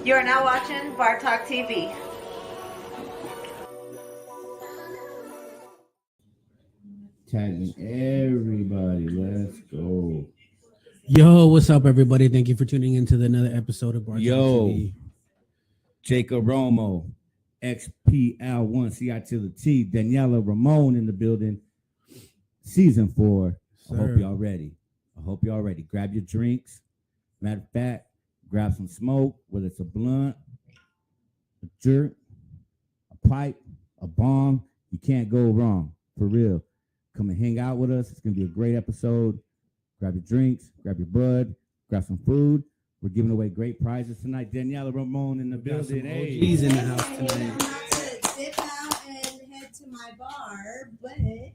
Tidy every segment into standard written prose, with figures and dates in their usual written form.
You are now watching Bar Talk TV. Tagging everybody. Let's go. Yo, what's up, everybody? Thank you for tuning into another episode of Bar Talk TV. Jacob Romo, XPL1CI to the T, Daniela Ramon in the building. Season 4. I hope y'all ready. Grab your drinks. Matter of fact, grab some smoke, whether it's a blunt, a jerk, a pipe, a bomb. You can't go wrong. For real. Come and hang out with us. It's going to be a great episode. Grab your drinks, grab your bud, grab some food. We're giving away great prizes tonight. Daniela Ramon in the building. Hey, OGs in the house tonight. I'm about to dip out and head to my bar, but I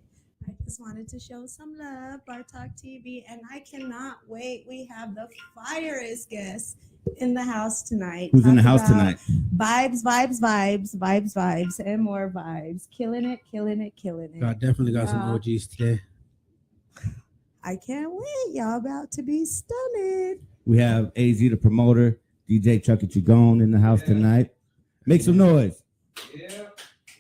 just wanted to show some love, Bar Talk TV, and I cannot wait. We have the firest guest in the house tonight. Who's in the house tonight? Vibes, and more vibes. Killing it. God, definitely got some OGs today. I can't wait. Y'all about to be stunning. We have AZ, the promoter, DJ CHUCKIE CHINGON in the house tonight. Make some noise. Yeah.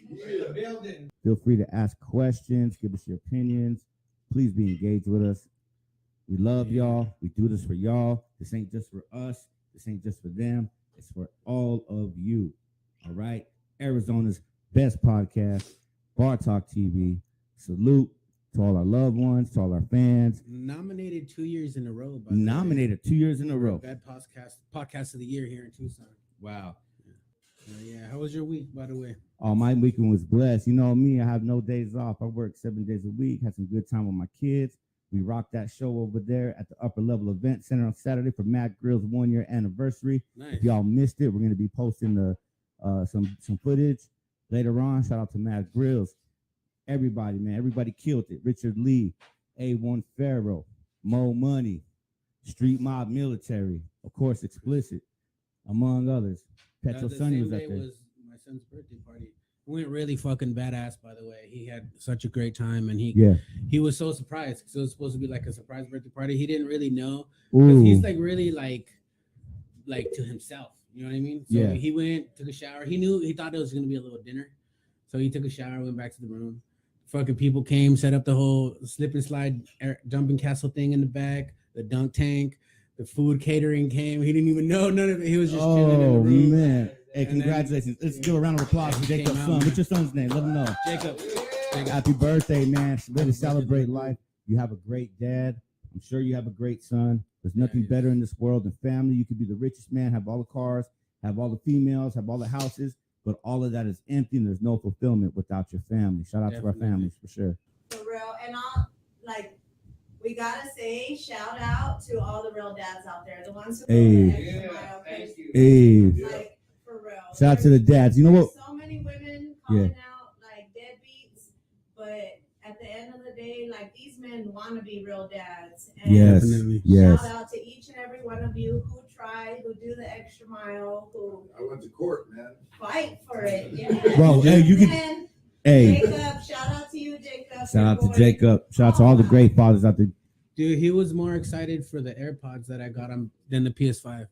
We're in the building. Feel free to ask questions, give us your opinions. Please be engaged with us. We love y'all. We do this for y'all. This ain't just for us. This ain't just for them. It's for all of you. All right? Arizona's best podcast, Bar Talk TV. Salute to all our loved ones, to all our fans. Nominated 2 years in a row. Nominated 2 years in a row. Bad podcast of the year here in Tucson. Wow. Yeah. How was your week, by the way? Oh, my weekend was blessed. You know me, I have no days off. I work 7 days a week, had some good time with my kids. We rocked that show over there at the Upper Level Event Center on Saturday for Matt Grill's 1 year anniversary. Nice. If y'all missed it, we're going to be posting some footage later on. Shout out to Matt Grills. Everybody, man. Everybody killed it. Richard Lee, A1 Pharaoh, Mo Money, Street Mob Military, of course, Explicit, among others. Petro Sonny was up there. Was my son's birthday party. It went really fucking badass, by the way. He had such a great time, and he was so surprised because it was supposed to be like a surprise birthday party. He didn't really know because he's like really like to himself. You know what I mean? So he went, took a shower. He thought it was gonna be a little dinner, so he took a shower, went back to the room. Fucking people came, set up the whole slip and slide jumping castle thing in the back, the dunk tank, the food catering came. He didn't even know none of it. He was just chilling in the room. Man. Hey, congratulations. Let's give a round of applause for Jacob's son. What's your son's name? Let him know. Jacob. Happy birthday, man. Way to celebrate life. You have a great dad. I'm sure you have a great son. There's nothing better in this world than family. You could be the richest man, have all the cars, have all the females, have all the houses, but all of that is empty and there's no fulfillment without your family. Shout out to our families for sure. For real. And we gotta say shout out to all the real dads out there, the ones who go the extra mile. Thank you. Like, for real. Shout out to the dads. You know what? So many women calling out like deadbeats, but at the end of the day, like these men want to be real dads. And Yes. shout out to each and every one of you who try, who do the extra mile, who I went to court, man. fight for it. Yeah. Bro, hey, you can. Hey, Jacob, shout out to you, Jacob. shout out to Jacob. Shout out to all the great fathers out there. Dude, he was more excited for the AirPods that I got him than the PS5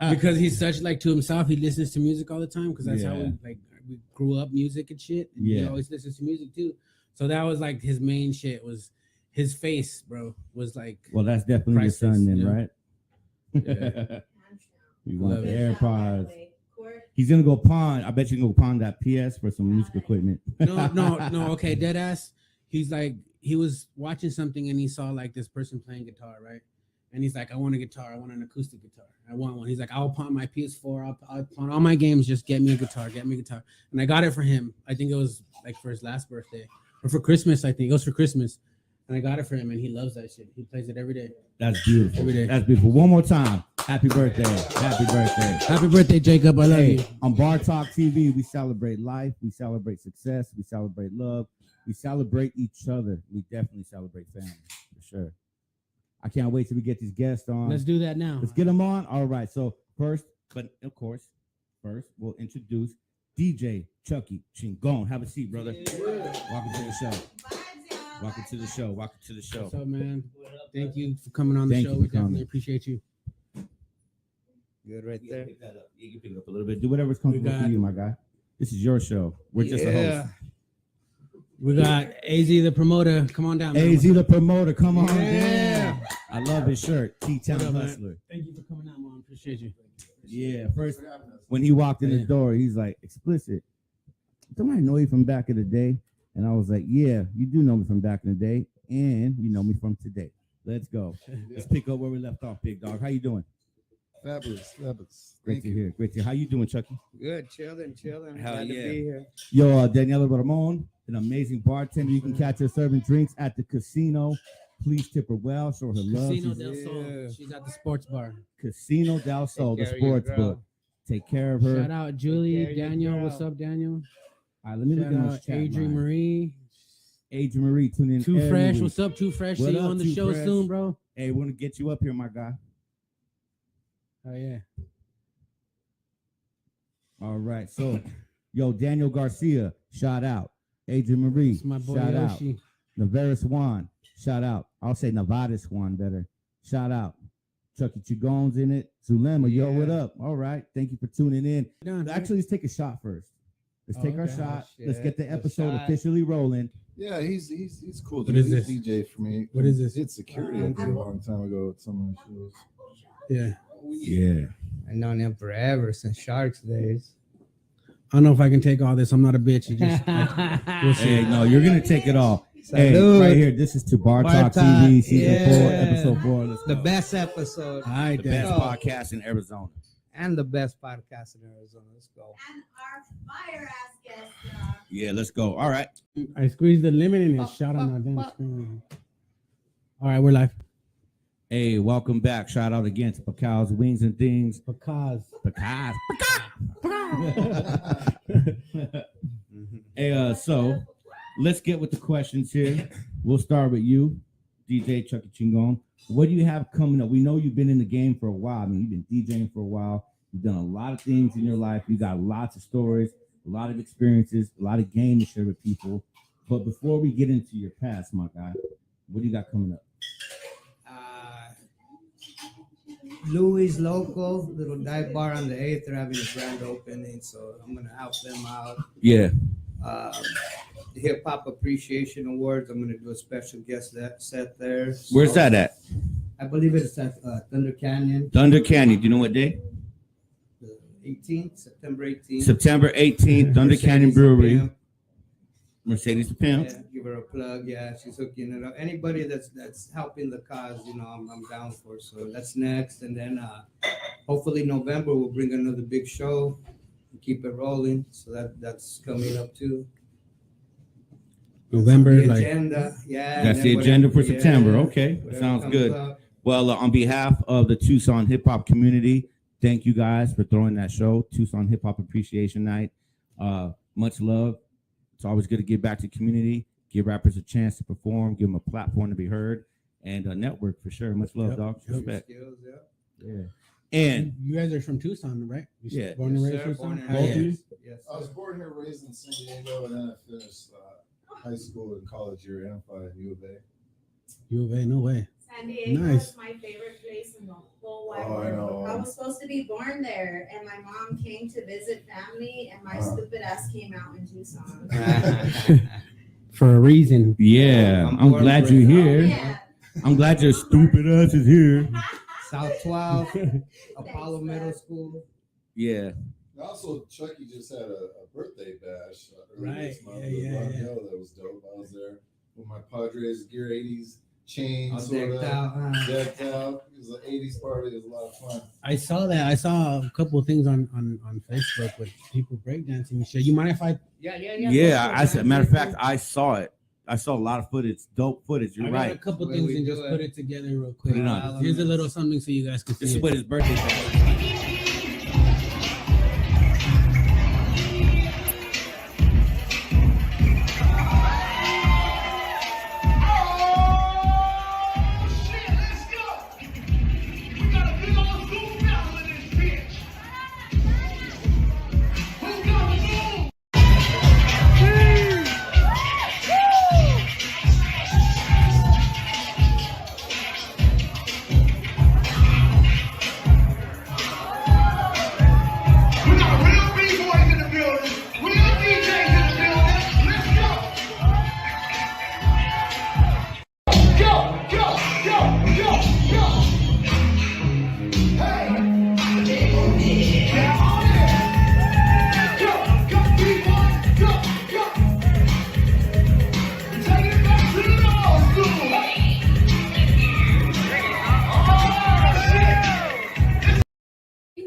because he's such like to himself. He listens to music all the time because that's how we grew up, music and shit. And he always listens to music too. So that was like his main shit was his face, bro. Was like, well, that's definitely your son then, right? Yeah. You want the AirPods? He's gonna go pawn. I bet you can go pawn that PS for some music equipment. No. Okay, dead ass. He's like, he was watching something and he saw like this person playing guitar, right? And he's like, I want a guitar. I want an acoustic guitar. I want one. He's like, I'll pawn my PS4. I'll pawn all my games. Just get me a guitar. And I got it for him. I think it was like for his last birthday or for Christmas. I think it was for Christmas. And I got it for him and he loves that shit. He plays it every day. That's beautiful. Every day. That's beautiful. One more time. Happy birthday. Happy birthday. Happy birthday, Jacob. I love you. On Bar Talk TV, we celebrate life. We celebrate success. We celebrate love. We celebrate each other. We definitely celebrate family, for sure. I can't wait till we get these guests on. Let's do that now. Let's get them on. All right. So first, we'll introduce DJ CHUCKIE CHINGON. Have a seat, brother. Welcome to the show. Welcome to the show. Welcome to the show. What's up, man? Thank you for coming on the show. We definitely appreciate you. Good right You can there. pick that up. You can pick it up a little bit. Do whatever's comfortable got- for you, my guy. This is your show. We're just a host. We got AZ the promoter. Come on down. man. AZ the promoter, come on Yeah. down. I love his shirt. T-Town What up, man? Hustler. Thank you for coming out, man. Appreciate you. Yeah, first when he walked in the Yeah. door, he's like, explicit. Don't I know you from back in the day? And I was like, yeah, you do know me from back in the day, and you know me from today. Let's go. Let's pick up where we left off, big dog. How you doing? Fabulous. Great to hear. Great to hear. How you doing, Chucky? Good, chilling. Hell Glad yeah. to be here. Yo, Daniela Ramon, an amazing bartender. You can catch her serving drinks at the casino. Please tip her well. Show her love. Casino She's del Sol. Yeah. She's at the sports bar. Casino del Sol, the Take care of your sports girl. book. Take care of her. Shout out Julie, care of your Daniel. girl. What's up, Daniel? All right, let me look Shout at out this chat Adrian line. Marie. Adrian Marie, tune in. Too every Fresh. week. What's up, Too Fresh? What See you up, on the Too show Fresh? soon, bro. Hey, we're gonna get you up here, my guy. Oh yeah. All right, so yo, Daniel Garcia, shout out. Adrian Marie, It's my boy shout out. Yoshi. Navarez Juan, shout out. I'll say Nevada's Juan better. Shout out. Chuckie Chigon's in it. Zulema, yo, what up? All right, thank you for tuning in. Done. Actually, let's take a shot first. Let's Oh, take our okay. shot. Shit, Let's get the the episode shot. officially rolling. Yeah, he's cool. What Dude. is He's this? DJ for me. What is this? Did security I did a long time ago at some of the shows. Yeah. Yeah. I've known him forever since Sharks days. I don't know if I can take all this. I'm not a bitch. You just, we'll see. Hey, no, you're gonna take it all. Hey, Salud. right here. This is to Bar Talk Talk, TV, season yeah. 4, episode 4. Let's The go. best episode All right, The then. best podcast in Arizona. and the best podcast in Arizona. Let's go. And our fire ass guest. Yeah, let's go. All right. I squeezed the lemon and it shot on my damn screen. All right, we're live. Hey, welcome back. Shout out again to Pacal's Wings and Things. Because Pacaz. Hey, so let's get with the questions here. We'll start with you, DJ Chuckie Chingon. What do you have coming up? We know you've been in the game for a while. I mean, you've been DJing for a while. You've done a lot of things in your life. You got lots of stories, a lot of experiences, a lot of game to share with people. But before we get into your past, my guy, what do you got coming up? Louis Local, little dive bar on the 8th. They're having a grand opening, so I'm gonna help them out. Yeah. The Hip Hop Appreciation Awards. I'm gonna do a special guest set there. Where's that at? I believe it's at Thunder Canyon, Thunder Canyon. Do you know what day? the 18th, September 18th. September 18th, Thunder Canyon Mercedes Brewery. Pimp. Mercedes the Pimp. Yeah, give her a plug. Yeah, she's hooking it up. Anybody that's helping the cause, I'm down for. So that's next, and then hopefully November we'll bring another big show, and keep it rolling. So that's coming up too. November, The like agenda, yeah. That's and the then agenda for whatever- September. yeah, Okay, whatever sounds comes good. up. Well, on behalf of the Tucson hip hop community, thank you guys for throwing that show, Tucson Hip Hop Appreciation Night. Much love. It's always good to give back to the community, give rappers a chance to perform, give them a platform to be heard, and a network for sure. Much love, Yep. dog. Your Respect. skills, yeah. Yeah. And you guys are from Tucson, right? You Yeah. Born and Yes, raised sir, Tucson? born and Hell raised. yeah. raised. Yes. I was born here, raised in San Diego, and then I finished high school and college here at Amplify and U of A. U of A, no way. San Diego Nice. is my favorite place in the whole wide Oh, I know. world. I was supposed to be born there, and my mom came to visit family, and my stupid ass came out in Tucson. For a reason. yeah, I'm I'm born glad for you're it. here. Yeah. I'm glad your stupid ass is here. South 12, Apollo Middle School. Yeah. And also, Chuckie just had a birthday bash earlier Right, this month. yeah, with yeah, Ron yeah. Hill. That was dope. I was there with my Padres gear 80s chain, All sort decked of out, huh? decked out. It was an 80s party. It was a lot of fun. I saw that. I saw a couple of things on Facebook with people breakdancing and shit. You mind if I? Yeah, I said, matter of fact, I saw it. I saw a lot of footage, dope footage. You're I got a right. couple Way things we and do just it. put it together real quick. Put it on. Here's a little something so you guys can This see is it. what his birthday was.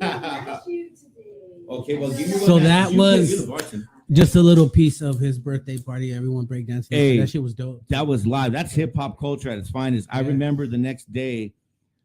Okay, well, give me one So now, that 'cause was- you're the bartender. Just a little piece of his birthday party. Everyone breakdancing. Hey. That shit was dope. That was live. That's hip hop culture at its finest. I Yeah. remember the next day,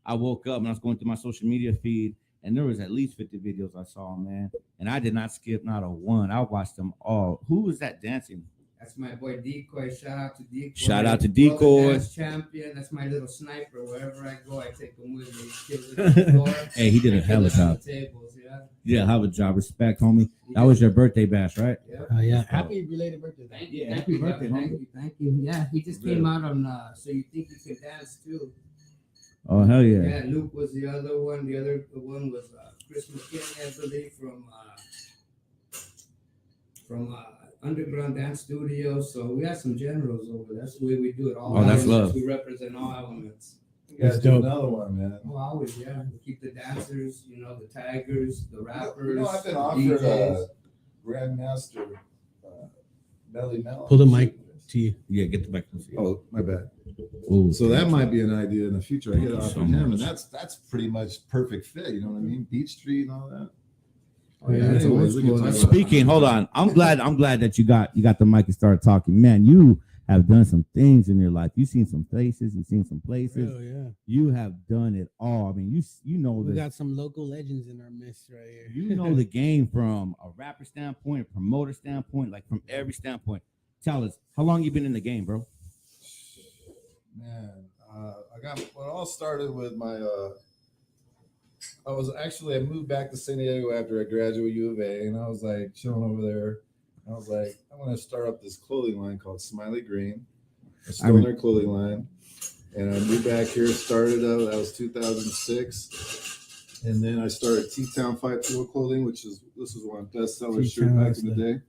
I woke up and I was going through my social media feed, and there was at least 50 videos I saw, man. And I did not skip not a one. I watched them all. Who was that dancing? That's my boy Decoy. Shout out to Decoy. Shout out to World Decoy. Dance champion. That's my little sniper. Wherever I go, I take him with me. He kills it on the floor. Hey, he did a hell of a Kills it on job. the tables, yeah. Yeah, hell of a job. Respect, homie. That was your birthday bash, right? Yeah. Yeah. Happy belated birthday. Thank you. Yeah, Thank happy you, birthday, thank homie. you. Thank you. Yeah, he just came out on So You Think You Can Dance too. Oh, hell yeah. Yeah, Luke was the other one. The other one was Chris McKinney, I believe, from Underground Dance Studio. So we have some generals over there. That's the way we do it. All Oh, that's elements. love. We represent all elements. You gotta That's do dope. another one, man. Oh, always, yeah. We keep the dancers, the taggers, the rappers. You know, I've been the offered DJs. a Grandmaster Belly Mel. Pull the mic to you. Yeah, get the back. Oh, my bad. Ooh, So that might be an idea in the future. I get Thank you off so of him, much. and that's pretty much perfect fit. You know what I mean? Beach Street and all that. Oh, yeah, that's Anyways, we can old talk school. about- Speaking, hold on. I'm glad that you got the mic and started talking. Man, you have done some things in your life. You've seen some places. You've seen some places. Hell yeah. You have done it all. I mean, you know We this. got some local legends in our midst right here. You know the game from a rapper standpoint, a promoter standpoint, like from every standpoint. Tell us, how long you been in the game, bro? Man, it all started with my. I moved back to San Diego after I graduated U of A, and I was like chilling over there. I was like, I'm gonna start up this clothing line called Smiley Green, a stoner clothing line. And I moved back here, started out. That was 2006, and then I started T-Town 520 Clothing, this is one bestseller shirt T-Town, back in the day.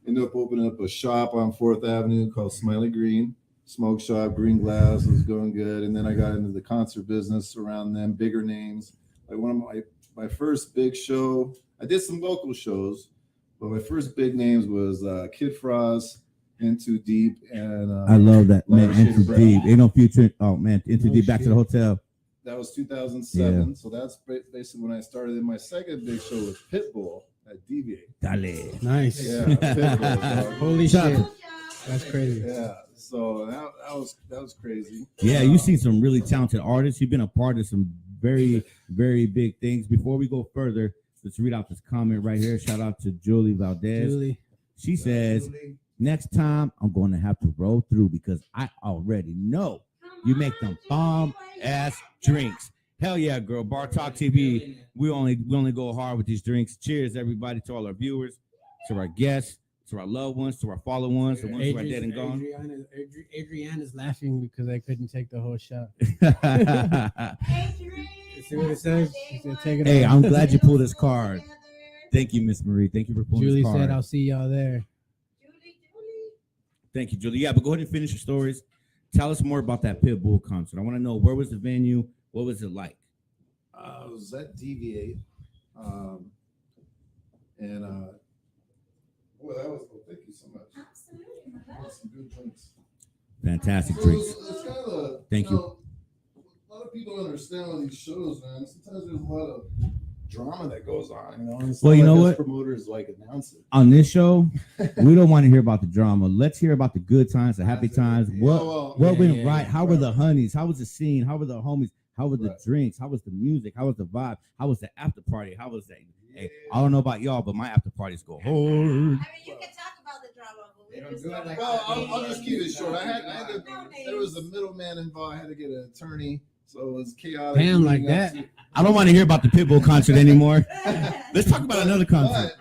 Ended up opening up a shop on 4th Avenue called Smiley Green. Smoke shop, green glass, was going good. And then I got into the concert business around them, bigger names. Like one of my first big show, I did some local shows, but my first big names was Kid Frost, Into Deep, and I love that, man. Shit, Into bro. Deep. Ain't no future. Oh, man. Into No Deep, back to the shit. hotel. that was 2007. So that's basically when I started. And my second big show was Pitbull at Deviate. Dale. Nice. Yeah, Pitbull, dog. Holy Chuck. shit. That's crazy. Yeah, so that was crazy. Yeah, you've seen some really talented artists. You've been a part of some very, very big things. Before we go further, let's read out this comment right here. Shout out to Julie Valdez. Julie. She says, next time I'm going to have to roll through because I already know you make them bomb ass drinks. Hell yeah, girl. Bar Talk TV. We only go hard with these drinks. Cheers, everybody, to all our viewers, to our guests, to our loved ones, to our fallen ones, the ones who are dead and gone. Adrienne is laughing because I couldn't take the whole shot. See what it says? She said, take it Hey, off. I'm glad you pulled this card. Thank you, Miss Marie. Thank you for pulling Julie this card. said, I'll see y'all there. Thank you, Julie. Yeah, but go ahead and finish your stories. Tell us more about that Pitbull concert. I want to know, where was the venue? What was it like? I was at Deviate, and boy, that was. Oh, thank you so much. That was some good drinks. Fantastic So drinks. it's kind of Thank you. A lot of people don't understand on these shows, man. Sometimes there's a lot of drama that goes on, you know. And it's Well, not you know like us what? Promoters like announce it. On this show, we don't want to hear about the drama. Let's hear about the good times, the happy times. What went right? How were the honeys? How was the scene? How were the homies? How were the Right. drinks? How was the music? How was the vibe? How was the after party? How was that? Hey, I don't know about y'all, but my after parties go hard. I mean, you can talk about the drama, but we They don't just do it don't like Well, that. I'll just keep it short. I had to, No there was a names. middleman involved. I had to get an attorney, so it was chaotic. Damn, like leading up that. I don't want to hear about the Pitbull concert anymore. Let's talk about another concert.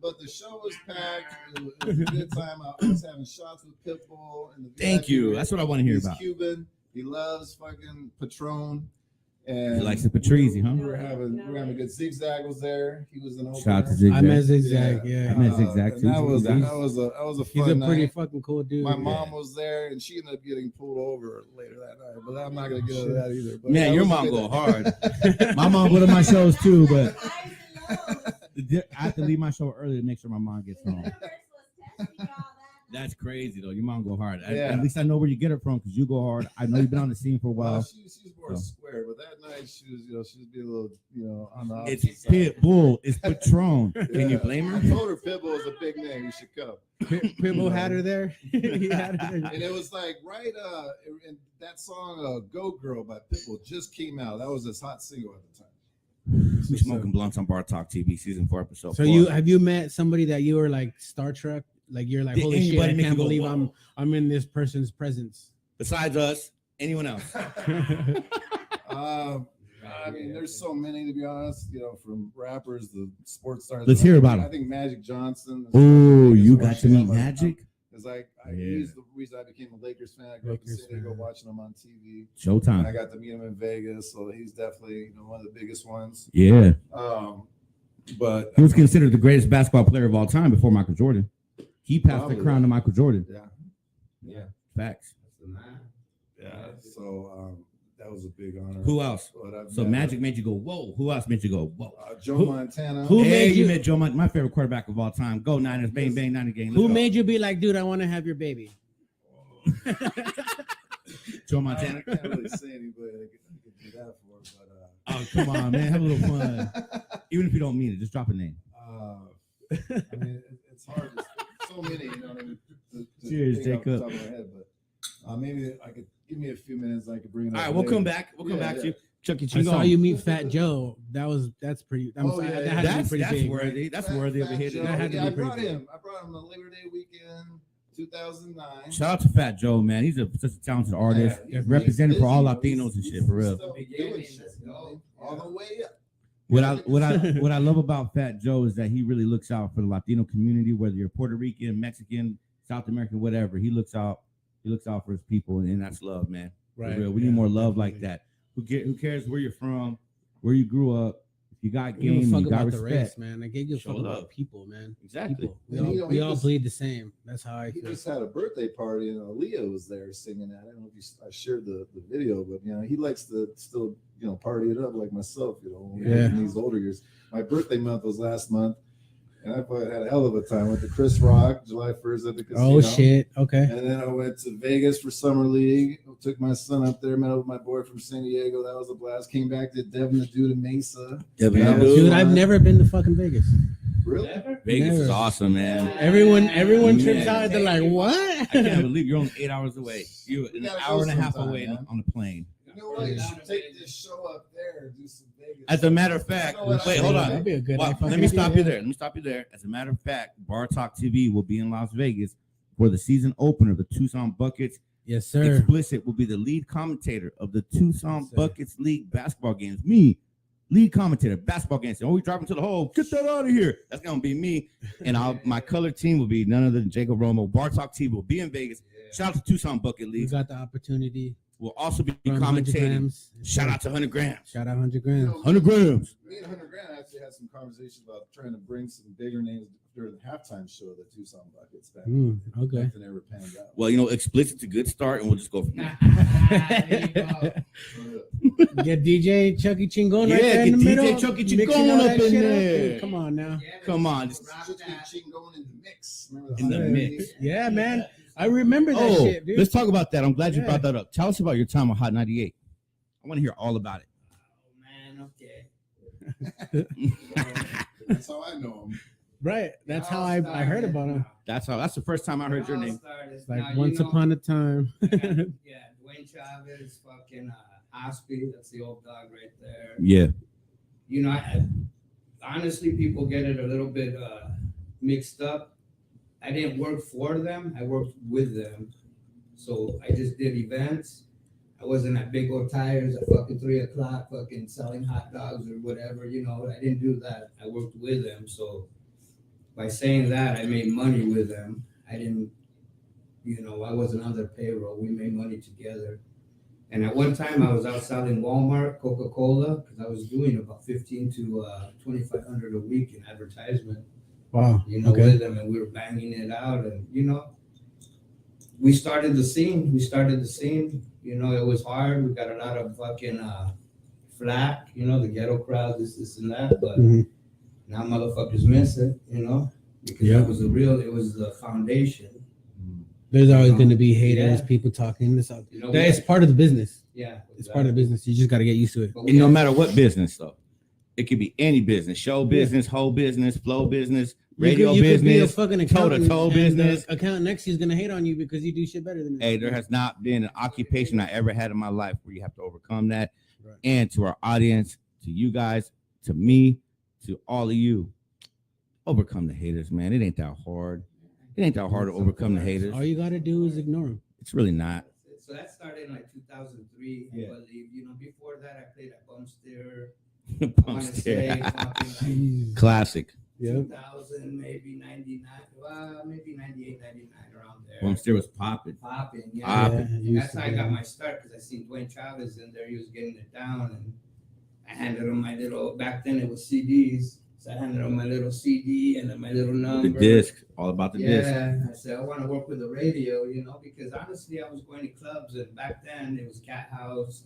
But the show was packed. It was a good time. I was having shots with Pitbull. And the Thank you. That's what I want to hear He's about. Cuban. He loves fucking Patron. He And likes the Patrizi, huh? we were having a good. Zigzag was there. He was an opener. Shout out to I Zigzag. met Zigzag, I yeah. met Zigzag and too. that was Zigzag. a He's fun a pretty night. fucking cool dude. My mom was there, and she ended up getting pulled over later that night. But I'm not gonna get into that either. But Man, that your was a mom good go night. hard. My mom go to my shows too, but Eyes and nose. I have to leave my show early to make sure my mom gets home. The nurse was testing y'all that That's crazy though. Your mom go hard. Yeah. At least I know where you get it from because you go hard. I know you've been on the scene for a while. Well, she's more So. square, but that night she was, she was being a little, on the It's opposite side. Pitbull. It's Patron. Can you Yeah. blame I her? told her Pitbull was a big name. You should come. Pitbull had her there. He had her there. And it was like right and that song Go Girl by Pitbull just came out. That was his hot single at the time. We smoking blunts on Bar Talk TV season 4 episode. So 4. have you met somebody that you were like Star Trek? Like you're like, Did holy shit, I anybody make can't you go, believe "Whoa"? I'm in this person's presence. Besides us, anyone else? I mean, there's so many to be honest. From rappers, the sports stars. Let's hear about I them. think Magic Johnson. Oh, you got to meet Magic? Because I Yeah. he's the reason I became a Lakers fan. I grew up in Lakers San Diego fan. watching him on TV. And I Showtime. got to meet him in Vegas, so he's definitely one of the biggest ones. Yeah. But He was considered the greatest basketball player of all time before Michael Jordan. He passed the Probably. crown to Michael Jordan. yeah, Facts. yeah. So that was a big honor. Who else? But I've So met, Magic made you go, whoa. Who else made you go, whoa? Joe Who- Montana. who Hey, made you you- met Joe Montana, my favorite quarterback of all time. Go Niners, bang, bang, Niner game. Who made you be like, dude, I want to have your baby? Joe I Montana? can't really say anybody I could do that for, but Oh, come on, man. Have a little fun. Even if you don't mean it, just drop a name. I mean, it's hard. So many, what I mean? To Cheers, think off the Jacob. top of my head, but maybe I could give me a few minutes. I could bring it All up. right, we'll later. come back. We'll come Yeah, back to yeah. you. Chuckie I saw Chingon. you meet Fat Joe. That's pretty. That Yeah, had to That's, be pretty that's big. worthy. That's worthy of a hit. Joe, That had to yeah, be pretty big. I brought him on Labor Day weekend, 2009. Shout out to Fat Joe, man. He's such a talented artist. Yeah, he's Represented for all busy, Latinos and he's shit, for real. still doing shit, all the way up. What I love about Fat Joe is that he really looks out for the Latino community, whether you're Puerto Rican, Mexican, South American, whatever. He looks out for his people, and that's love, man. For Right. real. We need more love like that. Who cares where you're from, where you grew up? If you got I give game, a fuck you got about the respect. race, man. I give a Show fuck about love. people, man. Exactly. People. We And, all, he we all just- bleed the same. That's how I He feel. just had a birthday party, and Aaliyah was there singing that. I don't know if I shared the video, but he likes to still party it up like myself. Yeah. In these older years. My birthday month was last month, and I had a hell of a time. Went to Chris Rock July 1st at the casino. Oh shit. Okay. And then I went to Vegas for Summer League. Took my son up there, met up with my boy from San Diego. That was a blast. Came back to Devin the Dude in Mesa. Devin Yeah, the Dude. Dude, I've never been to fucking Vegas. Really? Vegas is Never. awesome, man. Everyone trips Man. out. They're like, I what? can't believe you're only 8 hours away. You're We an gotta hour go and a half sometime, away man. on a plane. You know what? You should take this show up there and do some Vegas. As a matter of fact, You know what? wait, hold on. That'd be a good. Well, fucking let me stop you idea. there. Let me stop you there. As a matter of fact, Bar Talk TV will be in Las Vegas for the season opener of the Tucson Buckets. Yes, sir. Explicit will be the lead commentator of the Tucson Yes, sir. Buckets League basketball games. Me, lead commentator, basketball games. Oh, we driving to the hole. Get that out of here. That's gonna be me. And my color team will be none other than Jacob Romo. Bar Talk TV will be in Vegas. Shout out to Tucson Bucket We League. got the opportunity. We'll also be From 100 commentating. grams. Shout out to 100 grams. Shout out 100 grams. 100 grams. Me and 100 Grand actually had some conversations about trying to bring some bigger names during the halftime show of the Tucson Buckets back. Okay. Nothing ever panned out. Well, Explicit's a good start, and we'll just go from there. Get DJ Chuckie Chingon Yeah, right there in get the DJ middle. Chuckie mixing Chingon all up that in shit there. Dude, come on now. Come on. Just Chingon in the mix. Remember in the Hot mix. Yeah, man. I remember that Oh, shit, dude. let's talk about that. I'm glad you Yeah. brought that up. Tell us about your time on Hot 98. I want to hear all about it. That's how I know him. Right. That's how I heard about him. That's the first time I heard your name. Like once upon a time. Yeah, Dwayne Chavez, fucking Ospie, that's the old dog right there. Yeah. Honestly, people get it a little bit mixed up. I didn't work for them, I worked with them. So I just did events. I wasn't at Big O Tires at fucking 3 o'clock, fucking selling hot dogs or whatever, I didn't do that. I worked with them. So by saying that, I made money with them. I didn't, I wasn't on their payroll. We made money together. And at one time, I was out selling Walmart, Coca-Cola, because I was doing about 15 to 2,500 a week in advertisement. Wow. With them, and we were banging it out, and we started the scene. It was hard. We got a lot of fucking flack. The ghetto crowd, this and that, but now motherfuckers miss it. Because it was the foundation. There's always You know? going to be haters, Yeah. people talking. It's You know, it's part of the business. yeah, It's part of the business. You just got to get used to it. But And no matter what business, though, it could be any business: show business, whole business, flow business, radio you could be a business, fucking toe-to-toe accountant, and business. the accountant next to you is going to hate on you because you do shit better than Hey, there has not been an occupation I ever had in my life where you have to overcome that. Right. And to our audience, to you guys, to me, to all of you, overcome the haters, man. It ain't that hard. It ain't that hard to overcome the haters. All you got to do is ignore them. It's really not. So that started in like 2003, I believe. You know, before that, I played at Bumster. I want to say fucking Classic. Yeah. 2000, maybe 99, maybe 98, 99, around there. Bumster was popping. Popping, yeah. Popping. And that's how I got my start because I seen Dwayne Chavez in there. He was getting it down, and I handed him my little. Back then it was CDs, so I handed him my little CD and then my little number. The disc, all about the disc. Yeah, I said I want to work with the radio, you know, because honestly I was going to clubs, and back then it was Cat House.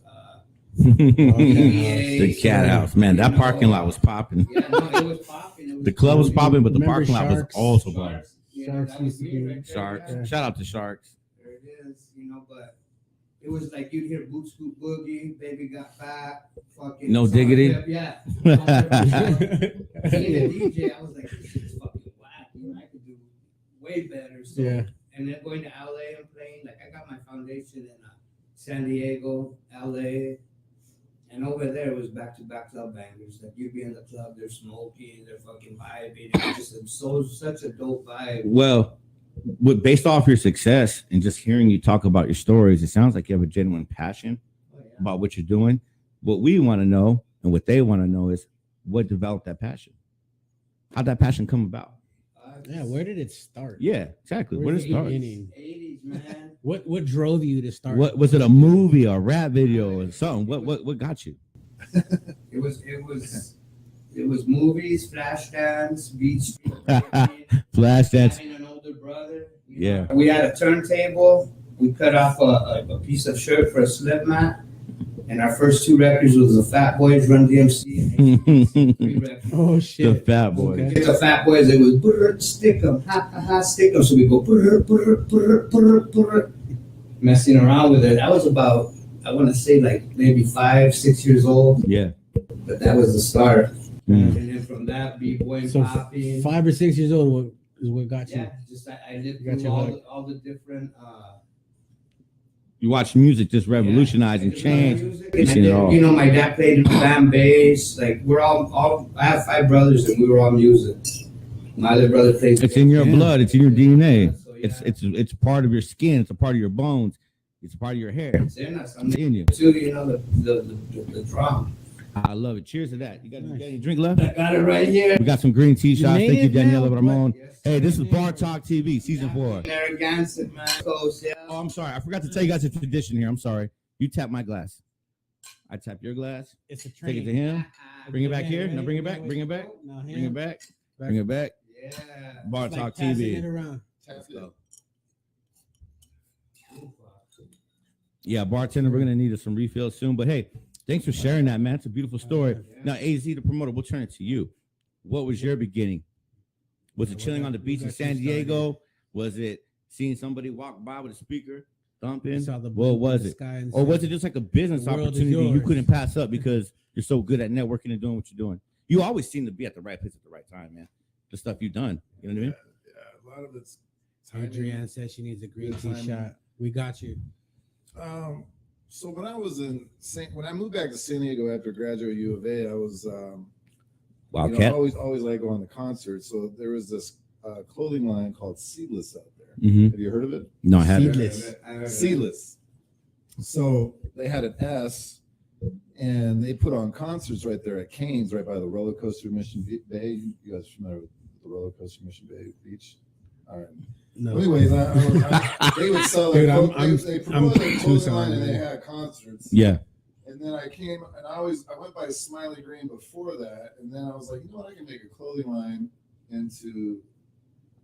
The Cat House, man. That parking lot was popping. Yeah, no, it was popping. The club was popping, but the Remember parking lot was Sharks? also popping. Sharks used to be- Sharks. Yeah. Shout out to Sharks. There it is, you know, but it was like you'd hear Boot Scoot Boogie, Baby Got Back, fucking No Salt Diggity. Dip, yeah. Being a DJ, I was like, this shit's fucking whack, you know, I could do way better. So, Yeah. and then going to LA and playing, like I got my foundation in San Diego, LA, and over there it was back-to-back club bangers. Like you'd be in the club, they're smoking, they're fucking vibing. It was just such a dope vibe. Well, based off your success and just hearing you talk about your stories, it sounds like you have a genuine passion Oh, yeah. about what you're doing. What we want to know and what they want to know is what developed that passion. How'd that passion come about? Yeah, where did it start? Yeah, exactly. Where Where's did it the start? beginning? 80s, man. What drove you to start? What was it? A movie, or a rap video, or something? What got you? It was movies, flash dance, beach street, Flash dance. having an older brother. Yeah. We had a turntable. We cut off a piece of shirt for a slip mat. And our first two records was the Fat Boys, Run DMC. And three records. Oh The shit! Fat Boy. Okay. Get the Fat Boys, it was brr, stick 'em, ha ha ha, stick 'em. So we go brr, brr, brr, brr, brr, messing around with it. I was about, I want to say like maybe 5, 6 years old, Yeah. but that was the start. Mm. And then from that, B-boy So popping. 5 or 6 years old is what got you. Yeah, just I lived Got through your all hook. all the different. You watch music just revolutionize and change. Music. You And seen it then, all. you know, my dad played in band bass. Like we're all. I have 5 brothers, and we were all music. My other brother plays. It's in your Yeah. blood. It's in your DNA. So, yeah, It's part of your skin. It's a part of your bones. It's a part of your hair. it's in us. It's in you. Too, you know, the drum. I love it. Cheers to that. You got any drink left? I got it right here. We got some green tea shots. made Thank you, it now? Daniela Ramon. Yes, Hey, this is sir. Bar Talk TV, season 4. Narragansett, man. Coast, yeah. Oh, I'm sorry. I forgot to tell you guys a tradition here. I'm sorry. You tap my glass. I tap your glass. It's a Take train. it to him. Bring it back Okay, here. ready? No, bring it back. Bring it back. Now Bring him. it back. Bring it back. Yeah. Bar It's like Talk passing TV. it around. Let's go. Yeah, bartender, we're gonna need some refills soon. But hey, thanks for sharing that, man. It's a beautiful story. Now, AZ, the promoter, we'll turn it to you. What was your beginning? Was it chilling on the beach in San Diego? Was it seeing somebody walk by with a speaker thumping? Saw the What blue was in the it? sky and Or was said, it just like a business The world is opportunity you yours. couldn't pass up because you're so good at networking and doing what you're doing? You always seem to be at the right place at the right time, man. The stuff you've done. You know what I mean? Yeah, a lot of it's timing. Adrienne says she needs a green Good tea timing. shot. We got you. So when I was when I moved back to San Diego after graduating U of A, I was Wildcat. always like going to concerts. So there was this clothing line called Seedless out there. Mm-hmm. Have you heard of it? No, I haven't. Seedless. Seedless. So they had an S, and they put on concerts right there at Cane's, right by the roller coaster Mission Bay. You guys familiar with the roller coaster Mission Bay Beach? All right. No. Anyways, they would sell Dude, their I'm they promoted their clothing Tucson, line and they man. had concerts. Yeah. And then I came and I went by Smiley Green before that, and then I was like, you know what, I can make a clothing line into,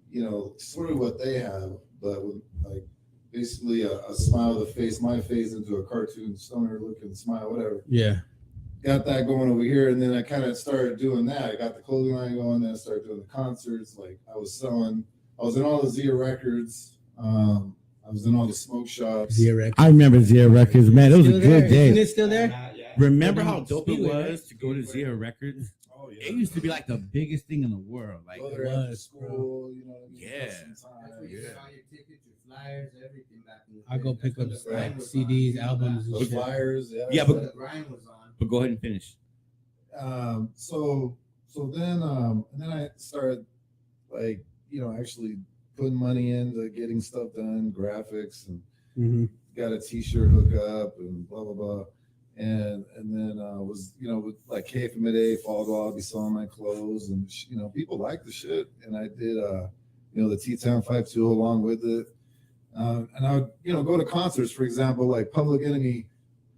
you know, sort of what they have, but with like basically a smile of the face, my face into a cartoon stoner looking smile, whatever. Yeah. Got that going over here, and then I kind of started doing that. I got the clothing line going, then I started doing the concerts. Like I was in all the Zia records. I was in all the smoke shops. I remember Zia Records, man. It was a good Isn't day. it still there? Remember how dope it Speedway, was to go to Zia Records? Oh yeah. It used to be like the biggest thing in the world. Like, Go it there after was, school, you know what I mean? Yeah. Put some time. That's where you get all your tickets, your flyers, everything back in the I go day. pick up That's when the like grind was CDs, on. albums, and Those shit. flyers, yeah. Yeah, That's when the grind was on. but go ahead and finish. So then I started like, actually putting money into getting stuff done, graphics, and Mhm. got a t-shirt hookup and blah blah blah. And then was with like K from midday, fall go, I'll be selling my clothes, and people like the shit. And I did the T-Town 5-2 along with it. And I would go to concerts, for example, like Public Enemy.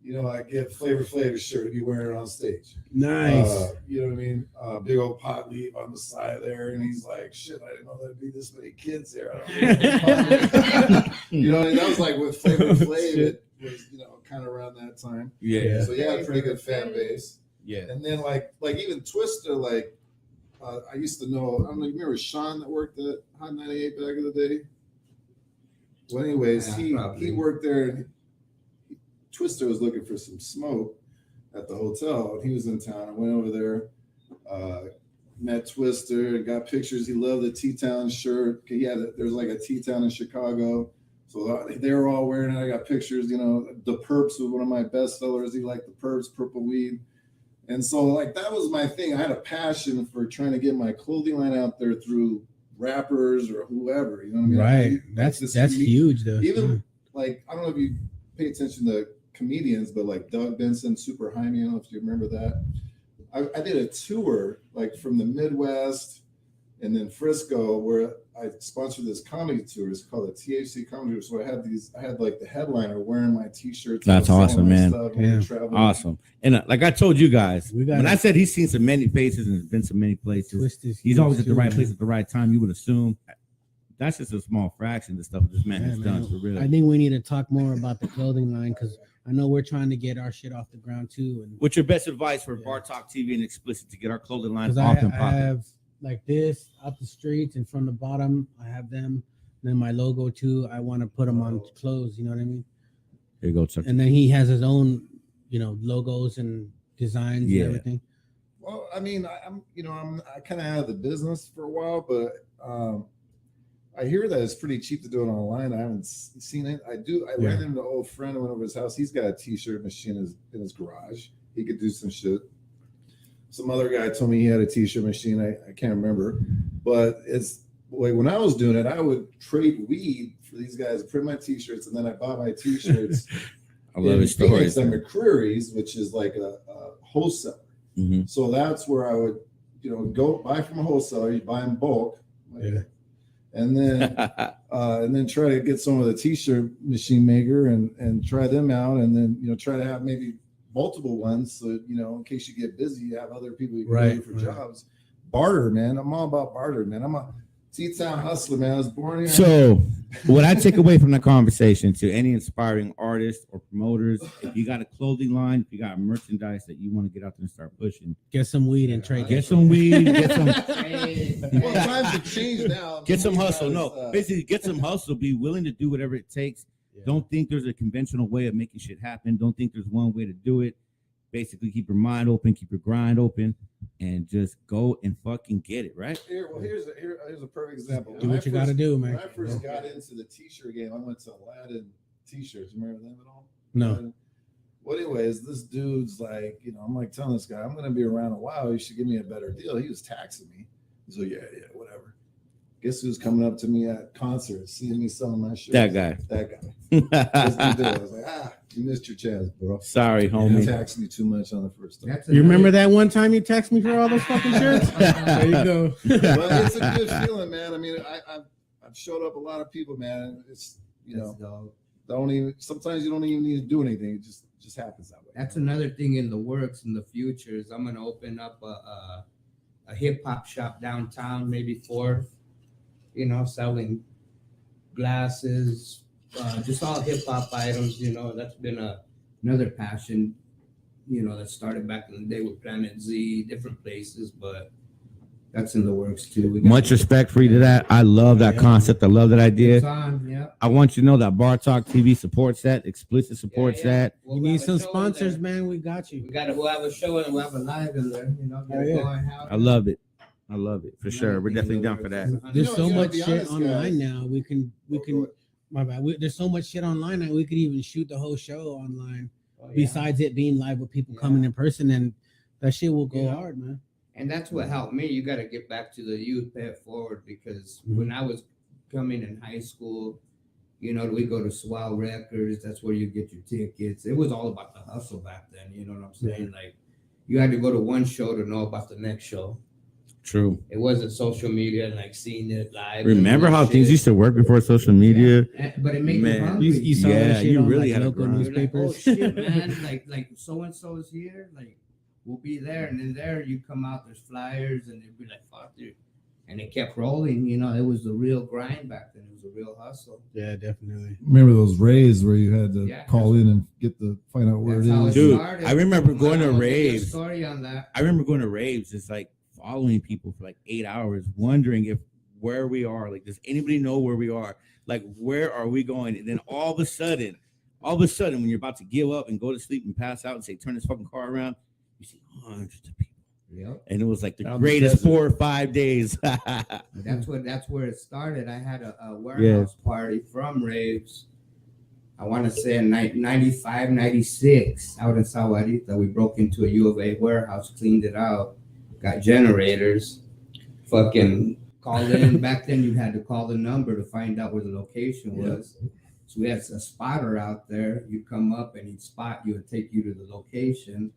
I get Flavor Flav's shirt to be wearing it on stage. Nice. You know what I mean? Big old pot leaf on the side there, and he's like, "Shit, I didn't know there'd be this many kids here." And that was like with Flavor Flav. It was kind of around that time. Yeah. So yeah, a pretty good fan base. Yeah. And then like even Twister, like I used to know. I don't know. You remember Sean that worked at Hot 98 back in the day? Well, anyways, Yeah, he worked there. And Twister was looking for some smoke at the hotel, and he was in town. I went over there, met Twister, and got pictures. He loved the T-Town shirt. There's like a T-Town in Chicago, so they were all wearing it. I got pictures. The Perps was one of my best sellers. He liked the Perps, Purple Weed, and so like that was my thing. I had a passion for trying to get my clothing line out there through rappers or whoever. You know what I mean? Right. That's huge though. Even like I don't know if you pay attention to comedians, but like Doug Benson, Super Jaime, I don't know if you remember that. I did a tour like from the Midwest and then Frisco where I sponsored this comedy tour. It's called the THC Comedy Tour. So I had like the headliner wearing my t-shirts. That's awesome, man. Yeah. Awesome. And like I told you guys, We got when it. I said he's seen so many places and been so many places, Twist he's always at the right place at the right time. You would assume that's just a small fraction of the stuff this man has done for real. I think we need to talk more about the clothing line because I know we're trying to get our shit off the ground too. And What's your best advice for Yeah. Bar Talk TV and Explicit to get our clothing line because off I and popping? have like this out the streets and from the bottom, I have them. Then my logo too. I want to put them on clothes. You know what I mean? Here you go, Chuck. And then he has his own, logos and designs Yeah. and everything. Well, I mean, I kind of out of the business for a while, but I hear that it's pretty cheap to do it online. I haven't seen it. I ran into an old friend. I went over to his house. He's got a t-shirt machine in his garage. He could do some shit. Some other guy told me he had a t-shirt machine. I can't remember, but it's like when I was doing it, I would trade weed for these guys to print my t-shirts, and then I bought my t-shirts. I love his stories. At McCreary's, which is like a wholesaler. Mhm. So that's where I would, go buy from a wholesaler. You buy in bulk, and then try to get some of the t-shirt machine maker and try them out, and then try to have maybe multiple ones, so in case you get busy, you have other people you can do for jobs. Barter, man. I'm all about barter, man. I'm a T-Town hustler, man. I was born here. So, what I take away from the conversation to any inspiring artists or promoters, if you got a clothing line, if you got merchandise that you want to get out there and start pushing, Get some weed and trade. get some weed, get some Well, times have changed now. get some hustle. No, basically get some hustle. Be willing to do whatever it takes. Yeah. Don't think there's a conventional way of making shit happen. Don't think there's one way to do it. Basically, keep your mind open, keep your grind open, and just go and fucking get it, right? Here's a perfect example. Do what you got to do, man. When I first got into the t-shirt game, I went to Aladdin t-shirts. Remember them at all? No. Well, anyways, this dude's like, I'm like telling this guy, I'm going to be around a while. You should give me a better deal. He was taxing me. He's like, yeah, whatever. Guess who's coming up to me at concerts, seeing me selling my shirts? That guy. I was like, you missed your chance, bro. Sorry, You homie. taxed me too much on the first time. You remember that one time you texted me for all those fucking shirts? There you go. Well, it's a good feeling, man. I mean, I've showed up a lot of people, man. It's sometimes you don't even need to do anything. It just happens that way. That's another thing in the works in the future is I'm gonna open up a hip hop shop downtown, maybe 4th, selling glasses, just all hip hop items. That's been another passion, that started back in the day with Planet Z, different places. But that's in the works too. We got Much respect for you to that. I love that concept. I love that idea. It's on, yeah. I want you to know that Bar Talk TV supports that. Explicit supports that. We'll You need have a some show in sponsors, there. man. We got you. We'll have a show and we'll have a live in there. You know, get it going out. I love it. I love it for sure. We're definitely down for that. There's know, so you gotta much be shit honest, online guys. now. We can. Go My bad. There's so much shit online that we could even shoot the whole show online. Oh, yeah. Besides it being live with people coming in person, and that shit will go hard, man. And that's what helped me. You got to get back to the youth, pay it forward, because when I was coming in high school, you know, we go to Swell Records. That's where you get your tickets. It was all about the hustle back then. You know what I'm saying? Like, you had to go to one show to know about the next show. True. It wasn't social media and like seeing it live. Remember how things used to work before social media? But it made Man. you hungry. You saw Yeah, that shit you on really like had to local grind. You're like, newspapers. oh shit, man! like so and so is here. Like, we'll be there, and then there you come out. There's flyers, and they'd be like, "Fuck, dude!" And it kept rolling. You know, it was the real grind back then. It was a real hustle. Yeah, definitely. Remember those raves where you had to Yeah. call in and get the find out where it That's how is? Dude, started. I remember going to I'm gonna give you a raves. Story on that. I remember going to raves. It's like following people for like 8 hours, wondering if where we are. Like, does anybody know where we are? Like, where are we going? And then all of a sudden, when you're about to give up and go to sleep and pass out and say, "Turn this fucking car around," you see hundreds of people. Yep. And it was like the Down the greatest desert. 4 or 5 days. That's where it started. I had a warehouse party from raves. I want to say in 95, 96 out in Sahuarita. We broke into a U of A warehouse, cleaned it out, got generators, fucking called in. Back then you had to call the number to find out where the location was. So we had a spotter out there. You'd come up and he'd spot you and take you to the location.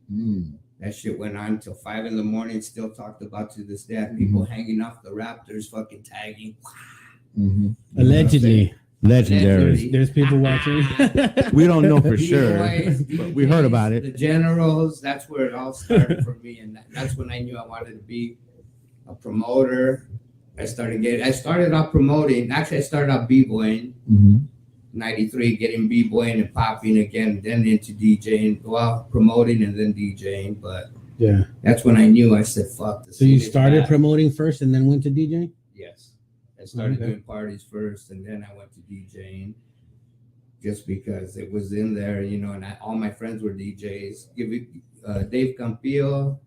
That shit went on until 5 a.m. Still talked about to this day. People hanging off the Raptors, fucking tagging. Allegedly, Legendary. there's people watching. We don't know for DJs, sure, but we heard about it. The Generals, that's where it all started for me. And that's when I knew I wanted to be a promoter. I started off promoting. Actually, I started off b-boying. 93, getting b-boying and popping again, then into DJing, well, promoting and then DJing. But Yeah. that's when I knew. I said, fuck this. So you shit is started bad. promoting first and then went to DJing? Yes. I started Okay. doing parties first and then I went to DJing just because it was in there, you know, and all my friends were DJs. Dave Campillo,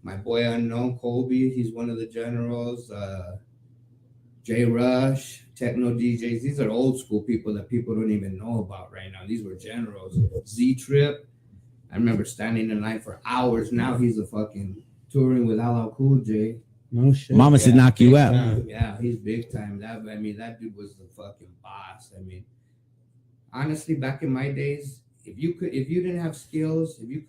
my boy Unknown, Colby, he's one of the Generals, Jay Rush, techno DJs. These are old school people that people don't even know about right now. These were Generals. Z-Trip, I remember standing in line for hours. Now he's a fucking touring with LL Cool J. No shit. Mama said knock you out. Yeah, he's big time. That dude was the fucking boss. I mean, honestly, back in my days, if you didn't have skills, if you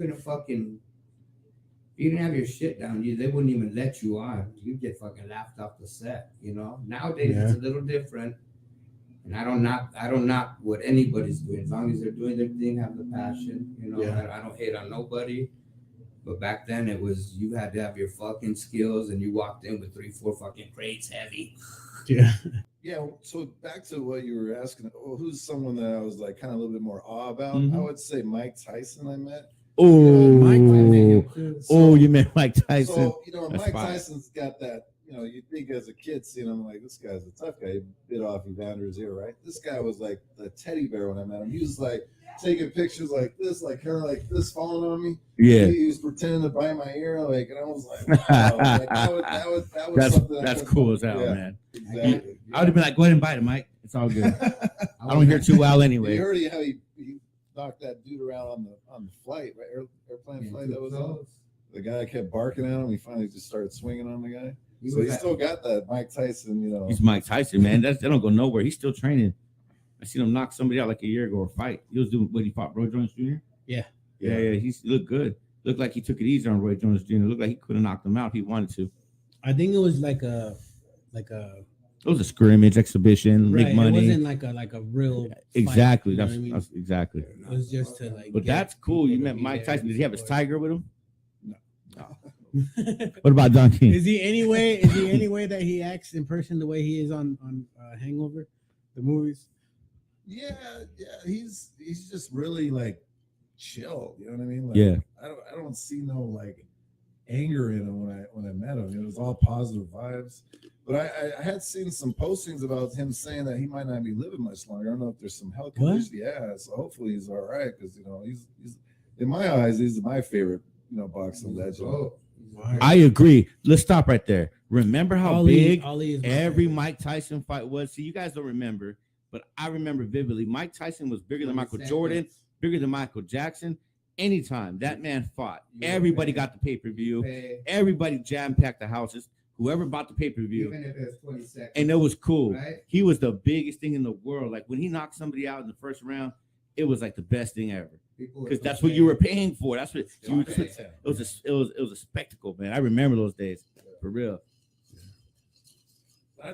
didn't have your shit down, they wouldn't even let you on. You'd get fucking laughed off the set, you know. Nowadays it's a little different. And I don't knock what anybody's doing. As long as they're doing their thing, have the passion, you know. I don't hate on nobody. But back then it was, you had to have your fucking skills and you walked in with 3-4 fucking crates heavy. Yeah. Yeah, so back to what you were asking, who's someone that I was like kind of a little bit more awe about? Mhm. I would say Mike Tyson. I met. Oh, you meant Mike Tyson. So you know, That's Mike fire. Tyson's got that. You know, you think as a kid seeing him like, this guy's a tough guy. He bit off Evander's ear, right? This guy was like the teddy bear when I met him. He was like taking pictures like this, like kind of like this, falling on me. Yeah. He was pretending to bite my ear, like, and I was like, wow, like, that was something That's I cool as hell, yeah, man. Exactly. I would have been like, go ahead and bite it, Mike. It's all good. I don't hear too well You anyway. heard how he knocked that dude around on the flight, right? Airplane flight that was on. The guy kept barking at him. He finally just started swinging on the guy. So he still got that Mike Tyson, you know. He's Mike Tyson, man. That don't go nowhere. He's still training. I seen him knock somebody out like a year ago or fight. He was doing what he fought Roy Jones Jr. Yeah. He looked good. Looked like he took it easy on Roy Jones Jr. Looked like he could have knocked him out if he wanted to. I think it was like a It was a scrimmage exhibition, right, make money. It wasn't like a real Exactly. fight, That's, you know what I mean? that's exactly. It was just to like. But get that's cool. You people met to be Mike there Tyson. Did he have his support. tiger with him? No. What about Don King? Is he any way that he acts in person the way he is on Hangover, the movies? Yeah. He's just really like chill. You know what I mean? Like, Yeah. I don't see no like anger in him when I met him. It was all positive vibes. But I had seen some postings about him saying that he might not be living much longer. I don't know if there's some health condition he has. So hopefully he's all right, because he's in my eyes, he's my favorite boxing legend. I agree. Let's stop right there. Remember how big Ali every Mike Tyson fight was? See, you guys don't remember, but I remember vividly. Mike Tyson was bigger than Michael Jordan, bigger than Michael Jackson. Anytime that man fought, everybody got the pay-per-view. Everybody jam-packed the houses. Whoever bought the pay-per-view. Even if it's 20 seconds. And it was cool. Right? He was the biggest thing in the world. Like when he knocked somebody out in the first round, it was like the best thing ever. Because that's what you were paying for. That's what you were, it was a spectacle, man. I remember those days for real.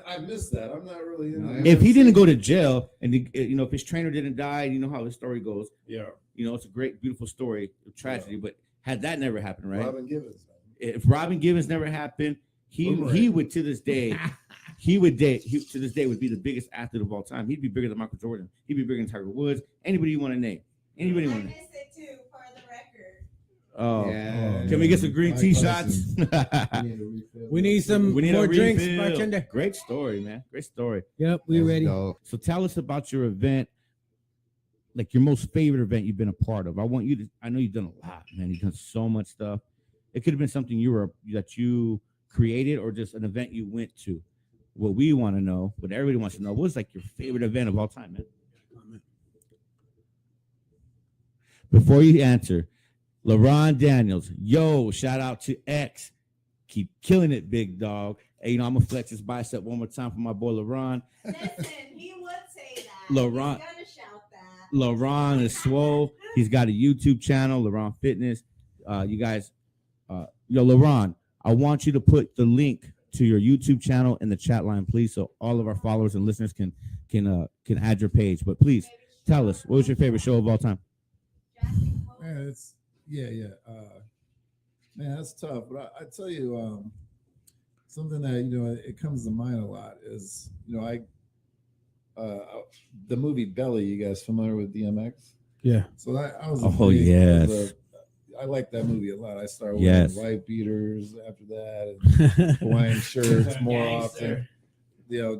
I missed that. I'm not really. If he didn't go to jail, and if his trainer didn't die, you know how his story goes. Yeah. It's a great, beautiful story of tragedy. But had that never happened, right? Robin Givens. If Robin Givens never happened, he would to this day. He would to this day would be the biggest athlete of all time. He'd be bigger than Michael Jordan. He'd be bigger than Tiger Woods. Anybody you want to name? Anybody want to name? I missed it too, for the record. Oh, Yeah. Can we get some green tea shots? We need some more drinks, bartender. Great story, man. Great story. Yep, we ready. So tell us about your event, like your most favorite event you've been a part of. I know you've done a lot, man. You've done so much stuff. It could have been something that you created or just an event you went to. What we want to know, what everybody wants to know, what's like your favorite event of all time, man? Before you answer, LaRon Daniels, shout out to X. Keep killing it, big dog. Hey, I'm gonna flex his bicep one more time for my boy LaRon. Listen, he would say that. LaRon, He's gonna shout that. LaRon is swole. He's got a YouTube channel, LaRon Fitness. You guys, LaRon, I want you to put the link to your YouTube channel in the chat line, please, so all of our followers and listeners can add your page. But please tell us, what was your favorite show of all time? Man, man, that's tough. But I tell you, something that it comes to mind a lot is the movie Belly. You guys familiar with DMX? Yeah. So I was. Yes. I like that movie a lot. I started Yes. wearing white beaters after that, and Hawaiian shirts more often.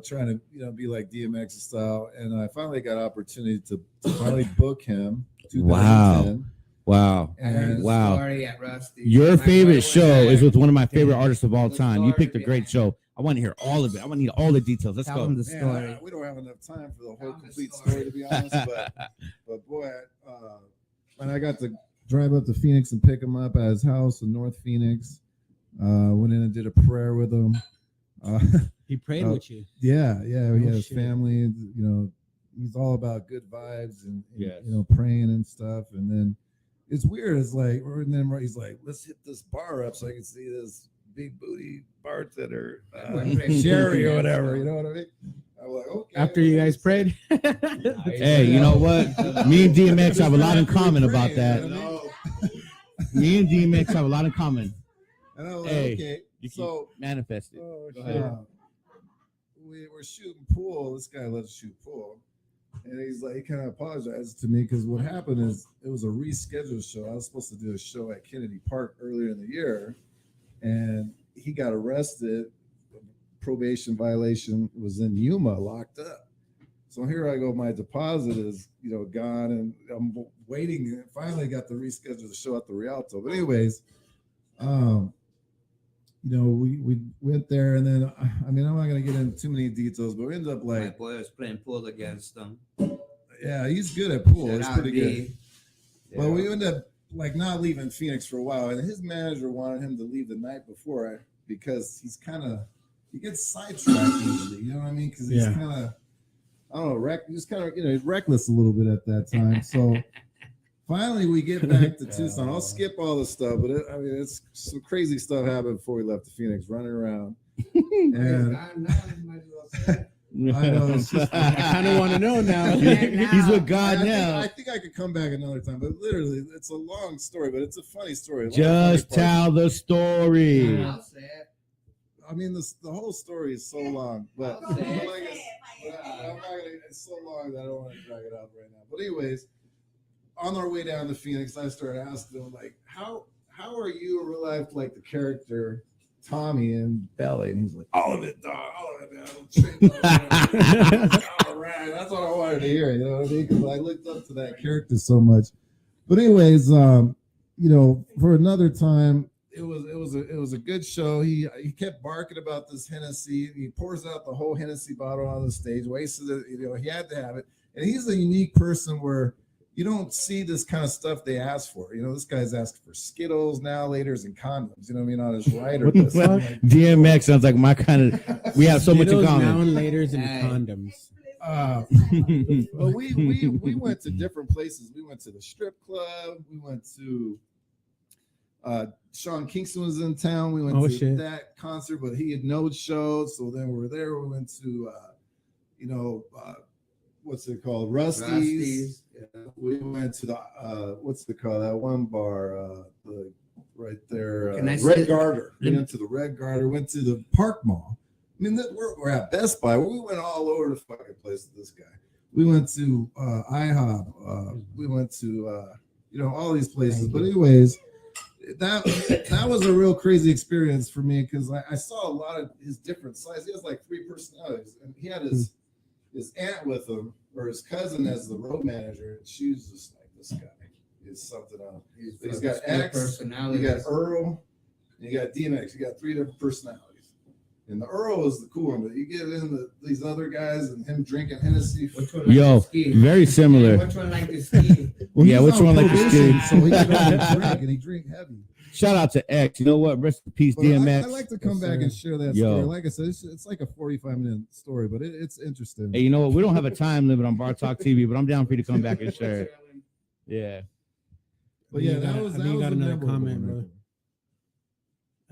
Trying to be like DMX style, and I finally got opportunity to finally book him. 2010. Wow. And wow. Story at Rusty. Your My favorite brother was show there. is with one of my favorite artists of all The time. You story picked a great behind show. I want to hear all of it. I want to hear all the details. Let's Tell go. them the Man, story. we don't have enough time for the whole Tell 'em the complete story. story, to be honest. But boy, and I got to drive up to Phoenix and pick him up at his house in North Phoenix. Went in and did a prayer with him. He prayed with you. Yeah, he Oh, has shit. family. He's all about good vibes and Yes. praying and stuff. And then it's weird. It's like, and then he's like, let's hit this bar up so I can see this big booty bartender, Sherry or whatever. You know what I mean? I'm like, okay. After you guys prayed. Hey, you know what? Me and DMX have a lot in common about that. Me and DMX have a lot in common. And I was like, Hey, okay. You So can manifest it. we were shooting pool. This guy loves to shoot pool. And he's like, he kind of apologized to me because what happened is it was a rescheduled show. I was supposed to do a show at Kennedy Park earlier in the year, and he got arrested. Probation violation, was in Yuma, locked up. So here I go. My deposit is, gone, and I'm waiting. Finally, got to reschedule the show at the Rialto. But anyways, we went there, and then I'm not gonna get into too many details, but we ended up My like, boy was playing pool against them. yeah, he's good at pool. Shout He's out pretty good. D. But we ended up like not leaving Phoenix for a while, and his manager wanted him to leave the night before because he gets sidetracked usually. You know what I mean? Because he's Yeah. kind of, I don't know, he's kind of he's reckless a little bit at that time. So finally, we get back to Tucson. I'll skip all the stuff, but it's some crazy stuff happened before we left the Phoenix, running around. And I know it's just, I kind of want to know now. He's with God now. I think I could come back another time, but literally, it's a long story, but it's a funny story. Just tell the story. I'll say it. I mean, the whole story is so long, but I'll say it. like I'm not gonna, it's so long that I don't want to drag it out right now. But anyways, on our way down to Phoenix, I started asking him like, how how are you in real life like the character Tommy in Belly? And he's like, all of it, dog, all of it, man. All right, that's what I wanted to hear. You know what I mean? Because I looked up to that character so much. But anyways, you know, for another time, it was a good show. He kept barking about this Hennessy. He pours out the whole Hennessy bottle on the stage, wasted it. You know, he had to have it. And he's a unique person where you don't see this kind of stuff they ask for. You know, this guy's asking for Skittles now, laters, and condoms. You know what I mean? On his rider. What the fuck? DMX sounds like my kind of. We have so much in Skittles, common. Mountain laters, and condoms. But we went to different places. We went to the strip club. We went to Sean Kingston was in town. We went to that concert, but he had no show. So then we were there. We went to what's it called? Rusty's. Yeah. We went to the what's it called? That one bar right there. Red Garter. We went to the Red Garter. Went to the Park Mall. I mean, we're at Best Buy. We went all over the fucking place with this guy. We went to IHOP. We went to all these places. But anyways, that was a real crazy experience for me because I saw a lot of his different sides. He has like 3 personalities, and he had his aunt with him or his cousin as the road manager. And she was just like, this guy is something else. He's got X personality. You got Earl. And you got DMX. You got 3 different personalities. And the Earl is the cool one, but you get into these other guys and him drinking Hennessy. Very similar. Which one like to ski? Well, yeah, which one like to ski? So he can only drink, and he drink heavy. Shout out to X. You know what? Rest in peace, DMX. I like to come back and share that story. Like I said, it's like a 45-minute story, but it's interesting. Hey, you know what? We don't have a time limit on Bar Talk TV, but I'm down for you to come back and share it. Yeah. But yeah, that was another comment, brother.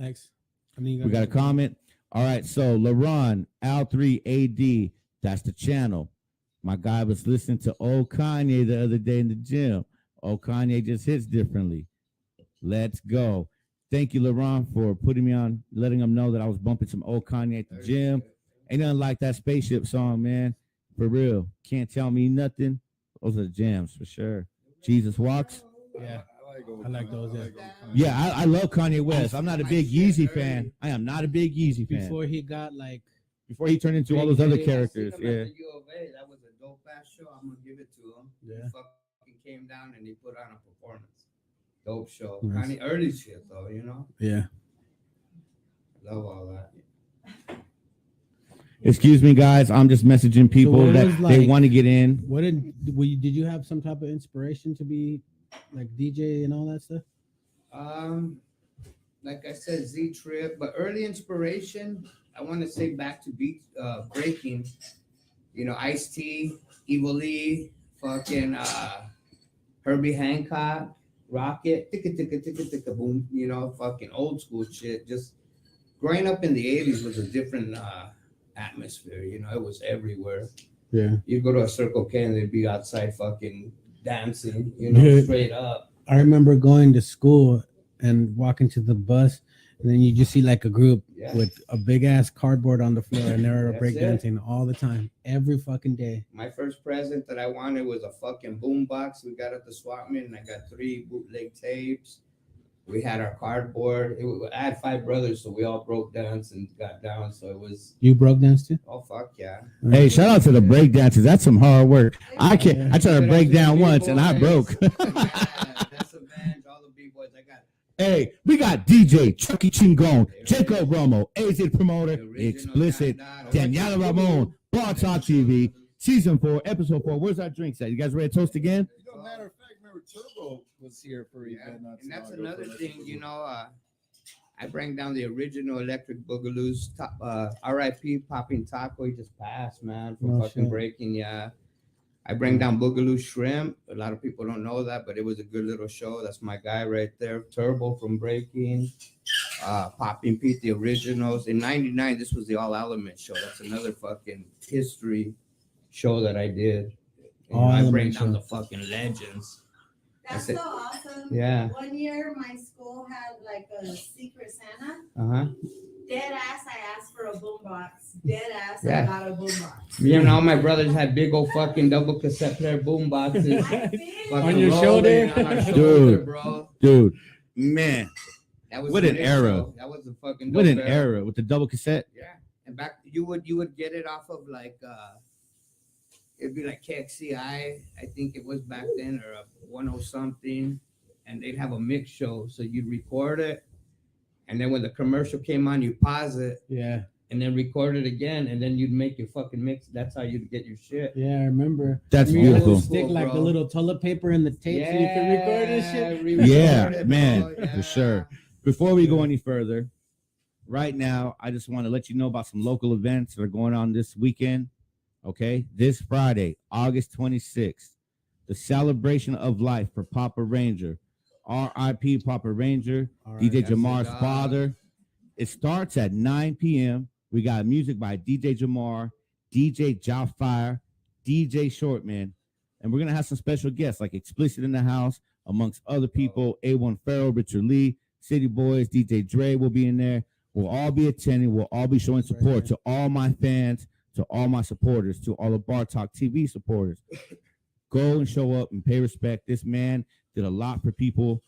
X. We got a comment. All right, so LaRon, Al3AD, that's the channel. My guy was listening to old Kanye the other day in the gym. Old Kanye just hits differently. Let's go. Thank you, LaRon, for putting me on, letting them know that I was bumping some old Kanye at the gym. Ain't nothing like that spaceship song, man. For real. Can't tell me nothing. Those are the jams for sure. Jesus Walks. Yeah. I like those. Yeah, I love Kanye West. I'm not a big Yeezy fan. I am not a big Yeezy fan. Before he turned into all those other characters. Yeah. At the U of A, that was a dope ass show. I'm gonna give it to him. Yeah. He fucking came down and he put on a performance. Dope show. Kind of early shit though, you know. Yeah. Love all that. Excuse me, guys. I'm just messaging people that they want to get in. What did you have some type of inspiration to be like DJ and all that stuff? Like I said, Z Trip, but early inspiration, I want to say back to beat breaking, Ice-T, Evil Lee, fucking Herbie Hancock, Rocket, ticka ticka ticka ticka boom, fucking old school shit. Just growing up in the 80s was a different atmosphere, it was everywhere. Yeah. You'd go to a Circle K and they'd be outside fucking dancing, straight up. I remember going to school and walking to the bus, and then you just see like a group with a big ass cardboard on the floor, and they're breakdancing all the time, every fucking day. My first present that I wanted was a fucking boom box. We got at the swap meet, and I got 3 bootleg tapes. We had our cardboard. I had 5 brothers, so we all broke dance and got down. So it was. You broke dance too? Oh fuck yeah! Hey, shout out to the break dancers. That's some hard work. I tried to break down once and I broke. That's a band. All the B-boys I got. Hey, we got DJ CHUCKIE CHINGON, Jacob Romo, AZ Promoter, Explicit, Daniela Ramon, Bar Talk TV, Season 4, Episode 4. Where's our drinks at? You guys ready to toast again? Matter of fact, remember Turbo was here for event. And that's another thing, I bring down the original Electric Boogaloo's top, RIP Popping Taco. He just passed, man, from breaking. Yeah. I bring down Boogaloo Shrimp. A lot of people don't know that, but it was a good little show. That's my guy right there. Turbo from Breaking. Popping Pete, the originals. In 99, this was the All Element show. That's another fucking history show that I did. I bring down the fucking legends. That's so awesome. Yeah. One year, my school had like a Secret Santa. Dead ass, I asked for a boombox. Dead ass, I got a boombox. All my brothers had big old fucking double cassette player boomboxes. On your shoulder? Dude, Man, That was what the an mix era. show. That was the fucking what dope an era with the double cassette. Yeah. And back you would get it off of like it'd be like KXCI, I think it was back then, or a 10 something, and they'd have a mix show. So you'd record it, and then when the commercial came on, you pause it, Yeah. and then record it again, and then you'd make your fucking mix. That's how you'd get your shit. Yeah, I remember. That's You had to beautiful. stick like Bro. the little toilet paper in the tape so you can record this shit. Yeah, re-record it, man, bro. for sure. Before we go any further, right now, I just want to let you know about some local events that are going on this weekend. Okay, this Friday, August 26th, the celebration of life for Papa Ranger, R.I.P. Papa Ranger, DJ Jamar's father. It starts at 9 p.m. We got music by DJ Jamar, DJ Jafire, DJ Shortman, and we're gonna have some special guests like Explicit in the house, amongst other people. A1 Pharaoh, Richard Lee, City Boys, DJ Dre will be in there. We'll all be attending. We'll all be showing support to all my fans, to all my supporters, to all the Bar Talk TV supporters. Go and show up and pay respect. This man did a lot for people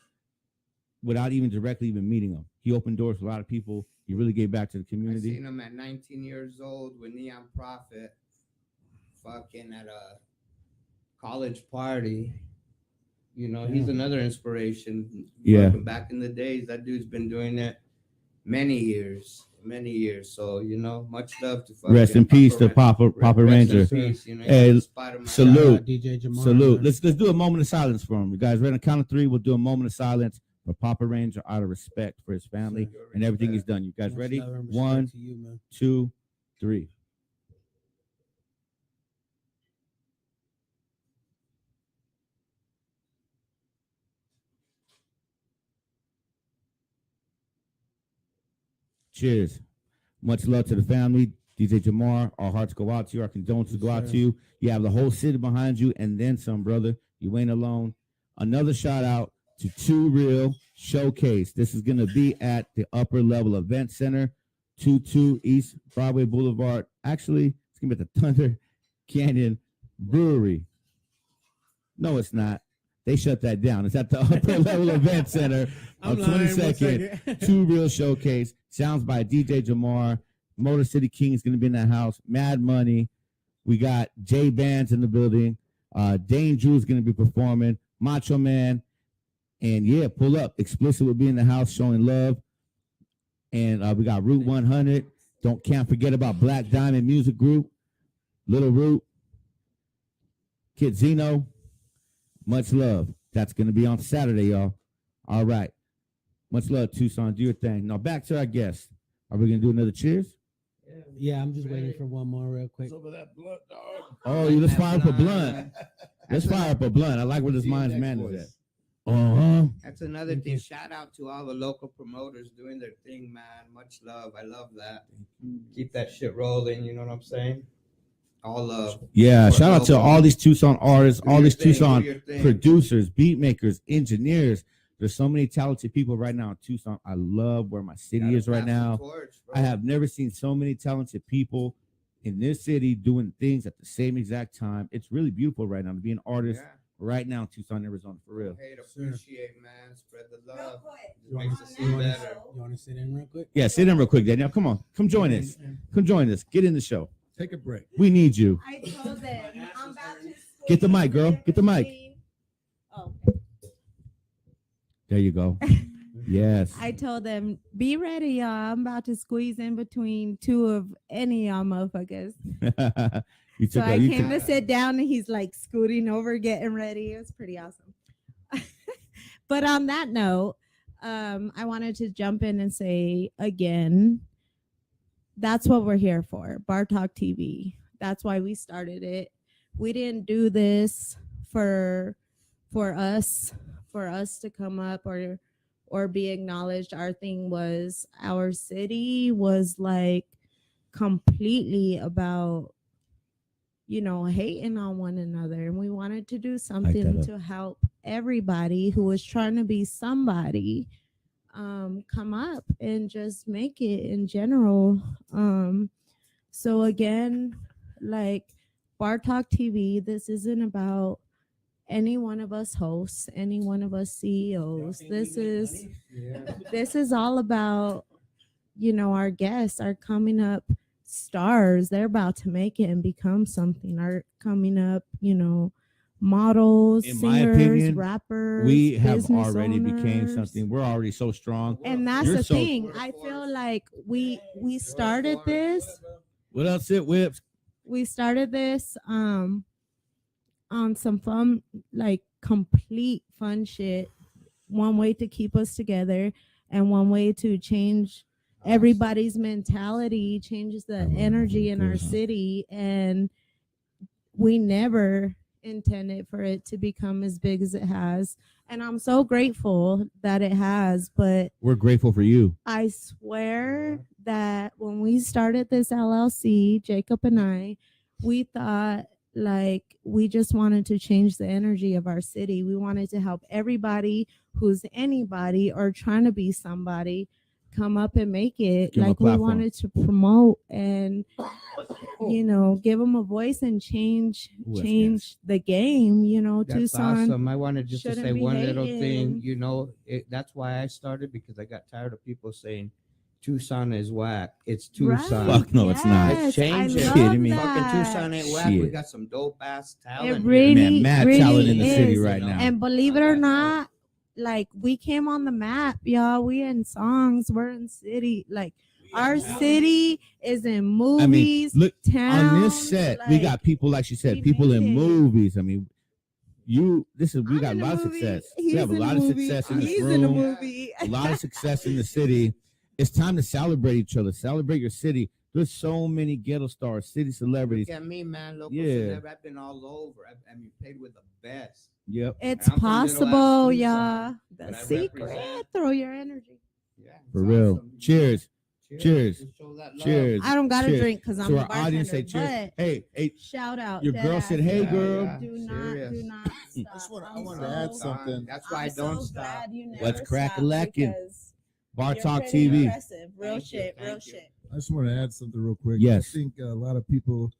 without even directly even meeting them. He opened doors for a lot of people. He really gave back to the I community. seen him at 19 years old with Neon Prophet, fucking at a college party. You know, he's another inspiration. Yeah. Fucking back in the days, that dude's been doing it many years. So, you know, much love to fucking Rest in peace to Papa Rest in Ranger. peace, you know, Hey, Spider-Man. salute. DJ Jamar. Salute. Let's do a moment of silence for him. You guys, ready on the count of three? We'll do a moment of silence for Papa Ranger out of respect for his family and everything he's done. You guys ready? 1, 2, 3. Cheers. Much love to the family. DJ Jamar, our hearts go out to you. Our condolences go out to you. You have the whole city behind you and then some, brother. You ain't alone. Another shout out to Too Real Showcase. This is going to be at the Upper Level Event Center, 22 East Broadway Boulevard. Actually, it's going to be at the Thunder Canyon Brewery. No, it's not. They shut that down. It's at the Upper Level Event Center on 22nd. Too Real Showcase. Sounds by DJ Jamar. Motor City King is going to be in that house. Mad Money. We got J Bands in the building. Dane Drew is going to be performing. Macho Man. And yeah, pull up. Explicit will be in the house showing love. And we got Route 100. Can't forget about Black Diamond Music Group. Little Root. Kid Zeno. Much love. That's going to be on Saturday, y'all. All right. Much love, Tucson. Do your thing. Now back to our guests. Are we going to do another cheers? Yeah, I'm just waiting for one more real quick. Over that blunt, dog. Oh, let's fire up a blunt. Let's fire up a blunt. I like where this mind's man is at. That's another thing. Shout out to all the local promoters doing their thing, man. Much love. I love that. Keep that shit rolling. You know what I'm saying? All love. Yeah, shout out to all these Tucson artists, all these Tucson thing. producers, beat makers, engineers. There's so many talented people right now in Tucson. I love where my city is right now. I have never seen so many talented people in this city doing things at the same exact time. It's really beautiful right now to be an artist right now in Tucson, Arizona, for real. Hey, appreciate, man. Spread the love. Real It makes us see better. You want to sit in real quick? Yeah, sit in real quick, Danielle. Come on. Come join us. Come join us. Get in the show. Take a break. We need you. I told them I'm about to Get the mic, girl. Get the mic. Oh. There you go. Yes. I told them, be ready, y'all. I'm about to squeeze in between two of any of y'all motherfuckers. You So took I a, you came took, to sit down and he's like scooting over, getting ready. It was pretty awesome. But on that note, I wanted to jump in and say again, that's what we're here for. Bar Talk TV. That's why we started it. We didn't do this for us to come up or be acknowledged. Our thing was our city was like completely about, hating on one another. And we wanted to do something to help everybody who was trying to be somebody come up and just make it in general. So again, like Bar Talk TV, this isn't about any one of us hosts, any one of us CEOs. This is all about, our guests are coming up stars. They're about to make it and become something. Are coming up, models, In my singers, opinion, rappers. we have business already became owners. something. We're already so strong. And that's You're the so- thing. I feel like we started this. What else? It whips. We started this on some fun, like complete fun shit. One way to keep us together, and one way to change everybody's mentality, changes the energy in our city, and we never intended for it to become as big as it has. And I'm so grateful that it has, but We're grateful for you. I swear that when we started this LLC, Jacob and I, we thought like we just wanted to change the energy of our city. We wanted to help everybody who's anybody or trying to be somebody come up and make it. Give 'em a Like we platform. wanted to promote and give them a voice and change Ooh, that's the game. That's Tucson. awesome. I wanted just to shouldn't say be one little hating. thing. That's why I started, because I got tired of people saying Tucson is whack. It's Tucson. Right. Fuck no, it's not. Let's change I it. love Kidding me? Fucking that. Tucson ain't whack. We Shit. got some dope ass talent. It here. really, Man, mad really talent in the city is. right now. And believe it or not, like we came on the map, y'all. We in songs. We're in city. Like our city is in I mean, movies. look on towns, this set. We like, got people, like she said, we people in made it. movies. I mean, we I'm got a in lot of movie, success. he's We have a in lot of movie, success in this He's in a room. movie. A lot of success in the city. It's time to celebrate each other. Celebrate your city. There's so many ghetto stars, city celebrities. Look at me, man. Local Yeah. celeb. I've been all over. I mean, played with the best. Yep. It's And I'm from Little Ass possible, Tucson, y'all. but The I secret. represent. Throw your energy. Yeah, it's For real. awesome. Cheers. Cheers. Just show that love. Cheers. I don't got to Cheers. drink because I'm To a our audience, say bartender. cheers. But Hey, shout out. your dead girl ass said, "Hey, love. girl." Yeah, Do serious. not stop. I wanna add something. That's why I I'm don't so stop. glad you never Let's crack a stopped lackin'. because Bar you're Talk pretty TV. impressive. Real Thank you, shit. thank Real you. shit. I just want to add something real quick. Yes. I think a lot of people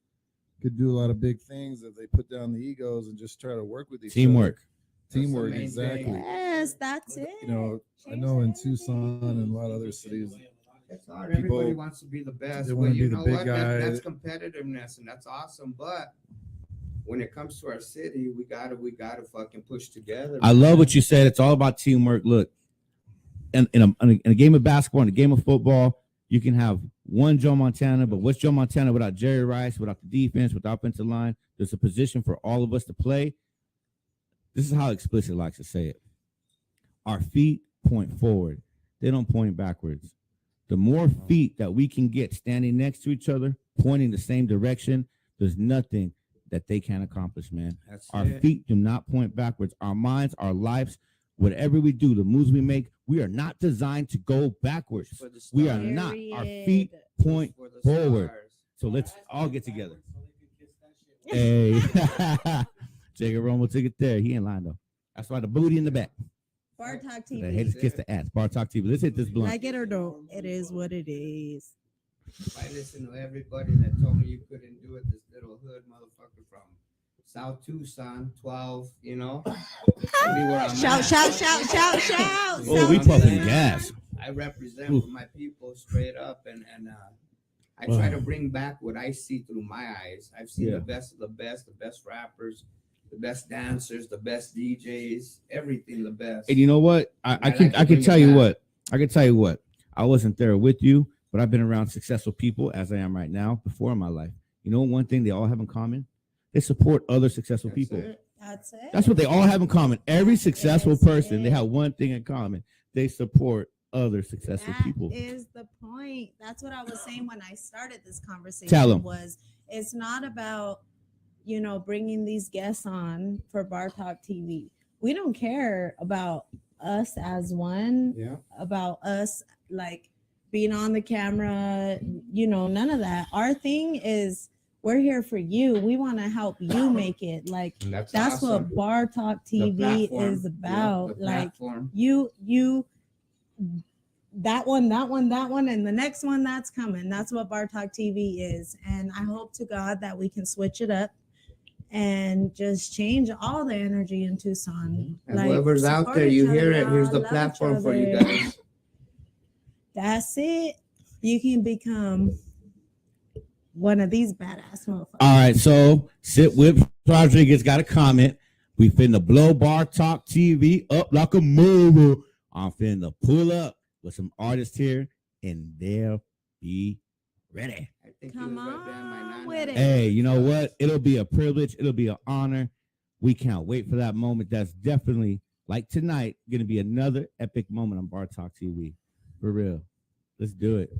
could do a lot of big things if they put down the egos and just try to work with each Teamwork. other. Teamwork, That's the main exactly. thing. Yes, that's it. I know in Tucson and a lot of other cities, It's hard. People- Everybody wants to be the best. they But wanna you be the know big what? guy. That's competitiveness, and that's awesome. But when it comes to our city, we gotta fucking push together. I love what you said. It's all about teamwork. Look, in a game of basketball, in a game of football, you can have one Joe Montana, but what's Joe Montana without Jerry Rice, without the defense, without offensive line? There's a position for all of us to play. This is how Explicit likes to say it. Our feet point forward. They don't point backwards. The more feet that we can get standing next to each other, pointing the same direction, there's nothing that they can't accomplish, man. That's Our it. feet do not point backwards. Our minds, our lives, whatever we do, the moves we make, we are not designed to go backwards. For the We are stars. not. Our Period. feet point For the forward. stars. So let's all get together. Hey, Jacob Romo took it there. He ain't lying though. That's why the booty in the back. Bar Talk The TV. haters kiss the ass. Bar Talk TV. Let's hit this blunt. Like it or don't, it is what it is. I listen to everybody that told me you couldn't do it. This little hood motherfucker from South Tucson, 12. You know. See where I'm Shout, at. shout, shout, shout, shout. Oh, we I'm puffing saying? gas. I represent Ooh. for my people straight up, and I try to bring back what I see through my eyes. I've seen Yeah. the best of the best rappers, the best dancers, the best DJs, everything the best. And you know what? I I can like to I can bring tell it you back. what. I can tell you what. I wasn't there with you, but I've been around successful people as I am right now before in my life. You know one thing they all have in common? They support other successful That's people. it. That's it. That's what they all have in common. Every successful That's person, they it. have one thing in common. They support other successful That people. is the point. That's what I was saying when I started this conversation. Tell 'em. Was it's not about bringing these guests on for Bar Talk TV. We don't care about us as one, Yeah. about us like being on the camera, none of that. Our thing is we're here for you. We want to help you make it. Like And that's awesome. what Bar Talk The TV platform. is Yeah, about. the Like platform. you that one, and the next one that's coming. That's what Bar Talk TV is. And I hope to God that we can switch it up and just change all the energy in Tucson. And whoever's out support there, each you other, hear it. y'all, Here's the love each platform for you other. guys. That's it. You can become one of these badass motherfuckers. All right, so Sit Whip Rodriguez got a comment. We finna blow Bar Talk TV up like a movie. I'm finna pull up with some artists here, and they'll be ready. I think Come he was right behind my on nana. with it. Hey, you know what? It'll be a privilege. It'll be an honor. We can't wait for that moment. That's definitely, like tonight, going to be another epic moment on Bar Talk TV. For real. Let's do it.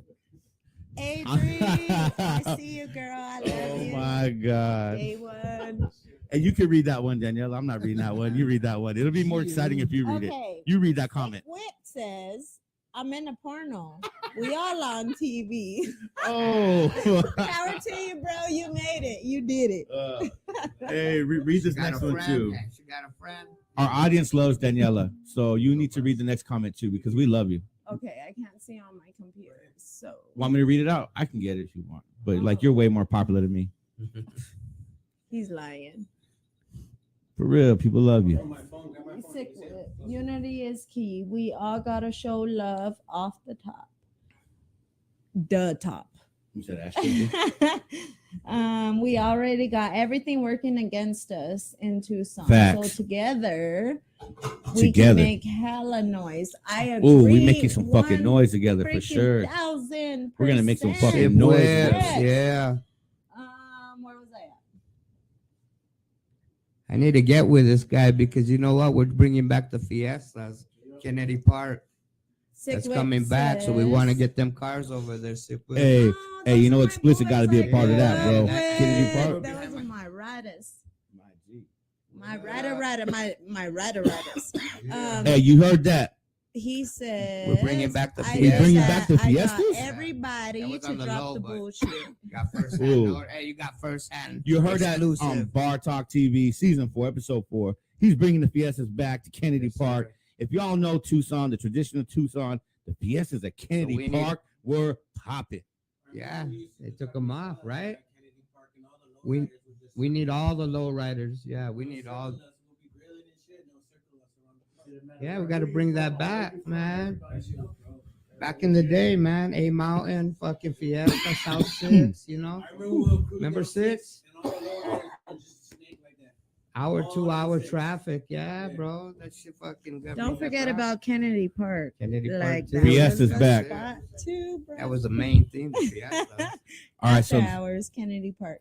Avery, I see you, girl. I love you. Oh, my God. Day one. And you can read that one, Danielle. I'm not reading that one. You read that one. It'll be more exciting if you read it. Okay. You read that comment. Whip says, I'm in a porno. We all on TV. Oh. Power to you, bro. You made it. You did it. Hey, read this She got next a one, friend. too. She got a friend. Our audience loves Daniela, so you need to read the next comment, too, because we love you. Okay, I can't see on my computer. So Want me to read it out? I can get it if you want. But, like, you're way more popular than me. he's lying. For real, people love you. Sick with it. Unity is key. We all gotta show love off the top. The top. You said Ashley. We already got everything working against us in Tucson. Facts. So together, we Together. can make hella noise. I agree. Ooh, we making some fucking noise together for sure. 1,000%. We're gonna make some Sip fucking noise. Whips, Yes. yeah. Where was I at? I need to get with this guy because you know what? We're bringing back the Fiestas, Kennedy Park. Sick That's Whip coming back, so we want to says- get them cars over there. Sip Whip. Hey, Oh, hey, you those know are my Explicit got to be a boys part of right that, bro. there. Kennedy there. Park. That was my riders. My riders. Hey, you heard that? He said We're bringing back the I We just bringing said back the I got Fiestas? everybody That was to on the drop low, the but- bullshit. You got first Ooh. hand. Hey, you got first hand. You heard that Exclusive. on Bar Talk TV, season 4, episode 4. He's bringing the Fiestas back to Kennedy Yes, Park. sir. If y'all know Tucson, the traditional Tucson, the Fiestas at Kennedy we need- Park were popping. Yeah, they took them off, right? We need all the low riders. Yeah, we need all. Yeah, we got to bring that back, man. Back in the day, man, A Mountain, fucking Fiesta, South 6, you know? Remember 6? Hour, 2-hour traffic. Yeah, bro. That shit fucking got Don't me forget that about Kennedy Park. Kennedy Park, Like too. that was Fiesta's the back. spot too, bro. That was the main thing, the Fiesta. All right, After so hours, Kennedy Park.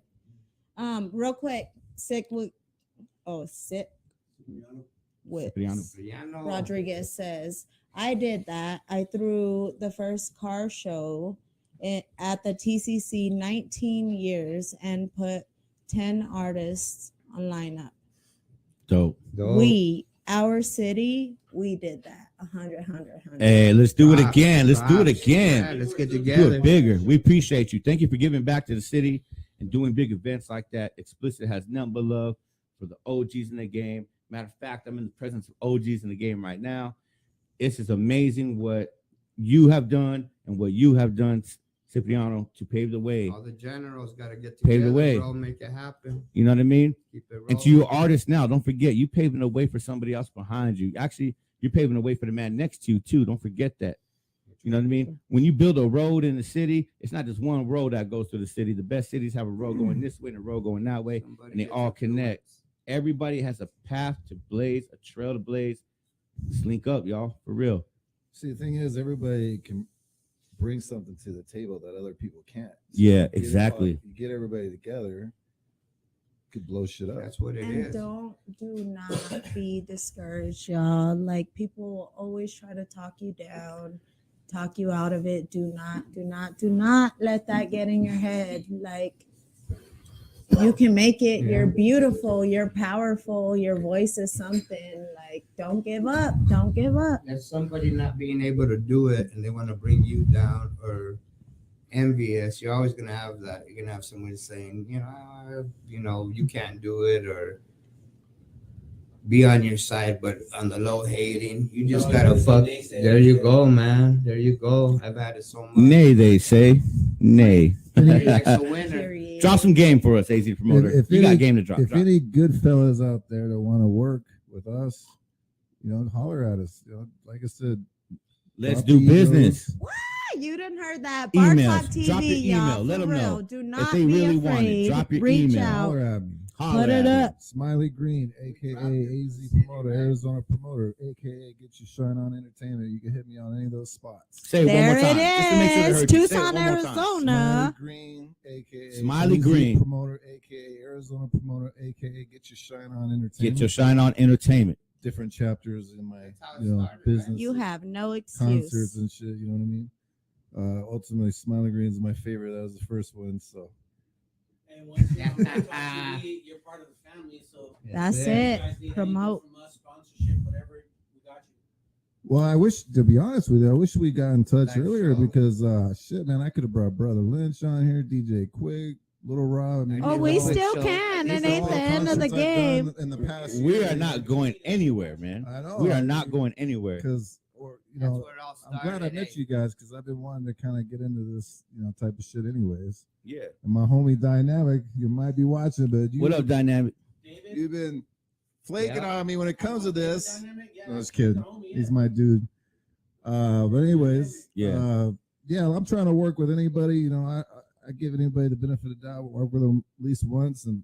Real quick, sit with Cipriano. Cipriano. Rodriguez says, I did that. I threw the first car show at the TCC 19 years and put 10 artists on lineup. dope. Our city, we did that. 100. Hey, let's do it Props, again. Let's do it props. again. Yeah, let's get Do together. it bigger. We appreciate you. Thank you for giving back to the city and doing big events like that. Explicit has nothing but love for the OGs in the game. Matter of fact, I'm in the presence of OGs in the game right now. It's just amazing what you have done and what you have done, Cipriano, to pave the way. All the generals got to get Pave together, the way. bro. Make it happen. You know what I mean? Keep it rolling. And to you artists now, don't forget, you paving the way for somebody else behind you. Actually, you're paving the way for the man next to you, too. Don't forget that. You know what I mean? When you build a road in the city, it's not just one road that goes through the city. The best cities have a road going this way and a road going that way, Somebody and they gets all to do it. connect. Everybody has a path to blaze, a trail to blaze. Just link up, y'all, for real. See, the thing is, everybody can bring something to the table that other people can't. So Yeah, you get it all- exactly. You get everybody together, could blow shit up. That's what it And is. do not be discouraged, y'all. Like, people will always try to talk you down, talk you out of it. Do not let that get in your head. Like, you can make it. Yeah. You're beautiful. You're powerful. Your voice is something. Like, don't give up. Don't give up. There's somebody not being able to do it and they want to bring you down or envious. You're always gonna have that. You're gonna have someone saying, you can't do it or be on your side, but on the low hating. You just gotta fuck. There you go, man. There you go. I've had it so much. Nay, they say. Nay. He likes a winner. Period. Drop some game for us, AZ promoter. If You got game to drop. If drop. any good fellas out there that want to work with us, holler at us. Like I said, Let's drop do the business. egos. You didn't heard that. Emails. Bar Talk TV, Drop your email. y'all, Let for 'em real. know. Do If not they be really afraid. want it, drop your Reach email. out. Holler at me. Holler Put at it me. up. Smiley Green, aka AZ Promoter, Arizona Promoter, aka Get Your Shine On Entertainment. You can hit me on any of those spots. Say it one There more time. it Just to make sure they is. heard you. Say it Tucson, one more time. Smiley Arizona. Green, aka Smiley AZ Green. Promoter, aka Arizona Promoter, aka Get Your Shine On Entertainment. Get your shine on entertainment. Different chapters in my That's how it started, business. You have no excuse. concerts and shit. You know what I mean? Ultimately, Smiley Green is my favorite. That was the first one. So And once you're on Talk TV, you're part of the family. So That's if it. you guys need anything Promote. from us, sponsorship, whatever, we got you. well, I wish, to be honest with you, I wish we got in touch Live earlier show. because shit, man, I could have brought Brother Lynch on here, DJ Quick, Little Rob. I mean, Oh, These we are all still shows. can. These It are ain't all the end of the concerts I've game. done in the past We year. are not going anywhere, man. I know. We are not going anywhere. because, That's where it all I'm started. glad I met you guys because I've been wanting to kind of get into this, type of shit, anyways. Yeah. And my homie Dynamic, you might be watching, but What up, Dynamic? David? you've been flaking Yeah. on me when it comes to this. Dynamic? Yeah, No, I was he's the kidding. homie, yeah. He's my dude. But anyways, Yeah. I'm trying to work with anybody. I give anybody the benefit of the doubt. Work with them at least once, and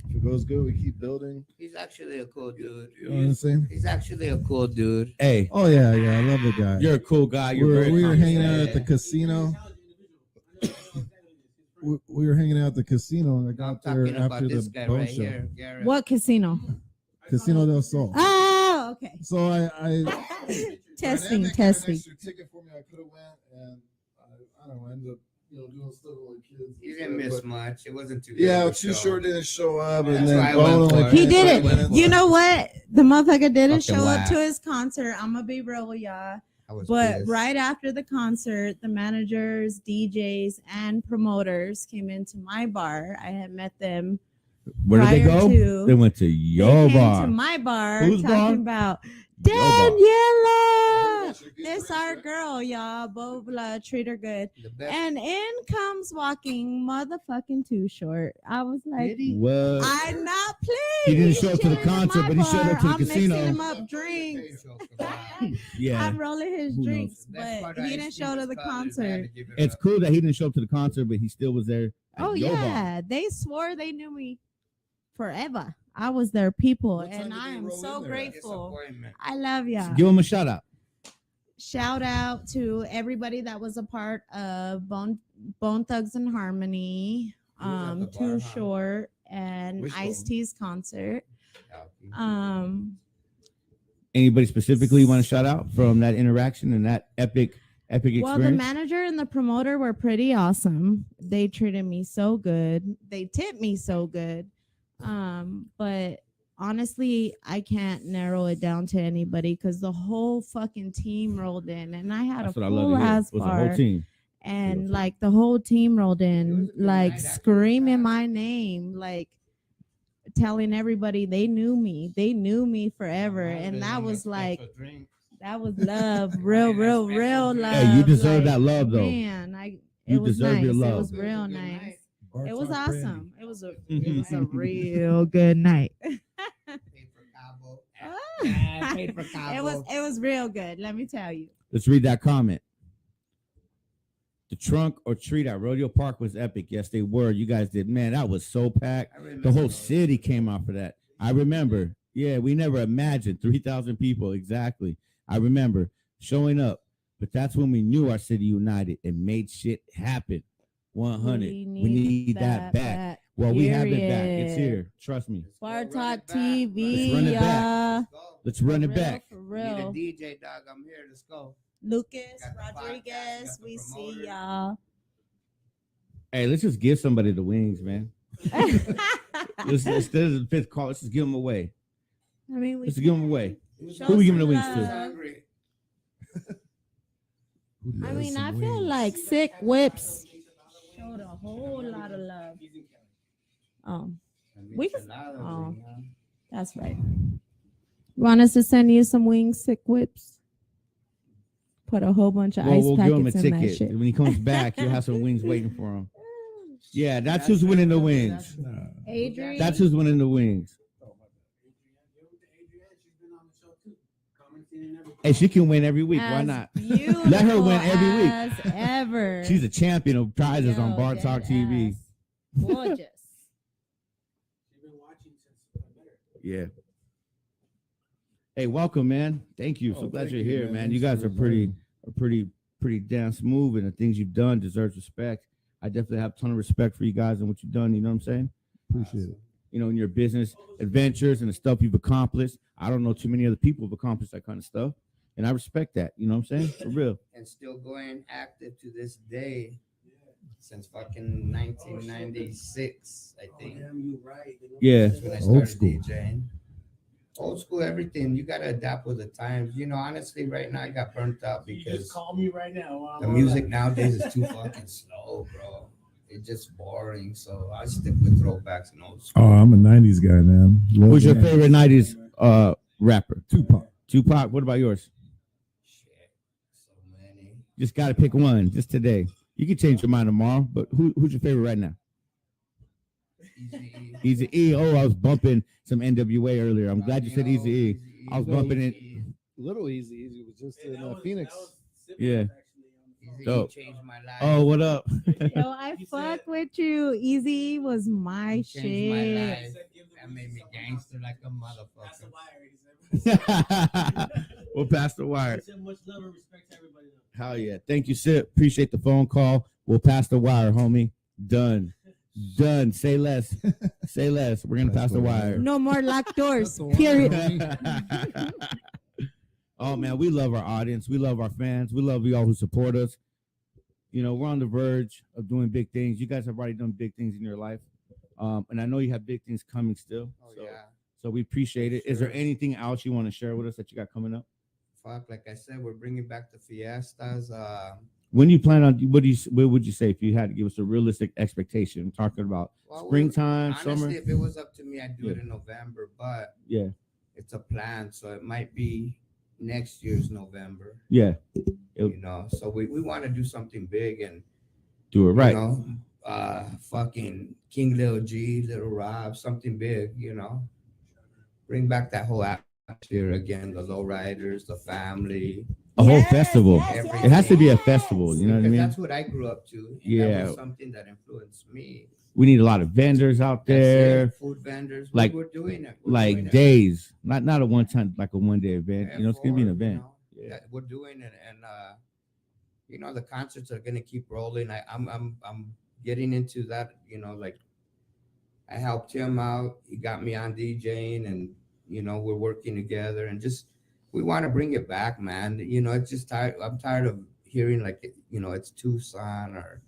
if it goes good, we keep building. He's actually a cool dude. You know what I'm saying? He's actually a cool dude. Hey, Oh yeah, I love the guy. you're a cool guy. You're very we were confident. hanging out at the He's a casino. very talented individual. We were hanging out at the casino, and I I'm got there talking about after this the guy boat right show. here, Garrett. What casino? Casino del Sol. Oh, okay. So I Testing, Dynamic had an testing. extra ticket for me. I could have went, and I don't know. Ended up doing stuff with my kids. You didn't miss much. It wasn't too. Yeah, big of a Too show. Short didn't show up, and That's then why I went Bone for only it. He played did 5 it. minutes. You know what? The motherfucker didn't Fucking show up whack. to his concert. I'm gonna be real with y'all. I was But pissed. right after the concert, the managers, DJs, and promoters came into my bar. I had met them. Where did they prior go? to- They went to They your came bar. to my bar Whose talking bar? about Your bar. Daniela. This our girl, y'all. Bobla, treat her good. The best. And in comes walking motherfucking Too Short. I was like, What? I'm not playing. He didn't He's show up to the chilling in concert, my but he showed up to the bar. I'm casino. mixing him up drinks. Yeah. I'm rolling his Who knows? drinks, but he didn't show to the concert. It's cool that he didn't show up to the concert, but he still was there. At Oh your bar. yeah, they swore they knew me forever. I was their people, What time and did I they am roll so in there? grateful. I love y'all. Give him a shout out. Shout out to everybody that was a part of Bone Thugs and Harmony, You was at the bar, Too huh? Short, and Which Ice one? T's concert. Anybody specifically you want to shout out from that interaction and that epic experience? Well, the manager and the promoter were pretty awesome. They treated me so good. They tipped me so good. But honestly, I can't narrow it down to anybody because the whole fucking team rolled in, and I had That's a what I love full to hear. ass It was a bar, whole team. and like the whole team rolled in, was a good like night, actually. screaming my name, like telling everybody they knew me forever, and that was like. That was love, real love. Hey, you deserve that love, though. Man, You it was deserve nice. your It love. was real Good nice. night. Bar It was Talk Brandy. awesome. It was a real good night. Paid for Cabo. Ah. Paid for Cabo. It was real good. Let me tell you. Let's read that comment. The trunk or treat at Rodeo Park was epic. Yes, they were. You guys did. Man, that was so packed. I remember The whole those. city came out for that. I remember. Yeah, we never imagined 3,000 people. Exactly. I remember showing up, but that's when we knew our city united and made shit happen. 100. We need that back. Well, we have it back. It's here. Trust me. Bar Let's go run Talk it back. TV, Let's run it back. y'all. Let's go. Let's run it For back. real, Need a For real. DJ, dog. I'm here. Let's go. Lucas, Got the podcast, Rodriguez, got the we see promoter. y'all. Hey, let's just give somebody the wings, man. Instead of the fifth call, let's just give them away. I mean, Let's give them away. Show Who we giving the some wings Who's to? love. hungry? I mean, I feel like Sick Whips showed a whole lot of love. Oh, We can- Micheladas, oh. you know? that's right. Want us to send you some wings, Sick Whips? Put a whole bunch of Well, ice we'll give him a packets in that ticket. shit. When he comes back, he'll have some wings waiting for him. Yeah, that's who's winning the wings. Adrian. That's who's winning the wings. Hey, she can win every week. Why not? Let her win every week. As ever. She's a champion of prizes on Yo, Bar dead Talk TV. ass. Gorgeous. Yeah. Hey, welcome, man. Thank you. So glad you're here, man. You guys are pretty damn smooth, and the things you've done deserves respect. I definitely have a ton of respect for you guys and what you've done. You know what I'm saying? Appreciate it. You know, in your business adventures and the stuff you've accomplished. I don't know too many other people who've accomplished that kind of stuff, and I respect that. You know what I'm saying? For real. And still going active to this day since fucking 1996, I think. Yeah. That's when I Old started school. DJing. Old school, everything. You gotta adapt with the times. You know, honestly, right now I got burnt out because call me right now. the music nowadays is too fucking slow, bro. It's just boring. So I stick with throwbacks and old school. Oh, I'm a '90s guy, man. Love Who's your the 90s. favorite '90s rapper? Tupac. Tupac. What about yours? Shit, so many. Just got to pick one. Just today. You can change your mind tomorrow, but who's your favorite right now? Easy. Easy E. Oh, I was bumping some NWA earlier. I'm glad you said Easy E. I was bumping it. Little Easy was just in Phoenix. Yeah. Easy Dope. changed my life. Oh, what up? Yo, I fuck with you. Easy was my Changed my shit. life. That made me gangster like a motherfucker. We'll pass the wire. Much love and respect to everybody. Hell yeah. Thank you, Sip. Appreciate the phone call. We'll pass the wire, homie. Done. Done. Say less. Say less. We're going to pass the wire. No more locked doors. That's the Period. Oh, man. We love our audience. We love our fans. We love y'all who support us. You know, we're on the verge of doing big things. You guys have already done big things in your life. And I know you have big things coming still. Oh, so, yeah. So we appreciate it. Is there Sure. anything else you want to share with us that you got coming up? Fuck, like I said, we're bringing back the fiestas. When you plan on, what would you say if you had to give us a realistic expectation? I'm talking about Well, springtime, honestly, summer. if it was up to me, I'd do it Yeah. in November, but Yeah, it's a plan, so it might be next year's November. yeah. You know, so we want to do something big and Do it right. You know, fucking King Lil G, Little Rob, something big. You know, bring back that whole atmosphere again. The lowriders, the family. A whole Yes, festival. yes, yes, It has to be a yes. festival. You know what I Because mean? that's what I grew up to. And Yeah. that was something that influenced me. We need a lot of vendors out That's there, it, food vendors. like- we're doing it. We're like doing it. days, not a one time, like a 1 day event. You know, it's gonna be an Therefore, you event. know, Yeah. that we're doing it, and you know, the concerts are gonna keep rolling. I'm getting into that. You know, like I helped him out. He got me on DJing, and you know, we're working together, and just we want to bring it back, man. You know, it's just tired. I'm tired of hearing like you know, it's Tucson or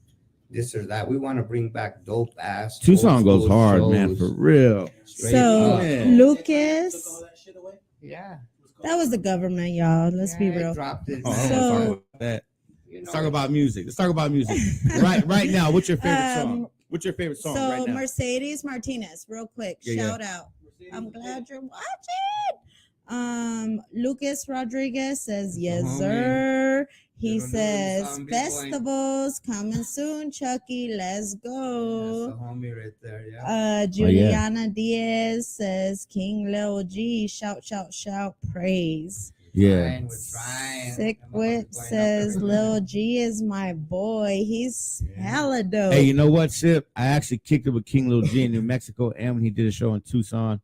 this or that. We want to bring back dope ass. Tucson old goes school hard, man, shows. for real. Straight So up. Yeah. Lucas, Yeah. that was the government, y'all. Let's be Yeah, I real. dropped it. Oh, I don't So- wanna talk about that. You Let's know, talk about music. Let's talk about music. right now. What's your favorite song? Um, What's your favorite song So right now? Mercedes Martinez, real quick, Yeah, shout out. I'm glad you're watching. Lucas Rodriguez says, yes, homie. sir. He Little says, zombie boy. festivals coming soon, Chucky. Let's That's go. the homie right there. Yeah. Juliana Diaz says, King Lil G, shout, shout, shout, praise. Yeah. We're trying. Sick That motherfucker's Wit going up says, every Lil day. G is my boy. He's hella dope. Hey, you know what, Sip? I actually kicked it with King Lil G in New Mexico, and when he did a show in Tucson.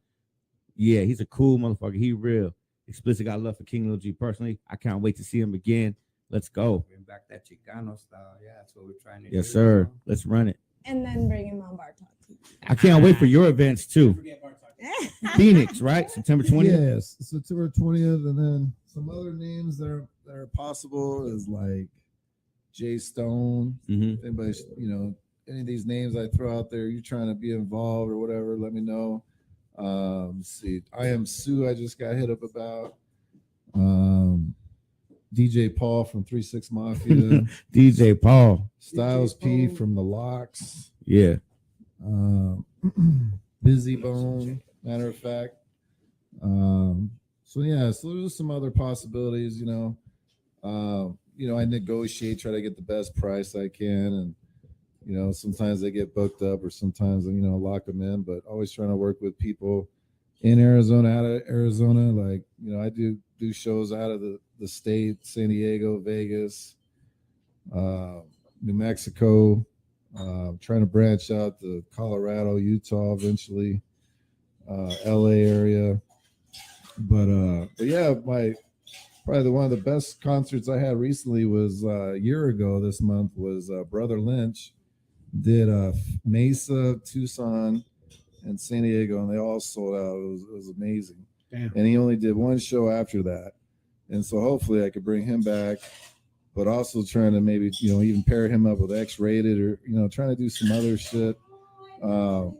Yeah, he's a cool motherfucker. He real. Explicit got love for King Lil G personally. I can't wait to see him again. Let's go. Bring back that Chicano style. Yeah, that's what we're trying to do. Yes, sir. Let's run it. And then bring him on Bar Talk. I can't wait for your events too. Phoenix, right? September 20th. Yes, September 20th, and then some other names that are possible is like Jay Stone. Mm-hmm. If anybody, you know, any of these names I throw out there, you're trying to be involved or whatever, let me know. Let's see, I Am Sue, I just got hit up about. DJ Paul from 3-6 Mafia, DJ Paul. Styles DJ P Paul. from the Locks, Yeah. Busy Bone, matter of fact. So yeah, so there's some other possibilities, you know. I negotiate, try to get the best price I can, and sometimes they get booked up, or sometimes lock them in. But always trying to work with people in Arizona, out of Arizona. Like I do shows out of the state, San Diego, Vegas, New Mexico. Trying to branch out to Colorado, Utah, eventually, LA area. But yeah, probably one of the best concerts I had recently was a year ago this month was Brother Lynch did Mesa, Tucson, and San Diego, and they all sold out. It was amazing. Damn. And he only did one show after that, and so hopefully I could bring him back, but also trying to maybe even pair him up with X-Rated, or trying to do some other shit. But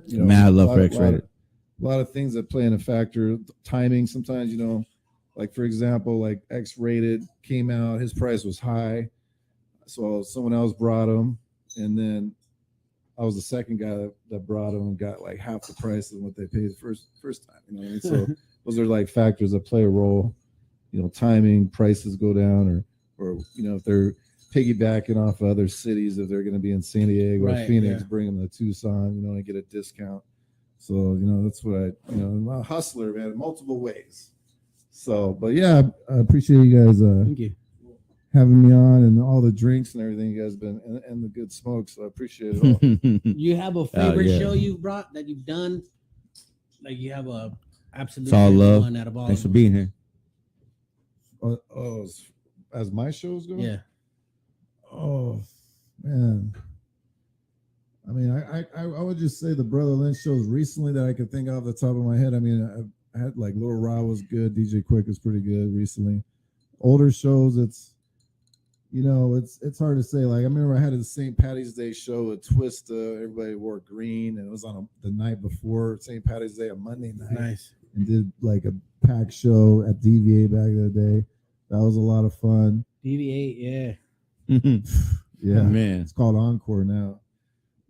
mad love for X-Rated. A lot of things that play in a factor. Timing sometimes, like for example, like X-Rated came out, his price was high, so someone else brought him, and then I was the second guy that brought him and got like half the price of what they paid the first time. So those are like factors that play a role. Timing, prices go down, or if they're piggybacking off of other cities, if they're going to be in San Diego or Phoenix, bring them to Tucson, and get a discount. So that's what I'm a hustler, man, in multiple ways. So, but yeah, I appreciate you guys. Thank you. Having me on, and all the drinks and everything you guys been, and the good smoke. So I appreciate it all. You have a favorite show you've brought that you've done? Like you have a absolute it's all love. one out of all. Thanks for being here. As my shows go, yeah. Oh man, I mean, I would just say the Brother Lynch shows recently that I could think off the top of my head. I mean, I had like Lil Ra was good, DJ Quick is pretty good recently. Older shows, it's hard to say. Like I remember I had a St. Patty's Day show at Twista. Everybody wore green, and it was on the night before St. Patty's Day, a Monday night. Nice. And did like a pack show at DVA back in the day. That was a lot of fun. DV8, yeah. Yeah, man. It's called Encore now.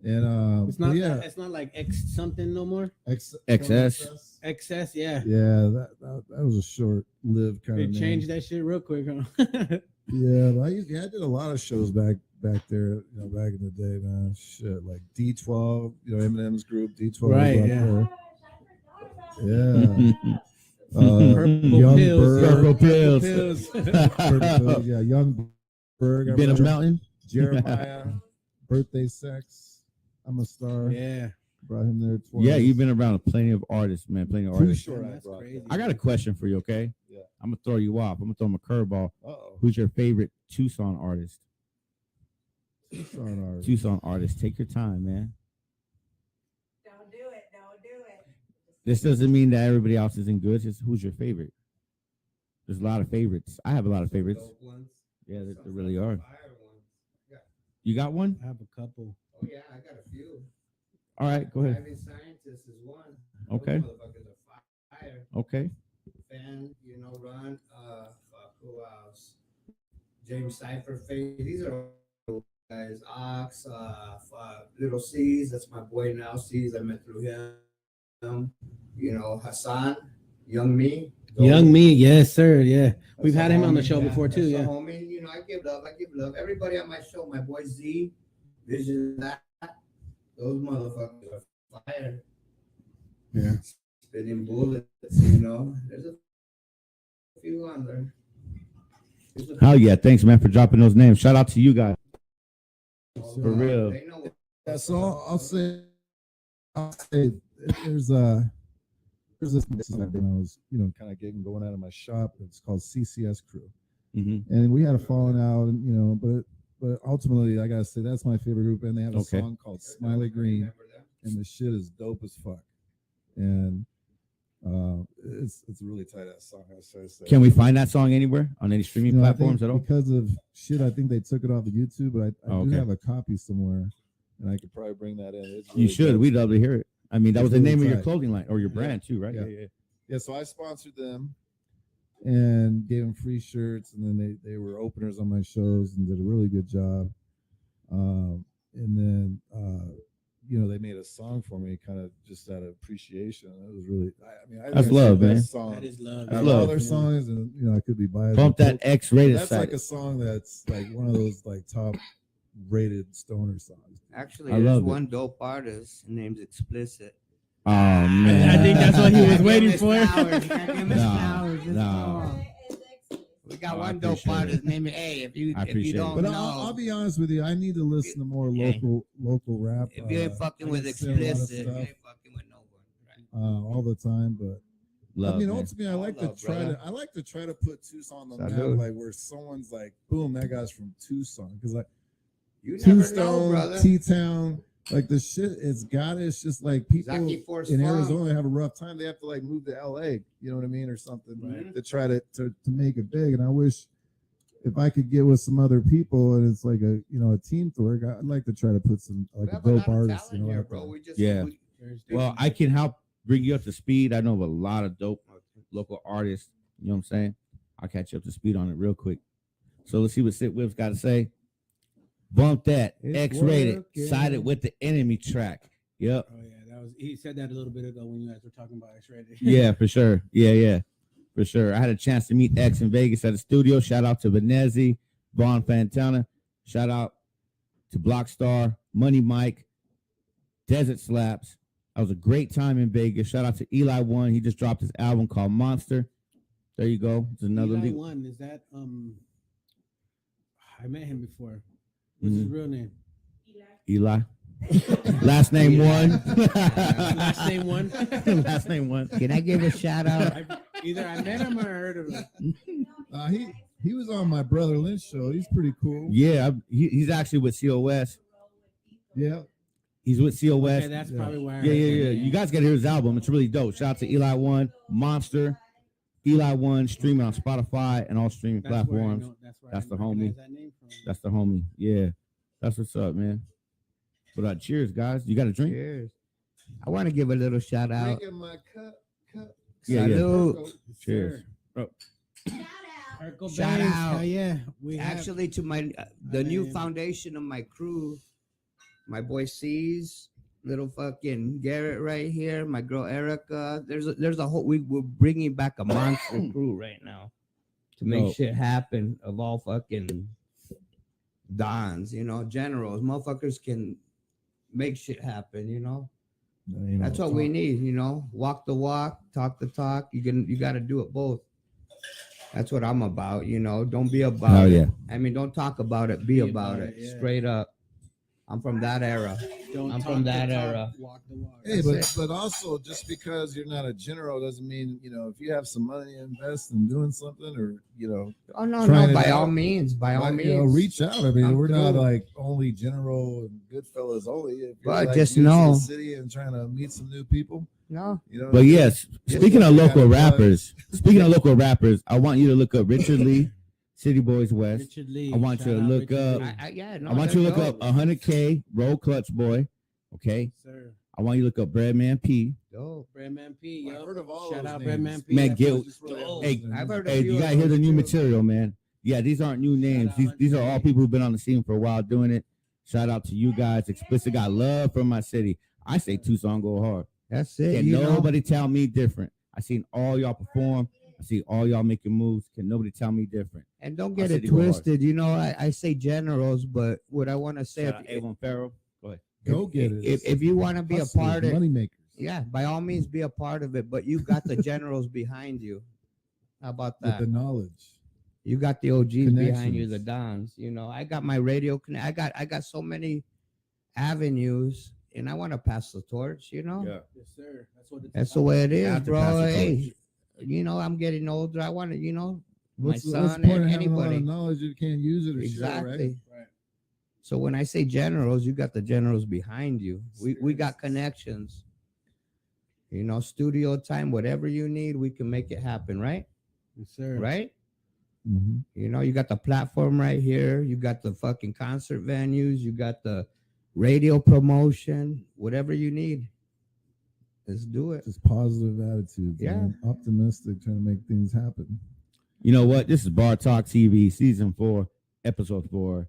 And it's not it's not like X something no more. XS. XS, yeah. Yeah, that was a short-lived kind of. They changed that shit real quick, huh? Yeah, but I did a lot of shows back there, back in the day, man. Shit, like D12, Eminem's group, D12. Right, yeah. Yeah. Purple pills. Yeah, Young Berg. Been a mountain. Jeremiah, Birthday Sex. I'm a Star. Yeah. Brought him there twice. Yeah, you've been around plenty of artists, man. Plenty of artists. Sure, That's crazy. I got a question for you, okay? Yeah. I'm gonna throw you off. I'm gonna throw him a curveball. Uh-oh. Who's your favorite Tucson artist? Tucson artist. Tucson artist. Take your time, man. Don't do it. This doesn't mean that everybody else isn't good. Just who's your favorite? There's a lot of favorites. I have a lot of favorites. Yeah, there really are. You got one? I have a couple. Oh yeah, I got a few. All right, go ahead. Driving Scientist is one. Okay. Those motherfuckers are fire. Okay. Fan, Run, who else? James Cypher, Faith. These are all guys. Ox, Little C's. That's my boy now. C's, I met through him. Hassan, Young Me. Young Me, yes, sir. Yeah. We've That's had a him on the homie, show before too. That's Yeah. a homie. I give love. Everybody on my show, my boy Z, Vision that. Those motherfuckers are fire. Yeah. Spitting bullets, There's a few on there. Hell yeah. Thanks, man, for dropping those names. Shout out to you guys. For real. They know what Yeah, so I'll say there's this when I was kind of getting going out of my shop. It's called CCS Crew, and we had a falling out, and but ultimately I gotta say that's my favorite group, and they have a song called Smiley Green, and the shit is dope as fuck, and it's a really tight ass song. Can we find that song anywhere on any streaming platforms at all? Because of shit, I think they took it off of YouTube, but I do have a copy somewhere, and I could probably bring that in. Really you should. We'd love to hear it. I mean, that was the really name of your tight. clothing line or your brand too, right? Yeah. So I sponsored them and gave them free shirts, and then they were openers on my shows and did a really good job. And then they made a song for me, kind of just out of appreciation. It was really, I That's think love, the man. best song. That is love. Out of love. all their songs, and I could be biased. Bump but that X-rated that's side. like a song that's like one of those like top rated stoner songs. Actually, I there's love it. one dope artist named Explicit. Oh man, I think that's what he was Can't waiting miss for. flowers, can't miss No, flowers, it's no. all- We got Oh, I one dope appreciate artist named Hey. If you I appreciate don't it. But know, I'll be honest with you, I need to listen to more Yeah. local rap. if you ain't fucking with I can say a lot of Explicit, you stuff. ain't fucking with no one. Right? All the time, but love, I mean, man. ultimately, I All like love, to try brother. to. I like to try to put Tucson on the map, Salud. like where someone's like, boom, that guy's from Tucson, because like You never know, Tombstone, brother. T-Town, like the shit. It's just like people Zaki Force in Farm. Arizona have a rough time. They have to like move to LA, you know what I mean, or something, Right. to try to make it big. And I wish if I could get with some other people and it's like a teamwork, I'd like to try to put some We like a have a lot dope of artist, talent here, out bro. there. We just Yeah. we- Well, I can help bring you up to speed. I know of a lot of dope local artists. You know what I'm saying? I'll catch you up to speed on it real quick. So let's see what Sit Whip's got to say. Bump that It's X-rated, working. sided with the enemy track. Yep. Oh yeah, he said that a little bit ago when you guys were talking about X-rated. Yeah, for sure. Yeah, for sure. I had a chance to meet X in Vegas at the studio. Shout out to Venezzi, Vaughn Fantana. Shout out to Blockstar, Money Mike, Desert Slaps. That was a great time in Vegas. Shout out to Eli One. He just dropped his album called Monster. There you go. It's another Eli league. One, is that I met him before. What's his real name? Eli. Last name One. Last name One. Last name One. Can I give a shout out? Either I met him or I heard of him. He was on my brother Lynch show. He's pretty cool. Yeah, he's actually with COS. Yeah. He's with COS. Okay, that's probably why. I heard Yeah. of him. You guys got to hear his album. It's really dope. Shout out to Eli One, Monster. Eli One, streaming on Spotify and all streaming That's where I platforms. know- that's where That's I the recognize homie. that name from. That's the homie. Yeah. That's what's up, man. But cheers, guys. You got a drink? Cheers. I want to give a little shout out. Drinking my cup. Yeah. Salud. Cheers. Herco Shout Bangs, out. hell yeah. We have- Actually, to the new man. foundation of my crew, my boy C's, little fucking Garrett right here, my girl Erica. There's a whole. We're bringing back a monster crew right now to make Dope. shit happen. Of all fucking dons, generals, motherfuckers can make shit happen. That's what we need. Walk the walk, talk the talk. You got to do it both. That's what I'm about. Don't be about Hell it. yeah. I mean, don't talk about it. Be about it. yeah. Straight up. I'm from that era. Don't I'm talk from the that talk, era. Walk the walk. Hey, That's but also just because you're not a general doesn't mean if you have some money to invest in doing something or Oh no, Trying no. it By all out. means, by all means. reach out. I mean, I'm we're not cool. like only general and Goodfellas only. If you're, But like, just new to know- the city and trying to meet some new people. No. But yes, speaking of what we local gotta do. rappers, I want you to look up Richard Lee, City Boys West. Richard Lee. I want you Shout to out look Richard up- Lee. Yeah, no, I want you to they're look up dope. 100K, Roll Clutch Boy. Okay. Sir. I want you to look up Breadman P. Dope. Breadman P. I've Yo. heard of all Shout those out names. Breadman P. Man, That's Gil- what it's dope. Hey, I've heard of Hey, few you of gotta hear the those new too. material, man. Yeah, these aren't new names. out These are 100K. all people who've been on the scene for a while doing it. Shout out to you guys. Explicit got love from my city. I say Tucson go hard. That's it. Can nobody tell me different? I seen all y'all perform. I see all y'all making moves. Can nobody tell me different? And don't Our get it city go hard. twisted. I say generals, but what I want to say, Shout out Avon Farrell. Go ahead. Go get it. if you want to be a part of, money makers. yeah, by all means, be a part of it. But you got the generals behind you. How about With that? the knowledge. You got the OGs behind you, Connections. the dons. I got my radio. I got so many avenues, and I want to pass the torch. Yeah. Yes, sir. That's what it's That's the about. way it You is, have to bro. pass the Hey, I'm getting older. I want to, my What's the son point of and having a lot anybody. of knowledge if you can't use it or Exactly. share, right? Right. So when I say generals, you got the generals behind you. We got connections. Studio time, whatever you need, we can make it happen, right? Yes, sir. Right? Mm-hmm. You got the platform right here. You got the fucking concert venues. You got the radio promotion. Whatever you need, let's do it. Just positive attitudes. Yeah. Man. Optimistic, trying to make things happen. You know what? This is Bar Talk TV, Season 4, Episode 4.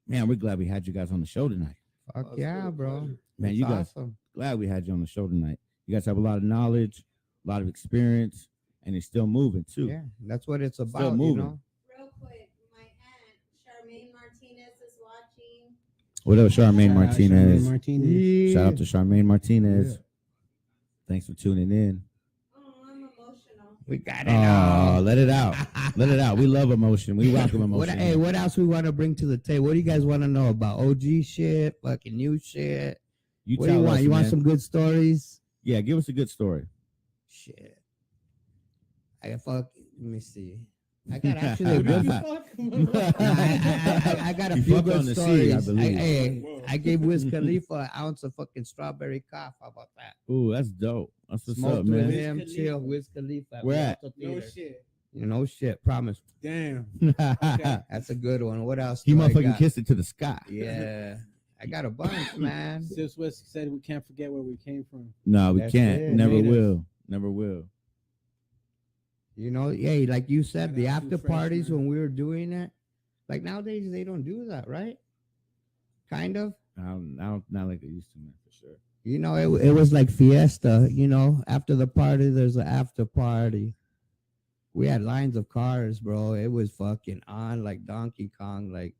Man, we're glad we had you guys on the show tonight. Fuck It's yeah, been a bro. pleasure. Man, That's you guys, awesome. glad we had you on the show tonight. You guys have a lot of knowledge, a lot of experience, and it's still moving too. Yeah, that's what it's Still about. moving. You know. Real quick, my aunt Charmaine Martinez is watching. What up, Charmaine Martinez? Martinez. Shout out to Charmaine Martinez. Yeah. Thanks for tuning in. Oh, I'm emotional. We got it. Oh, let it out. Let it out. We love emotion. We welcome emotion. Hey, what else we want to bring to the table? What do you guys want to know about OG shit, fucking new shit? You What do you tell want? us, You want man. some good stories? Yeah, give us a good story. Shit. Let me see. I got actually a good. I got a You few fucked good on the sea, stories. I believe. I gave Wiz Khalifa an ounce of fucking strawberry cough. How about that? Ooh, that's dope. That's what's Smoked up, with man. him, Wiz chill, Wiz Khalifa. Where at? Rialto No Theater. shit. You know, shit. Promise. Damn. That's a good one. What else? He do I motherfucking got? kissed it to the sky. Yeah, I got a bunch, man. Sis West said we can't forget where we came from. No, we That's can't. it. Never Made us. will. Never will. You know, yeah, like you said, the Shout out to after Fresh, parties man. when we were doing it, like nowadays they don't do that, right? Kind of. Not like they used to, man, for sure. You know, it was like fiesta. You know, after the party, there's an after party. We had lines of cars, bro. It was fucking on like Donkey Kong, like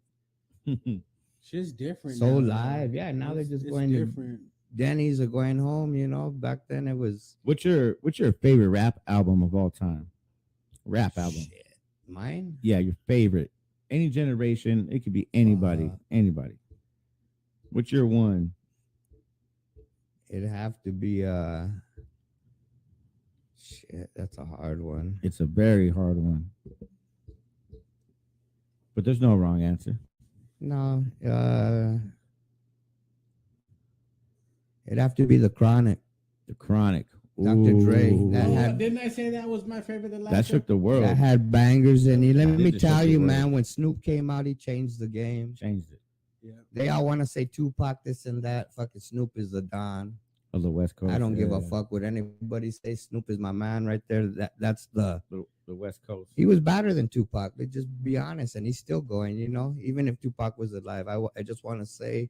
Shit's different. so now, live. man. Yeah, now they're It's- just it's going to different. Denny's or going home. You know, back then it was What's your favorite rap album of all time? Rap album. shit. Mine. Yeah, your favorite. Any generation. It could be anybody. Anybody. What's your one? It'd have to be shit. That's a hard one. It's a very hard one. But there's no wrong answer. No, it'd have to be the Chronic. The Chronic. Dr. Dre, Ooh. that Oh, had- didn't I say that was my favorite? The last That shook the world. That had bangers in it. Let That me did tell shook the you, world. man, when Snoop came out, he changed the game. Changed it. They all want to say Tupac, this and that. Fucking Snoop is the Don. Of the West Coast. I don't give a yeah. fuck what anybody say. Snoop is my man right there. That's the. The West Coast. He was better than Tupac. Let's just be honest, and he's still going. You know, even if Tupac was alive, I just want to say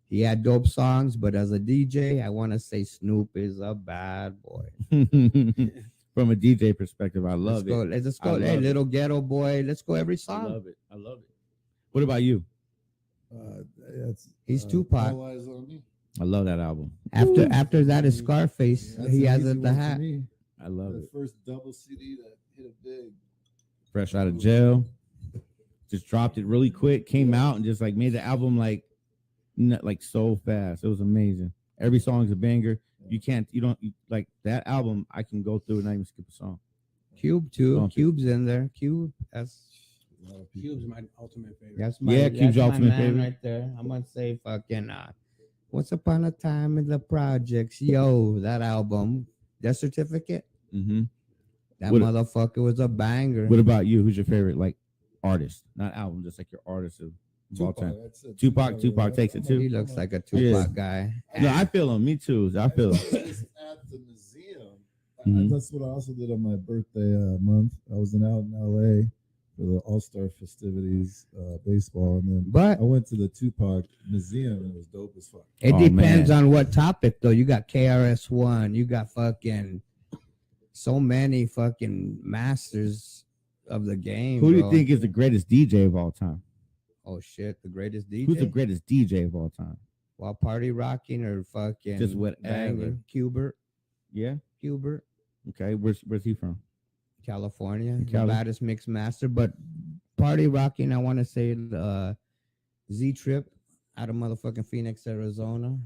he had dope songs, but as a DJ, I want to say Snoop is a bad boy. From a DJ perspective, I love Let's go. it. Let's I go. love Hey, it. little ghetto boy. Let's go every I song. love it. I love it. What about you? He's Tupac. All Eyes on Me. I love that album. After that is Scarface. That's He an has easy the one for hat. me. I love The it. first double CD that hit it big. Fresh out of jail. Just dropped it really quick. Came out and just like made the album like so fast. It was amazing. Every song's a banger. Like that album. I can go through and not even skip a song. Cube too. Stomp it. Cube's in there. Cube. That's A lot of people. Cube's my ultimate favorite. that's my Yeah, Cube's that's my ultimate man favorite. right there. I'm gonna say fucking Once Upon a Time in the Projects. Yo, that album. Death Certificate. Mm-hmm. That What- motherfucker was a banger. What about you? Who's your favorite like artist? Not album, just like your artist of all time. That's it. Tupac takes it too. He looks like a Tupac Yeah. guy. No, I feel him. Me too. I feel him. Just at the museum. Mhm. That's what I also did on my birthday month. I was out in LA for the All-Star festivities, baseball, and then But I went to the Tupac Museum and it was dope as fuck. it Oh, depends man. on what topic though. You got KRS-One. You got fucking so many fucking masters of the game. Who do you bro. think is the greatest DJ of all time? Oh shit, the greatest DJ. Who's the greatest DJ of all time? While party rocking or fucking Just whatever. banging? Cubert. Yeah. Cubert. Okay. Where's he from? California. The Cali. baddest mix master. But party rocking, I want to say Z Trip out of motherfucking Phoenix, Arizona.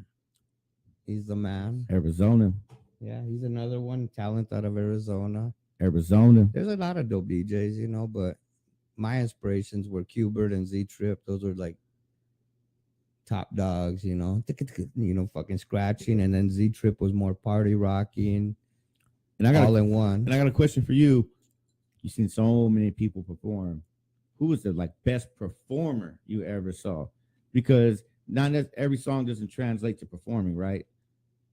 He's the man. Arizona. Yeah, he's another one. Talent out of Arizona. Arizona. There's a lot of dope DJs, you know, but my inspirations were Cubert and Z Trip. Those were like top dogs, you know, fucking scratching. And then Z Trip was more party rocking, And I got all in one. and I got a question for you. You've seen so many people perform. Who was the like best performer you ever saw? Because not every song doesn't translate to performing, right?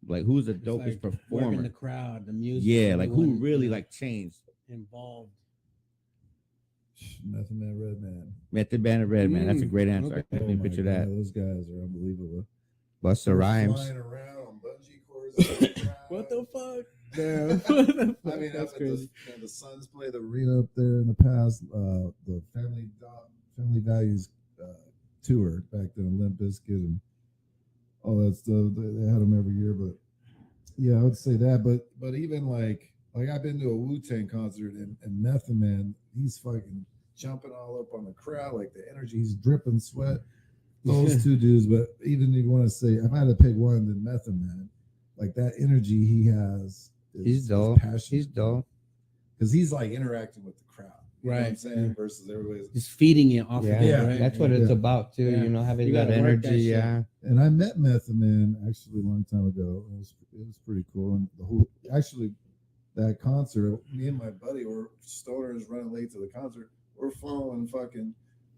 Like who's the It's dopest like working performer? the crowd, the music. Yeah, like who everyone, really you know, like changed? involved. Method Man, Redman. Method Man and Redman. That's a great answer. Okay. I can Oh my picture God, that. those guys are unbelievable. Busta Rhymes. Flying around on bungee cords. on the ground. What the fuck? I mean, That's up at crazy. the Suns played the arena up there in the past. The Family Values tour back then, Limp Bizkit and all that stuff. They had them every year, but yeah, I would say that. But even like I've been to a Wu-Tang concert and Method Man, he's fucking jumping all up on the crowd, like the energy, he's dripping sweat. Those two dudes, but even if you want to say, if I had to pick one, then Method Man, like that energy he has. He's dope. He's dope. Because he's like interacting with the crowd. You know what I'm Right. saying? Versus everybody's. Just feeding it off of it, Yeah. right? That's what it's about too. Yeah. You know, having You that gotta work that energy. shit. Yeah. And I met Method Man actually a long time ago. It was pretty cool. And the whole that concert, me and my buddy were stoners running late to the concert. We're following fucking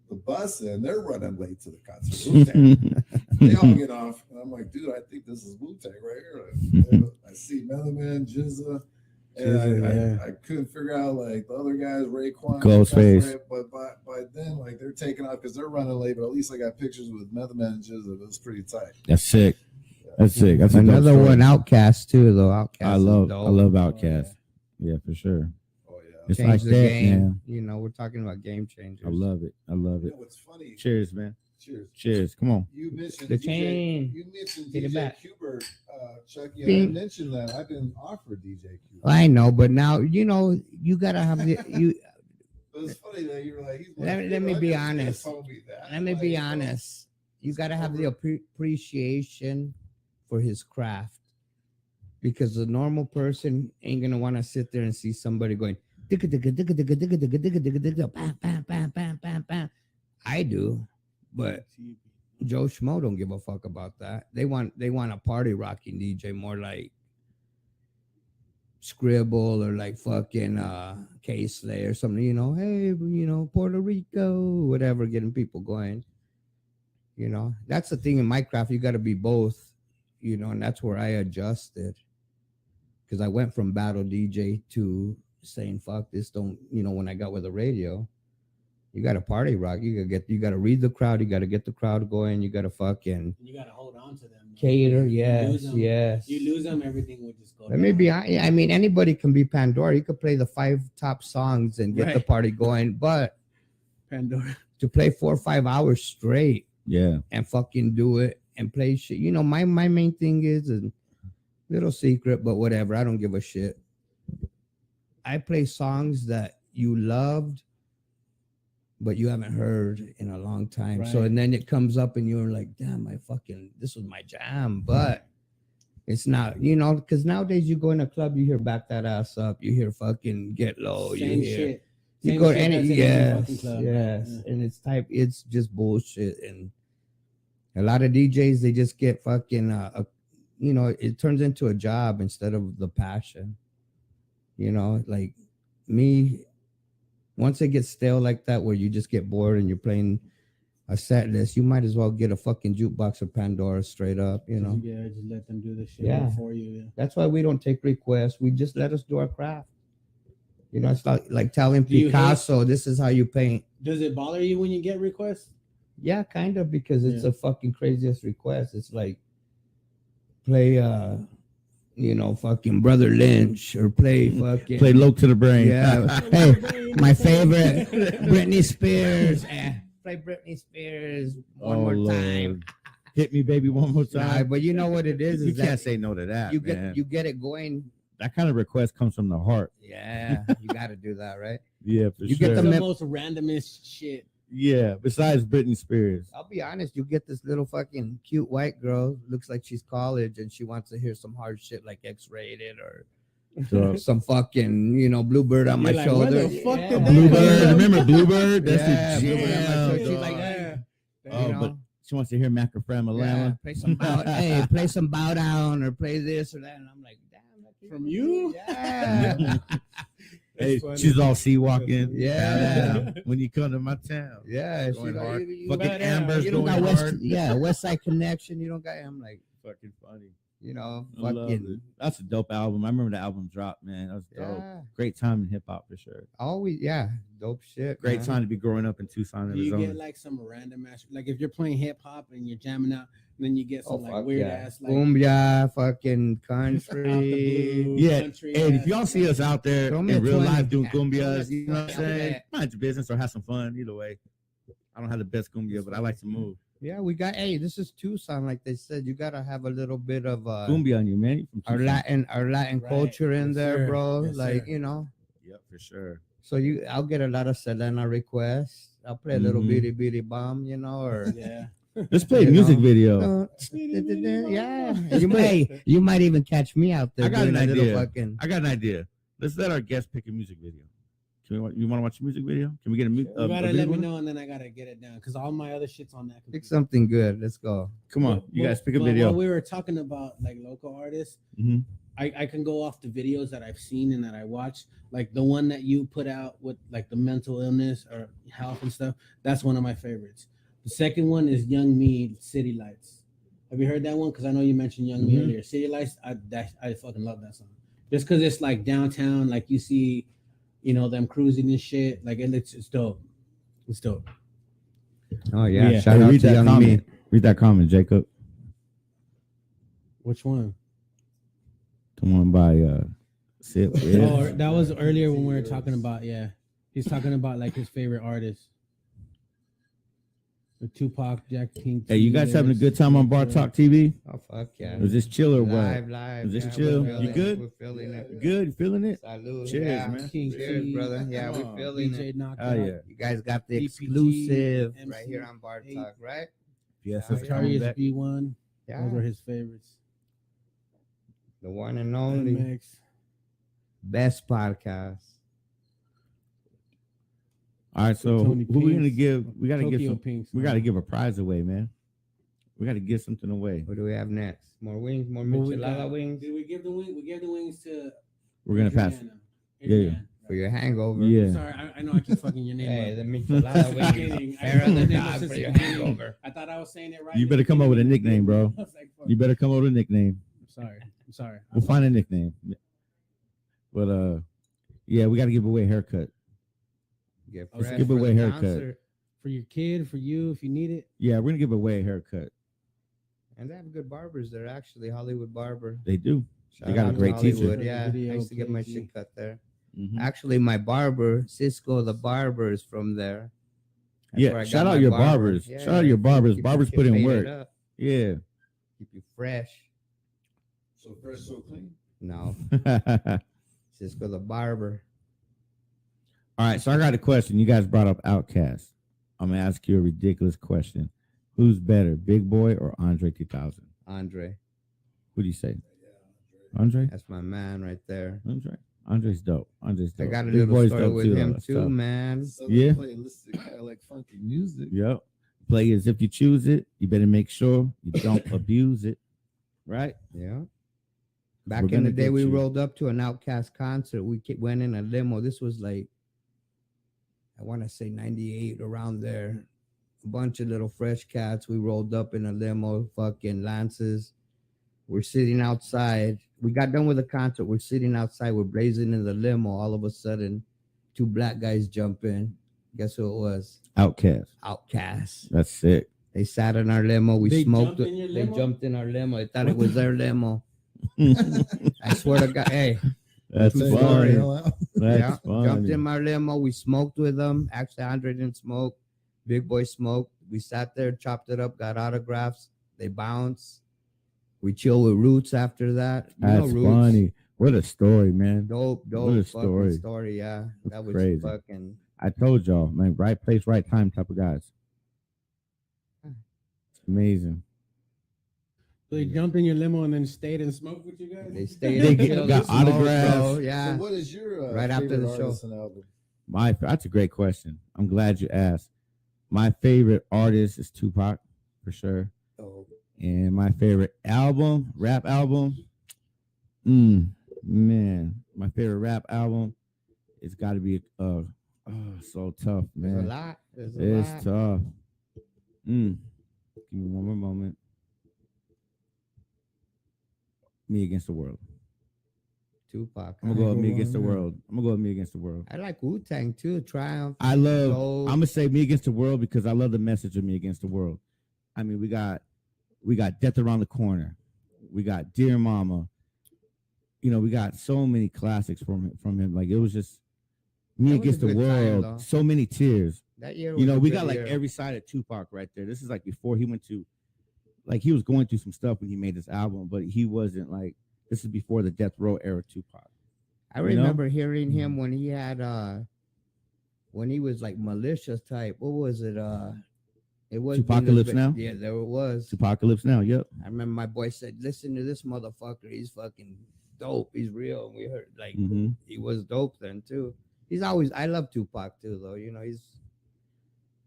the bus and they're running late to the concert. Wu-Tang. They all get off, and I'm like, dude, I think this is Wu-Tang right here. I see Method Man, Jizza, and I couldn't figure out like the other guys, Raekwon, Ghostface. But by then, like they're taking off because they're running late. But at least I got pictures with Method Man and Jizza. It was pretty tight. That's sick. That's sick. That's Another one, Outkast too, though. Outkast. I love Outkast. Yeah, for sure. Oh yeah. It's Change like the that, game. man. You know, we're talking about game changers. I love it. I love You it. know what's funny? Cheers, man. Cheers. Cheers. Come on. You mentioned The DJ, chain. You mentioned Get it DJ back. Qbert, Chucky. I Bing. didn't mention that. I've been offered DJ Qbert. I know, but now you know you gotta have the you. It was funny that you were like, he's Let like, me "I be never honest. told me that." Let me Like, be you know, honest. You gotta have the appreciation for his craft, because the normal person ain't gonna want to sit there and see somebody going digga digga digga digga digga digga digga digga digga bam bam bam bam bam bam. I do, but Joe Schmo don't give a fuck about that. They want a party rocking DJ, more like Scribble or like fucking K-Slay or something, you know, hey, you know, Puerto Rico, whatever, getting people going. You know, that's the thing in my craft. You got to be both, you know, and that's where I adjusted, because I went from battle DJ to saying, fuck this, don't, you know, when I got with the radio. You got to party rock. You got to read the crowd. You got to get the crowd going. You got to fucking You gotta hold on to them. cater. You Yes, lose them. yes. You lose them, everything would just go. Let me down. be. I mean, anybody can be Pandora. You could play the 5 top songs and get the Right. party going. But Pandora. to play 4 or 5 hours straight Yeah. and fucking do it and play shit. You know, my main thing is a little secret, but whatever. I don't give a shit. I play songs that you loved, but you haven't heard in a long time. So, Right. and then it comes up and you're like, damn, this was my jam. But it's not, you know, because nowadays you go in a club, you hear Back That Ass Up, you hear fucking Get Low, Same you hear, shit. you Same go shit any, that's in every yes, fucking club. yes. Yeah. And it's just bullshit. And a lot of DJs, they just get fucking, you know, it turns into a job instead of the passion. You know, like me, once it gets stale like that, where you just get bored and you're playing a set list, you might as well get a fucking jukebox of Pandora straight up, you know. Yeah, just let them do the shit Yeah. for you. Yeah. That's why we don't take requests. We just let us do our craft. You know, it's like telling Do you Picasso, this is how you paint. Does it bother you when you get requests? Yeah, kind of, because it's Yeah. a fucking craziest request. It's like play you know, fucking Brother Lynch, or play fucking Play Low to the Brain. Yeah. Hey, my favorite, Britney Spears. Play Britney Spears one more time. Hit me, baby, one more Nah, time. but you know what it is? You Is can't that say no to that, you man. get it going. That kind of request comes from the heart. Yeah, you got to do that, right? Yeah, for You sure. get The the most randomest shit. Yeah, besides Britney Spears. I'll be honest, you get this little fucking cute white girl, looks like she's college, and she wants to hear some hard shit like X-Rated or So, some fucking, you know, Bluebird on my You're like, where shoulder. the fuck Yeah, did that Bluebird, come from? remember Bluebird? That's Yeah, the Bluebird on my jam. shoulder. She's dog. like, Yeah. Oh, you know? but she wants to hear Macafram Yeah, play some bow, hey, play some bow down or play this or that, and I'm like, damn, that kid From was you? good. Yeah, Hey, funny. she's all sea walking. Yeah. When you come to my town. yeah. She's Going like, hard. you Fucking got- Amber's you don't going got hard. West Side Connection. You don't got. I'm like, Fucking funny. You know, I love it. fucking That's a dope album. I remember the album dropped, man. That was dope. yeah. Great time in hip hop for sure. Always, yeah, dope shit. Great man. time to be growing up in Tucson, Do you get Arizona. like some random ass, like if you're playing hip hop and you're jamming out, and then you get some like fuck weird yeah. ass like Cumbia, fucking out the country. blue, Yeah, country and if ass, y'all see us out there Throw me in a real 20. life doing Yeah, cumbias, throw me a you know what I'm 20. saying? Mind your business or have some fun. Either way, I don't have the best cumbia, but I like to move. Yeah, we got. Hey, this is Tucson, like they said. You gotta have a little bit of Cumbia on you, man. You from our Tucson. Latin Right. culture in Yes, there, sir. bro. Yes, like sir. you know. Yep, for sure. So I'll get a lot of Selena requests. I'll play a little Mhm. bitty bitty bomb, you know, or yeah. Let's play a You music know. video. Yeah, you might even catch me out there. I got doing an a little idea. fucking. I got an idea. Let's let our guest pick a music video. You want to watch a music video? Can we get a You gotta let me video? know, and then I gotta get it down because all my other shit's on that. Pick computer. something good. Let's go. Come on, you guys pick a But video. While we were talking about like local artists, Mhm. I can go off the videos that I've seen and that I watch. Like the one that you put out with like the mental illness or health and stuff. That's one of my favorites. The second one is Young Me, City Lights. Have you heard that one? Because I know you mentioned Young Me Mhm. earlier. City Lights, I fucking love that song. Just because it's like downtown, like you see, you know, them cruising and shit. Like it's dope. It's dope. Oh yeah, Yeah, shout hey, out read to that Young comment. Me. Read that comment, Jacob. Which one? The one by Sip. Yeah. Oh, that was earlier when we were talking about, yeah. He's talking about like his favorite artists. The Tupac, Jack King. Hey, you guys having a good time on Bar Talk TV? Oh fuck yeah. Was this chill or what? Live. Is this yeah, chill? we're You feeling good? it, We're feeling it. You good? You feeling it? Salud. Cheers, yeah. man. King Cheers, T, brother. Yeah, Come we're on. feeling it. DJ Knockout. Oh yeah. You guys got the DPG, exclusive right MC, here on Bar eight. Talk, right? Yes, Yeah, it's coming Notorious back. B1. Yeah. Those were his favorites. The one and only MX. best podcast. All right, so Tony who we gonna Pinks. give? We gotta give Tokyo some. Pinks. We gotta give a prize away, man. We gotta give something away. What do we have next? More wings, more Well, we michelada got- wings Did we give the wing? We gave the wings to. We're gonna pass. Adriana. Yeah. Adriana. for your hangover. Yeah. Sorry, I know I keep fucking your name Hey, up. the michelada wings. Kidding. I Fair know the and name up God since for the your beginning. hangover. I thought I was saying it right. You in the better come up with a beginning. nickname, bro. I was like, fuck. You better come up with a nickname. I'm sorry. We'll find a nickname. But yeah, we gotta give away a haircut. Get Let's fresh give for away the haircut. concert. For your kid, for you, if you need it. Yeah, we're gonna give away a haircut. And they have good barbers there, actually. Hollywood Barber. They do. Shout got a out to great teacher. Hollywood, yeah, Video, I used to get my KG. shit cut there. Mhm. Actually, my barber, Cisco the barber, is from there. That's where I Yeah, got shout my out your barber. barbers. Yeah, Shout out your barbers. keep Barbers your put shit in faded work. up, Yeah. keep you fresh. So fresh, so clean. No, All Cisco the barber. right, so I got a question. You guys brought up Outkast. I'm gonna ask you a ridiculous question. Who's better, Big Boy or Andre 3000? Andre, Who do you say? Andre? that's my man right there. Andre's dope. Andre's I dope. got a Big little Boy's story dope with him though. too, So, man. Southern Yeah. playlist, kind of like funky music. Yep. Play as if you choose it. You better make sure you don't abuse it. Right? Yeah. Back We're in gonna the day, get we you. rolled up to an Outkast concert. We went in a limo. This was like, I want to say 98, around there. A bunch of little fresh cats. We rolled up in a limo, fucking Lances. We're sitting outside. We got done with the concert. We're sitting outside. We're blazing in the limo. All of a sudden, two black guys jump in. Guess who it was? Outkast. Outkast. That's sick. They sat in our limo. We They smoked jumped it. in your They limo? jumped in our limo. They thought it was their limo. I swear to God. Hey, That's True Say, story. funny. hell out. That's yeah, jumped in funny. my limo. We smoked with them. Actually, Andre didn't smoke. Big Boy smoked. We sat there, chopped it up, got autographs. They bounced. We chill with Roots after that. You know That's Roots. funny. What a story, man. Dope, What a fucking story. story. Yeah, That's that was crazy. fucking. I told y'all, man, right place, right time type of guys. It's amazing. So they jumped in your limo and then stayed and smoked with you guys? They stayed. They and get- chilled got and smoked, autographs. bro. So Yeah. what is your Right after favorite the show. artist and album? That's a great question. I'm glad you asked. My favorite artist is Tupac, for sure. Oh, And my favorite album, rap album, man, my favorite rap album, it's got to be so tough, there's a man. lot. There's a It's lot. tough. Give me one more moment. Me Against the World. Tupac. I'm gonna go with Me Go Against the on, yeah. World. I'm gonna go with Me Against the World. I like Wu-Tang too. Triumph. I love. Dope. I'm gonna say Me Against the World because I love the message of Me Against the World. I mean, we got Death Around the Corner. We got Dear Mama. You know, we got so many classics from him. Like it was just Me That was Against a the good time, World. though. So many tears. That year. You know, we was a got good like year. every side of Tupac right there. This is like before he went to, like he was going through some stuff when he made this album, but he wasn't like. This is before the Death Row era Tupac. I you know? remember hearing him when he had when he was like malicious type. What was it? It was Tupacalypse Now? Yeah, there it was. Apocalypse Now. Yep. I remember my boy said, "Listen to this motherfucker. He's fucking dope. He's real." And we heard like Mm-hmm. he was dope then too. He's always. I love Tupac too, though. You know, he's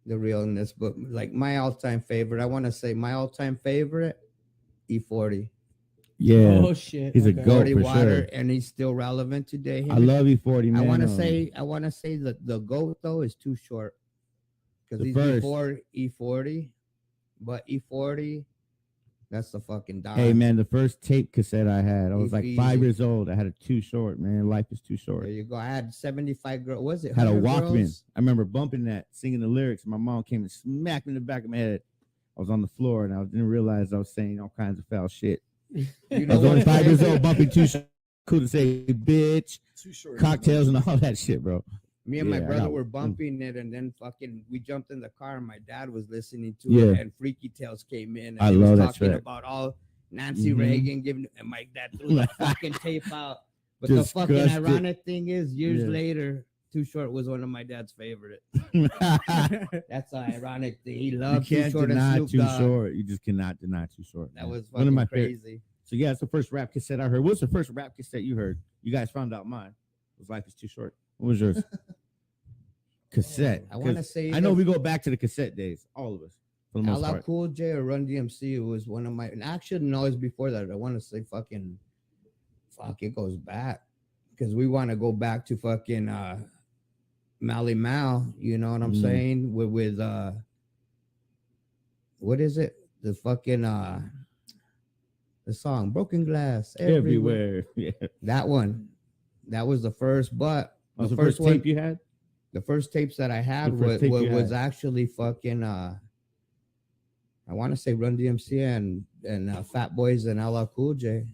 the realness. But like my all-time favorite, I want to say my all-time favorite, E40. Yeah. Oh shit. He's a Okay. goat. 40 for water, sure. and he's still relevant today. Him I and- love E40, man. I want to say that the GOAT though is too short because The he's first. before E40, but E40, that's the fucking dime. Hey man, the first tape cassette I had, I was like Easy. 5 years old. I had it too short, man. Life is too short. There you go. I had 75 girls. Was it? Had a 100 Walkman. girls? I remember bumping that, singing the lyrics. My mom came and smacked me in the back of my head. I was on the floor and I didn't realize I was saying all kinds of foul shit. You I know was only what? 5 years old, bumping too cool to say bitch, Too short. cocktails and all that shit, bro. Me and my Yeah, I brother got- were bumping it, and then fucking we jumped in the car, and my dad was listening to Yeah. it, and Freaky Tales came in, and I he was love that talking track. about all Nancy Mhm. Reagan giving, and my dad threw the fucking tape out. But the fucking Disgusting. ironic thing is, years Yeah. later, Too Short was one of my dad's favorite. You That's the ironic thing. He loved Too can't Short and deny Snoop Too Dogg. Short. You just cannot deny Too Short. That man. was one of fucking my favorite. crazy. So yeah, it's the first rap cassette I heard. What's the first rap cassette you heard? You guys found out mine. It was Life is Too Short. What was yours? Cassette. I want to 'Cause say I know we go back to the cassette days, all of us, for the most LL part. Cool J or Run DMC was one of my, and actually no, it's before that. I want to say fuck, it goes back because we want to go back to fucking Mally Mal, you know what I'm Mm. saying? With what is it? The fucking the song Broken Glass Everywhere. Everywhere. Yeah. That one. That was the first, but Was the the first first one, tape you had? the first tapes that I had The first tape you was had. actually fucking I want to say Run DMC and Fat Boys and LL Cool J.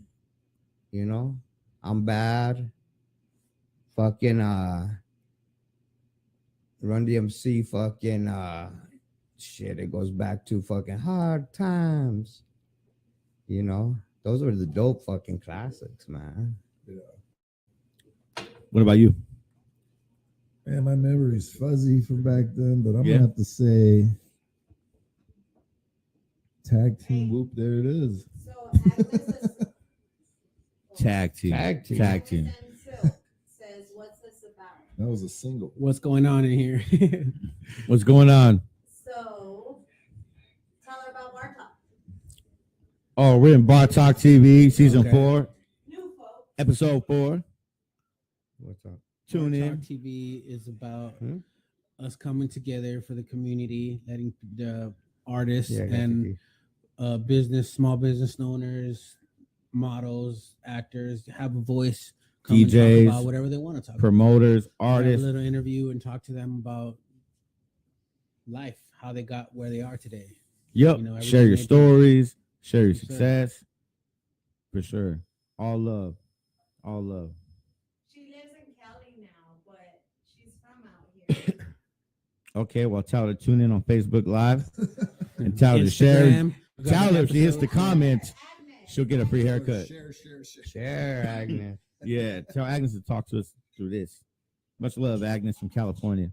You know, I'm Bad. Fucking Run DMC. Fucking shit. It goes back to fucking Hard Times. You know, those were the dope fucking classics, man. What about you? Man, my memory's fuzzy from back then, but I'm Yeah. gonna have to say Tag Team Whoop. There it is. So Agnes is- Tag team. Tag team. Tag team. Agnes and Silk says, "What's this about?" That was a single. What's going on in here? What's going on? So tell her about Bartok. Oh, we're in Bar Talk TV, season Okay. 4, New folks. episode 4. What's up? Tune Talk in. TV is about Hmm? us coming together for the community, letting the artists Yeah, I got and you. business, small business owners, models, actors have a voice. Come and DJs, talk about whatever they want to talk Promoters, about. Have a artists. little interview and talk to them about life, how they got where they are today. Yep. You know, Share your everything they do. stories. Share your For sure. success. For sure. All love. All love. She lives in Cali now, but she's from out here. Okay, well, tell her to tune in on Facebook Live and tell her to share. Instagram. We got Tell an her if she hits the episode. comment, Agnes. she'll get a free haircut. Share, Agnes. Yeah, tell Agnes to talk to us through this. Much love, Agnes from California.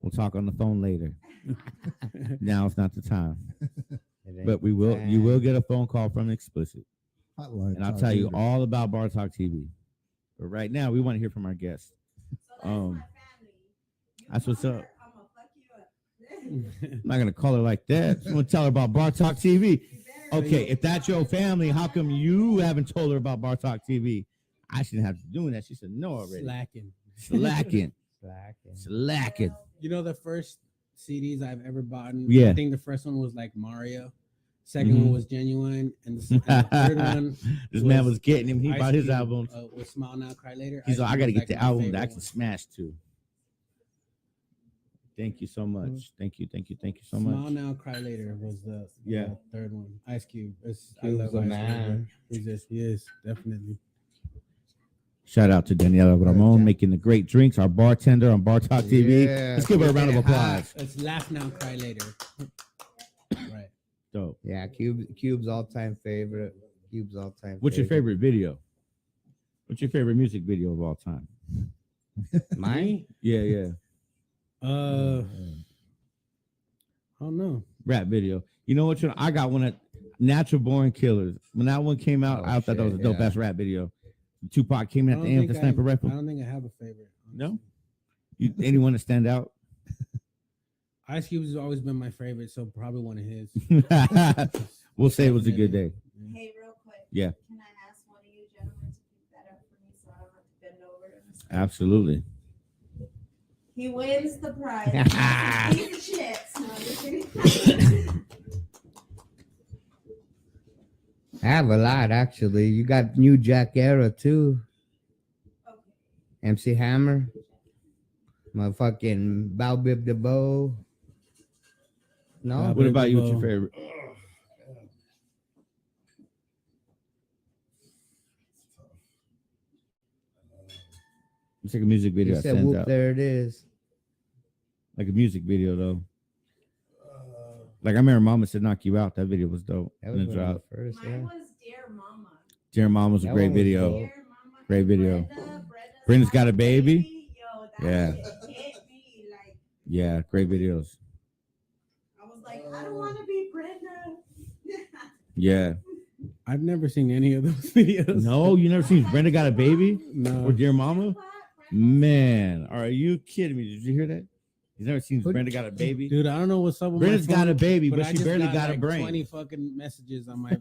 We'll talk on the phone later. Now it's not the time, but we will. You will get a phone call from Explicit, Hotline. and I'll Talk tell you later. all about Bar Talk TV. But right now, we want to hear from our guests. So that's Um, my family. You that's what's call up. her, I'ma fuck you up. I'm not gonna call her like that. I'm gonna tell her about Bar Talk TV. Okay, if that's your family, how come you haven't told her about Bar Talk TV? I shouldn't have to do that. She said no already. Slacking. Slacking. Slacking. Slacking. You know, the first CDs I've ever bought, Yeah. I think the first one was like Mario. Second one was Genuine, and the third one. This man was getting him. He bought his album. With Smile Now, Cry Later. He's like, I got to get the my album favorite that I can one. smash to. Thank you so much. Thank you so much. Smile Now, Cry Later was the third one. Ice Cube. I Cube's love the Ice man. Cube. He is definitely. Shout out to Daniela Ramon making the great drinks, our bartender on Bar Talk TV. Yeah, Let's give her a round of applause. It's Laugh Now, Cry Later. Right. Dope. Yeah, Cube's all-time favorite. What's your favorite video? What's your favorite music video of all time? Mine? Yeah. I don't know. Rap video. You know what? I got one at Natural Born Killers. When that one came out, I thought that was a dope ass rap video. Tupac came in at the end with the sniper rifle. I don't think I have a favorite. No? Anyone to stand out? Ice Cube has always been my favorite, so probably one of his. We'll say it was a good day. Hey, real quick. Yeah. Can I ask one of you gentlemen to keep that up for me so I don't have to bend over? Absolutely. He wins the prize. Piece of shit. No, just kidding. I have a lot, actually. You got New Jack Era, too. Okay. MC Hammer. Motherfucking Bow Bib the Bow. No? What about you? What's your favorite? It's like a music video. You that said, stands whoop, out. there it is. Like a music video, though. Like I remember Mama Said Knock You Out. That video was dope. That And was it one of dropped. the first, yeah. Mine was Dear Mama. Dear Mom was a That great one was video. dope. Dear Mama. Great video. Brenda's Brenda's Got a Baby? Yo, that Yeah. shit hit me. Like, Yeah, great videos. I was like, I don't want to be Brenda. Yeah. I've never seen any of those videos. No, you never seen Brenda Got a Baby No. or Dear Mama? Man, are you kidding me? Did you hear that? You've never seen Brenda Got a Baby? Dude, I don't know what's up with Brenda's my got phone, a baby, but I she just barely got like a brain. 20 fucking messages on my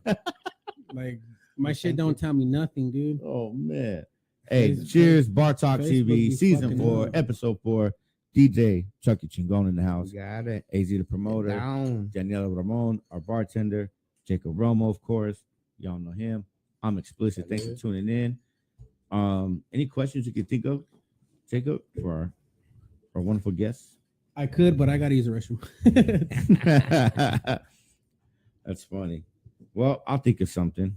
like my shit don't tell me nothing, dude. Oh man. Hey, Facebook- cheers, Bar Talk Facebook TV, be season fucking 4, up. episode 4. DJ Chuckie Chingon in the house. You got it. AZ the promoter. Down. Daniela Ramon, our bartender. Jacob Romo, of course. Y'all know him. I'm explicit. Thanks for tuning in. Any questions you can think of, Jacob, for our wonderful guests? I could, but I gotta use the restroom. That's funny. Well, I'll think of something.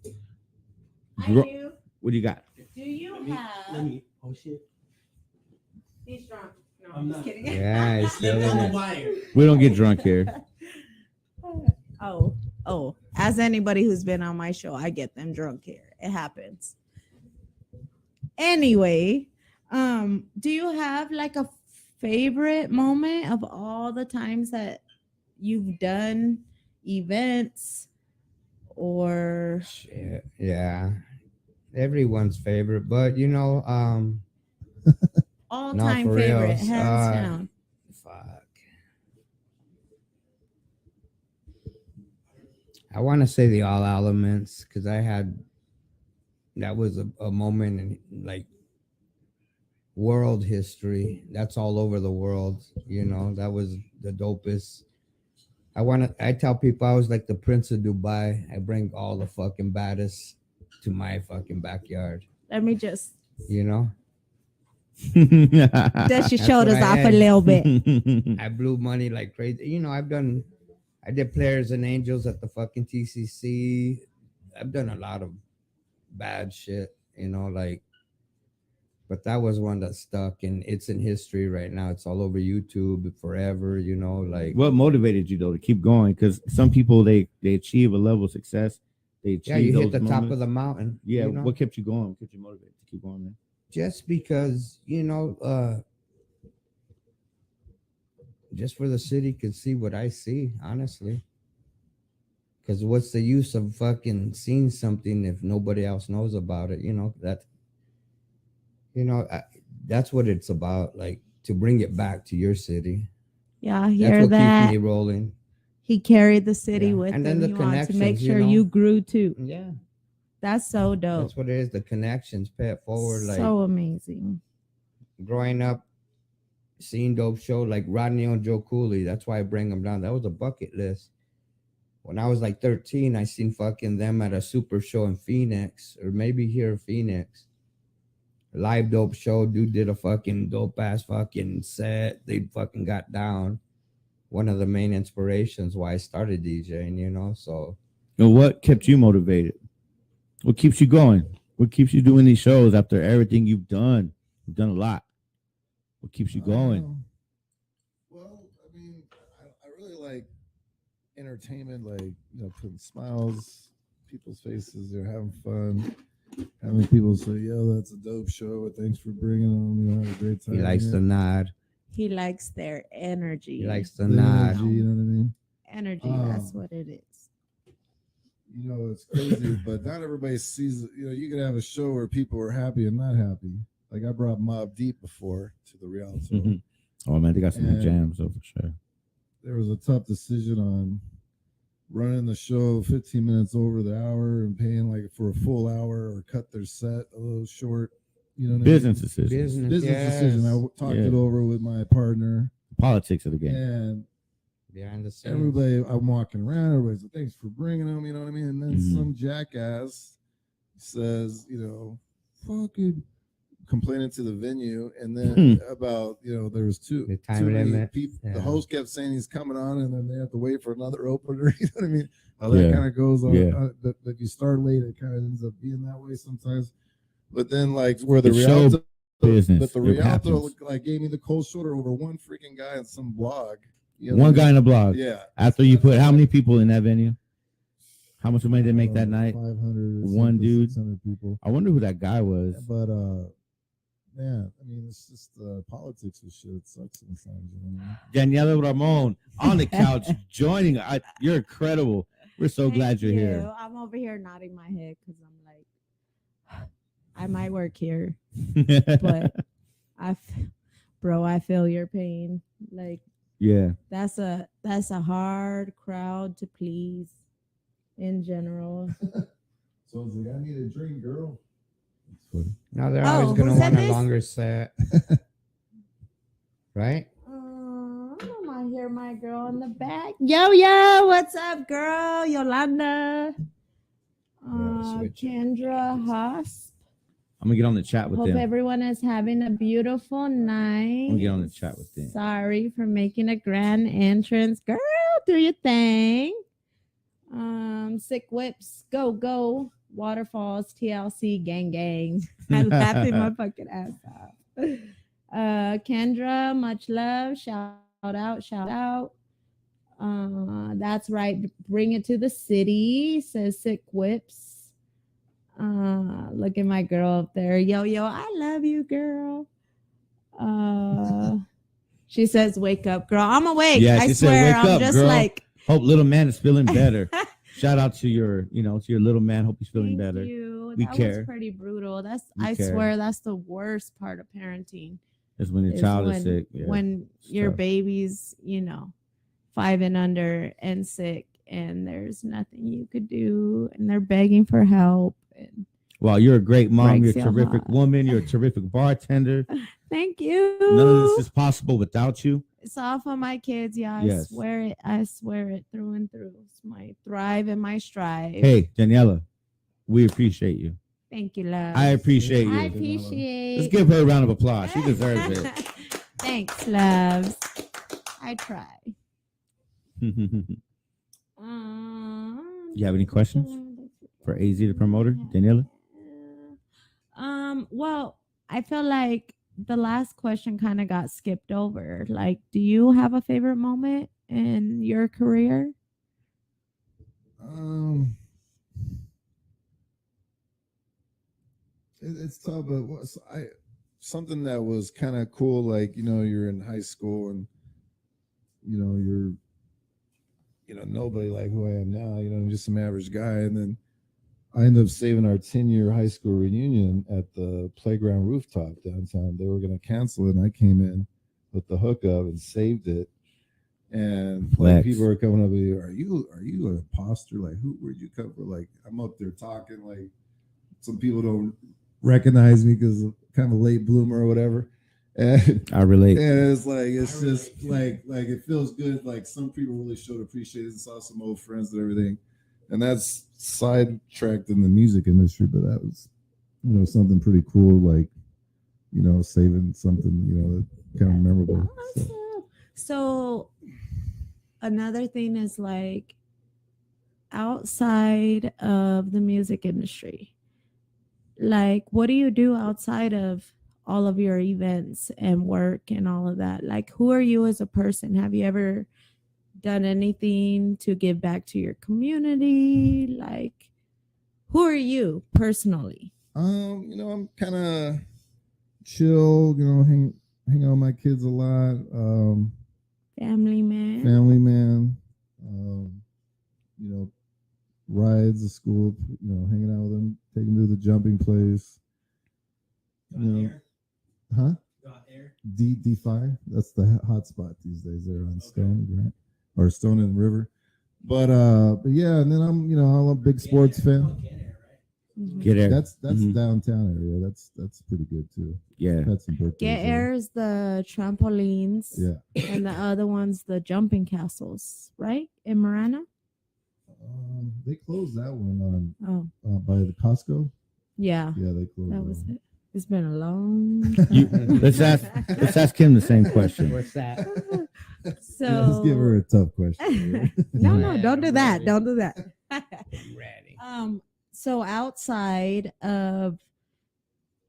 I do. What do you got? Do you have? Oh shit. He's drunk. No, I'm I'm not. just kidding. Yeah, he's still in it. wire. We don't get drunk here. Oh, as anybody who's been on my show, I get them drunk here. It happens. Anyway, do you have like a favorite moment of all the times that you've done events or Shit. Yeah. Everyone's favorite, but you know, all No, time for favorite, reals. hands down? fuck. I want to say the All Elements because that was a moment in like world history. That's all over the world. You know, that was the dopest. I tell people I was like the Prince of Dubai. I bring all the fucking baddest to my fucking backyard. Let me just You know, dust your That's shoulders what I off a am. little bit. I blew money like crazy. You know, I did Players and Angels at the fucking TCC. I've done a lot of bad shit, you know, like, but that was one that stuck and it's in history right now. It's all over YouTube forever, you know, like. What motivated you though to keep going? Because some people they achieve a level of success. They achieve Yeah, you hit those the top moments. of the mountain. Yeah, you know? what kept you going? What kept you motivated to keep going, man? Just because, you know, just for the city could see what I see, honestly. Because what's the use of fucking seeing something if nobody else knows about it? You know, that's what it's about, like to bring it back to your city. Yeah, I That's hear what that. keeps me rolling. He carried the city Yeah. with And him. then the He wanted to make connections, you sure know. you grew too. Yeah, That's so dope. that's what it is. The connections, pay it forward. Like So amazing. growing up, seeing dope show like Rodney and Joe Cooley. That's why I bring them down. That was a bucket list. when I was like 13, I seen fucking them at a super show in Phoenix, or maybe here in Phoenix. Live dope show. Dude did a fucking dope ass fucking set. They fucking got down. One of the main inspirations why I started DJing, you know. So, what kept you motivated? What keeps you going? What keeps you doing these shows after everything you've done? You've done a lot. What keeps you going? Well, I mean, I really like entertainment, like, you know, putting smiles people's faces. They're having fun, having people say, "Yo, that's a dope show. Thanks for bringing them. You know, have a great time." he likes the nod. He likes their energy. He likes the The nod. energy, you know what I mean? Energy, that's what it is. You know, it's crazy, but not everybody sees. You know, you can have a show where people are happy and not happy. Like I brought Mobb Deep before to the Rialto. Mm-hmm. Oh man, they got some jams though for sure. There was a tough decision on running the show 15 minutes over the hour and paying like for a full hour, or cut their set a little short. You know, what Business I mean? decision. Business decision. I talked it over with my partner. Politics of the game. And behind the scenes. everybody, I'm walking around. Everybody's like, "Thanks for bringing them." You know what I mean? And then some jackass says, you know, fucking complaining to the venue, and then about, you know, there was the time limit. people. Yeah. The host kept saying he's coming on, and then they have to wait for another opener. You know what I mean? How that kind of goes on. But if you start late, it kind of ends up being that way sometimes. But then, like, where the Rialto business, but the Rialto like gave me the cold shoulder over one freaking guy on some blog. You know, one guy in a blog. Yeah. After you put how many people in that venue? How much money did they make that night? 500. One dude. 600 people. I wonder who that guy was. But man, I mean, it's just politics and shit. It sucks sometimes. You know? Daniela Ramon on the couch joining. You're incredible. We're so glad you're here. I'm over here nodding my head because I'm like, I might work here, but I feel your pain. Like, yeah, that's a hard crowd to please in general. So I was like, I need a drink, girl. Now they're always gonna want a longer set, right? I hear my girl in the back. Yo, what's up, girl? Yolanda, Kendra Haas. I'm gonna get on the chat with them. Hope everyone is having a beautiful night. I'm gonna get on the chat with them. Sorry for making a grand entrance. Girl, do your thing. Sick whips, go. Waterfalls, TLC, gang. I'm laughing my fucking ass off. Kendra, much love. Shout out. That's right. Bring it to the city, says Sick Whips. Look at my girl up there. Yo, I love you, girl. She says, "Wake up, girl." I'm awake. Yeah, I she swear. said, "Wake I'm up, just girl." like, hope little man is feeling better. Shout out to your little man. Hope he's feeling thank better. you. We That care. was pretty brutal. We care. Swear that's the worst part of parenting. It's when your child is sick. Yeah. When your baby's, 5 and under and sick, and there's nothing you could do, and they're begging for help. And well, you're a great mom. breaks You're a your terrific heart. woman. You're a terrific bartender. Thank you. None of this is possible without you. It's all for my kids, yeah. Yes. I swear it through and through. It's my thrive and my strive. Hey, Daniela, we appreciate you. Thank you, love. I appreciate you. I appreciate. Let's give her a round of applause. She deserves it. Thanks, loves. I try. You have any questions for AZ the promoter, Daniela? Well, I feel like the last question kind of got skipped over. Like, do you have a favorite moment in your career? It's tough, but something that was kind of cool, like, you're in high school and you're nobody like who I am now, I'm just some average guy, and then I ended up saving our 10-year high school reunion at the playground rooftop downtown. They were going to cancel it, and I came in with the hookup and saved it. And like, people are coming up with you, are you an imposter? Like, where'd you come from? Like, I'm up there talking, like, some people don't recognize me because I'm kind of a late bloomer or whatever. And I relate. and it's like it's just like it feels good. Like some people really showed appreciation, saw some old friends and everything, and that's sidetracked in the music industry. But that was, something pretty cool. Like, saving something, that kind of memorable. So another thing is like outside of the music industry, like what do you do outside of all of your events and work and all of that? Like, who are you as a person? Have you ever done anything to give back to your community? Like, who are you personally? I'm kind of chill, hang out with my kids a lot. Family man. Family man. Rides to school, hanging out with them, taking them to the jumping place. Huh? D5. That's the hot spot these days. They're on Stone, right? Or Stone and River. But yeah, and then I'm a big sports fan. Get Air. That's downtown area. That's pretty good too. Yeah. Had some birthdays Get there. Air's the trampolines. Yeah. And the other one's the jumping castles, right? In Marana? They closed that one Oh. on by the Costco. Yeah. Yeah, they closed. That that was one. it. It's been a long You, time. let's ask him the same question. What's that? So Let's give her a tough question. no, don't do that. Ready. Don't do that. Ready. So outside of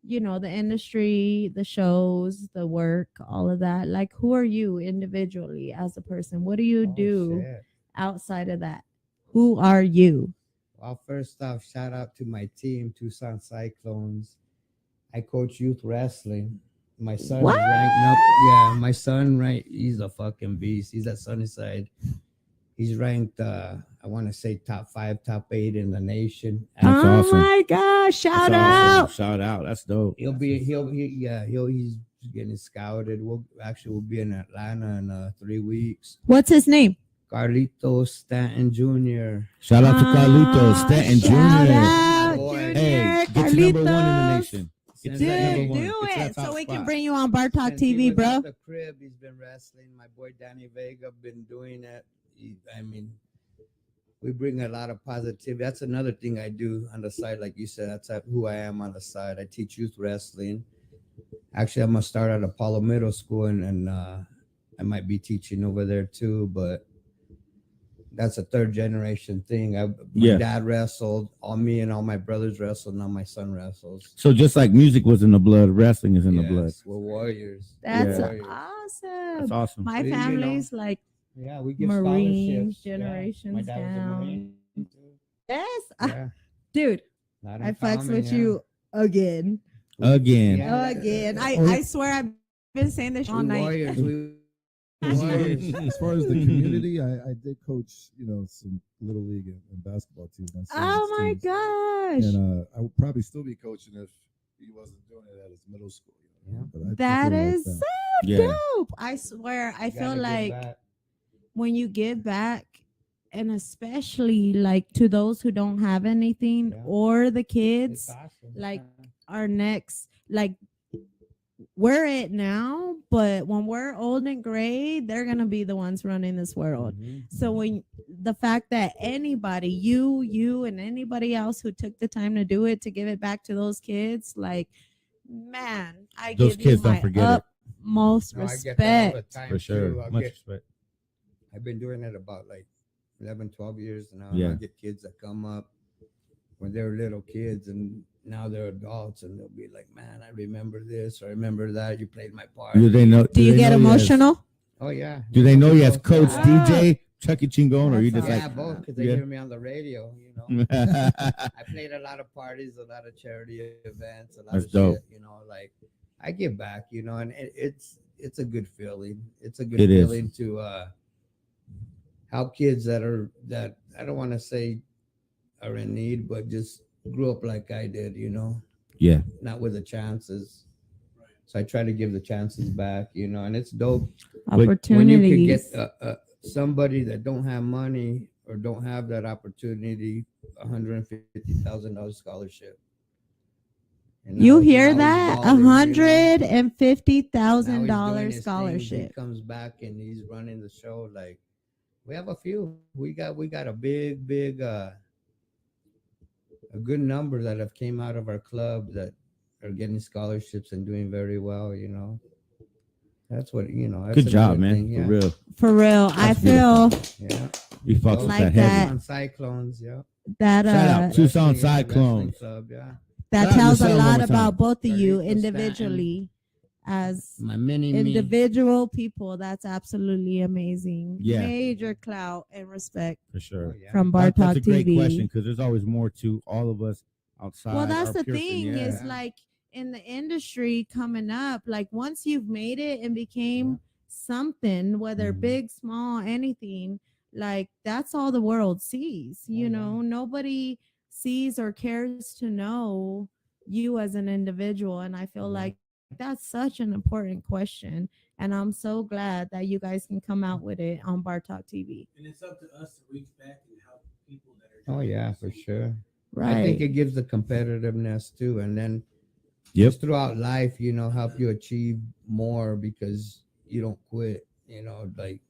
the industry, the shows, the work, all of that, like who are you individually as a person? What do you do Shit. outside of that? Who are you? Well, first off, shout out to my team, Tucson Cyclones. I coach youth wrestling. My son What? is ranked up. Yeah, my son, right? He's a fucking beast. He's at Sunnyside. He's ranked, I want to say top 5, top 8 in the nation. That's Oh awesome. my gosh, shout That's out. awesome. Shout out. That's dope. He's getting scouted. We'll be in Atlanta in 3 weeks. What's his name? Carlitos Stanton Jr. Shout out to Carlitos Stanton Shout Jr. out, Boy. Junior, Hey, get to number 1 in the Carlitos. nation. Get to Dude, that number 1. do Get to that it so top we can spot. bring you on Bar Talk Since he TV, was bro. at the crib, he's been wrestling. My boy Danny Vega been doing it. We bring a lot of positivity. That's another thing I do on the side, like you said. That's who I am on the side. I teach youth wrestling. Actually, I'm gonna start at Apollo Middle School, and I might be teaching over there too. But that's a 3rd generation thing. My dad wrestled. All me and all my brothers wrestled. Now my son wrestles. So just like music was in the blood, wrestling is in the blood. We're warriors. That's We're warriors. awesome. That's awesome. My You know, family's like Yeah, we give Marines, scholarships. Yeah. generations My dad was a down. Marine, too. yes, Yeah. dude. Not I flex uncommon, with yeah. you again. Again. Yeah. Again. I swear I've been saying this all We night. warriors. As far as the community, I did coach, some little league and basketball teams. Oh my gosh. And I would probably still be coaching if he wasn't doing it at his middle school. But I That prefer is that. so Yeah. dope. I swear, I feel Gotta give like back. when you give back, and especially like to those who don't have anything Yeah. or the It's kids, awesome. like our next, like we're it now, but when we're old and gray, they're gonna be the ones running this world. Mhm. So when the fact that anybody, you and anybody else who took the time to do it, to give it back to those kids, like, man, I Those give kids you don't my forget it. utmost No, I get that all the respect. time, For sure. too. Much respect. I've been doing it about like 11, 12 years now. Yeah. I get kids that come up when they were little kids and now they're adults and they'll be like, man, I remember this or I remember that. You played my part. Do they know? Do you they get know you as- emotional? Oh, yeah. Do they know you as Coach Ah. DJ, Chuckie Chingon, or you just Yeah, like? both because they Yeah. hear me on the radio, you know. I played a lot of parties, a lot of charity events, a lot That's of dope. shit, like I give back, and it's a good feeling. It's a good It is. feeling to help kids that I don't want to say are in need, but just grew up like I did, Yeah. not with the chances. So I try to give the chances back, and it's dope When when you Opportunities. can get somebody that don't have money or don't have that opportunity, $150,000 scholarship. And You now- hear now that? he's balling, you know? Now $150,000 he's doing his thing. scholarship. He comes back and he's running the show. Like we have a few. We got a big a good number that have came out of our club that are getting scholarships and doing very well. You know, that's what you know. That's Good job, another man. thing, For yeah. real. For real, I That's feel Yeah. You fucks with Like that that. heavy. On Cyclones, yeah. that Shout out Tucson Wrestling, yeah, Cyclones. wrestling club, yeah. that Shout out to tells a Michelle one lot more time. about both of you Federico Stanton. individually as My mini me. individual people. That's absolutely amazing. Yeah. Major clout and respect For sure. Oh, yeah. from Bar That's Talk a great TV. question because there's always more to all of us outside. Well, that's our the Pearson, thing yeah. is like in the industry coming up, like once you've made it and became something, whether Mhm. big, small, anything, like that's all the world sees. You know, nobody sees or cares to know you as an individual. And I feel like that's such an important question. And I'm so glad that you guys can come out with it on Bar Talk TV. And it's up to us to reach back and help people that are. Oh yeah, for sure. Right. I think it gives the competitiveness too, and then Yep. just throughout life, you know, help you achieve more because you don't quit. You know, like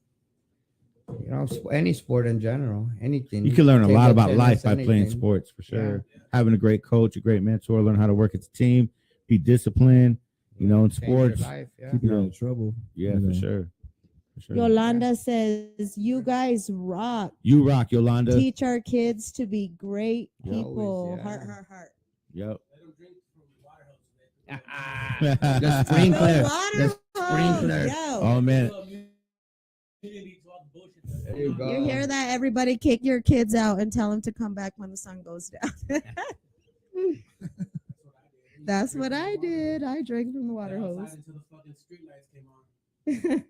you know, any sport in general, anything. You can learn a lot Table about tennis, life by anything. playing sports for sure. Having a great coach, a great mentor, learn how to work as a team, be disciplined. You know, in Change your sports. life, yeah. Keep you out of trouble. Yeah, you for know. sure. For sure. Yolanda says, you guys rock. You rock, Yolanda. Teach our kids to be great Always, people. yeah. Heart, heart, heart. Yep. Let them drink from the water hose. The sprinkler. Water The hose, sprinkler. yo. Oh man. There you go. You hear that? Everybody kick your kids out and tell them to come back when the sun goes down. That's what I did. I drank from the water hose. Until the fucking street lights came on.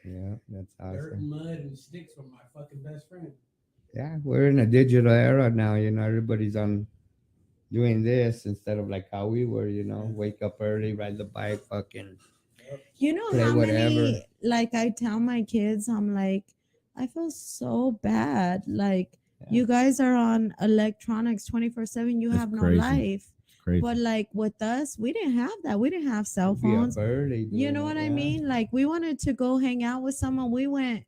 Yeah, that's Dirt awesome. and mud and sticks were my fucking best friend. Yeah, we're in a digital era now. You know, everybody's on doing this instead of like how we were. You know, wake up early, ride the bike, fucking. You know Play how whatever. many, like I tell my kids, I'm like, I feel so bad. Like you guys are on electronics 24/7. You That's have no crazy. life. Crazy. But like with us, we didn't have that. We didn't have cell Be up phones. early. You know what I mean? Like we wanted to go hang out with someone. We went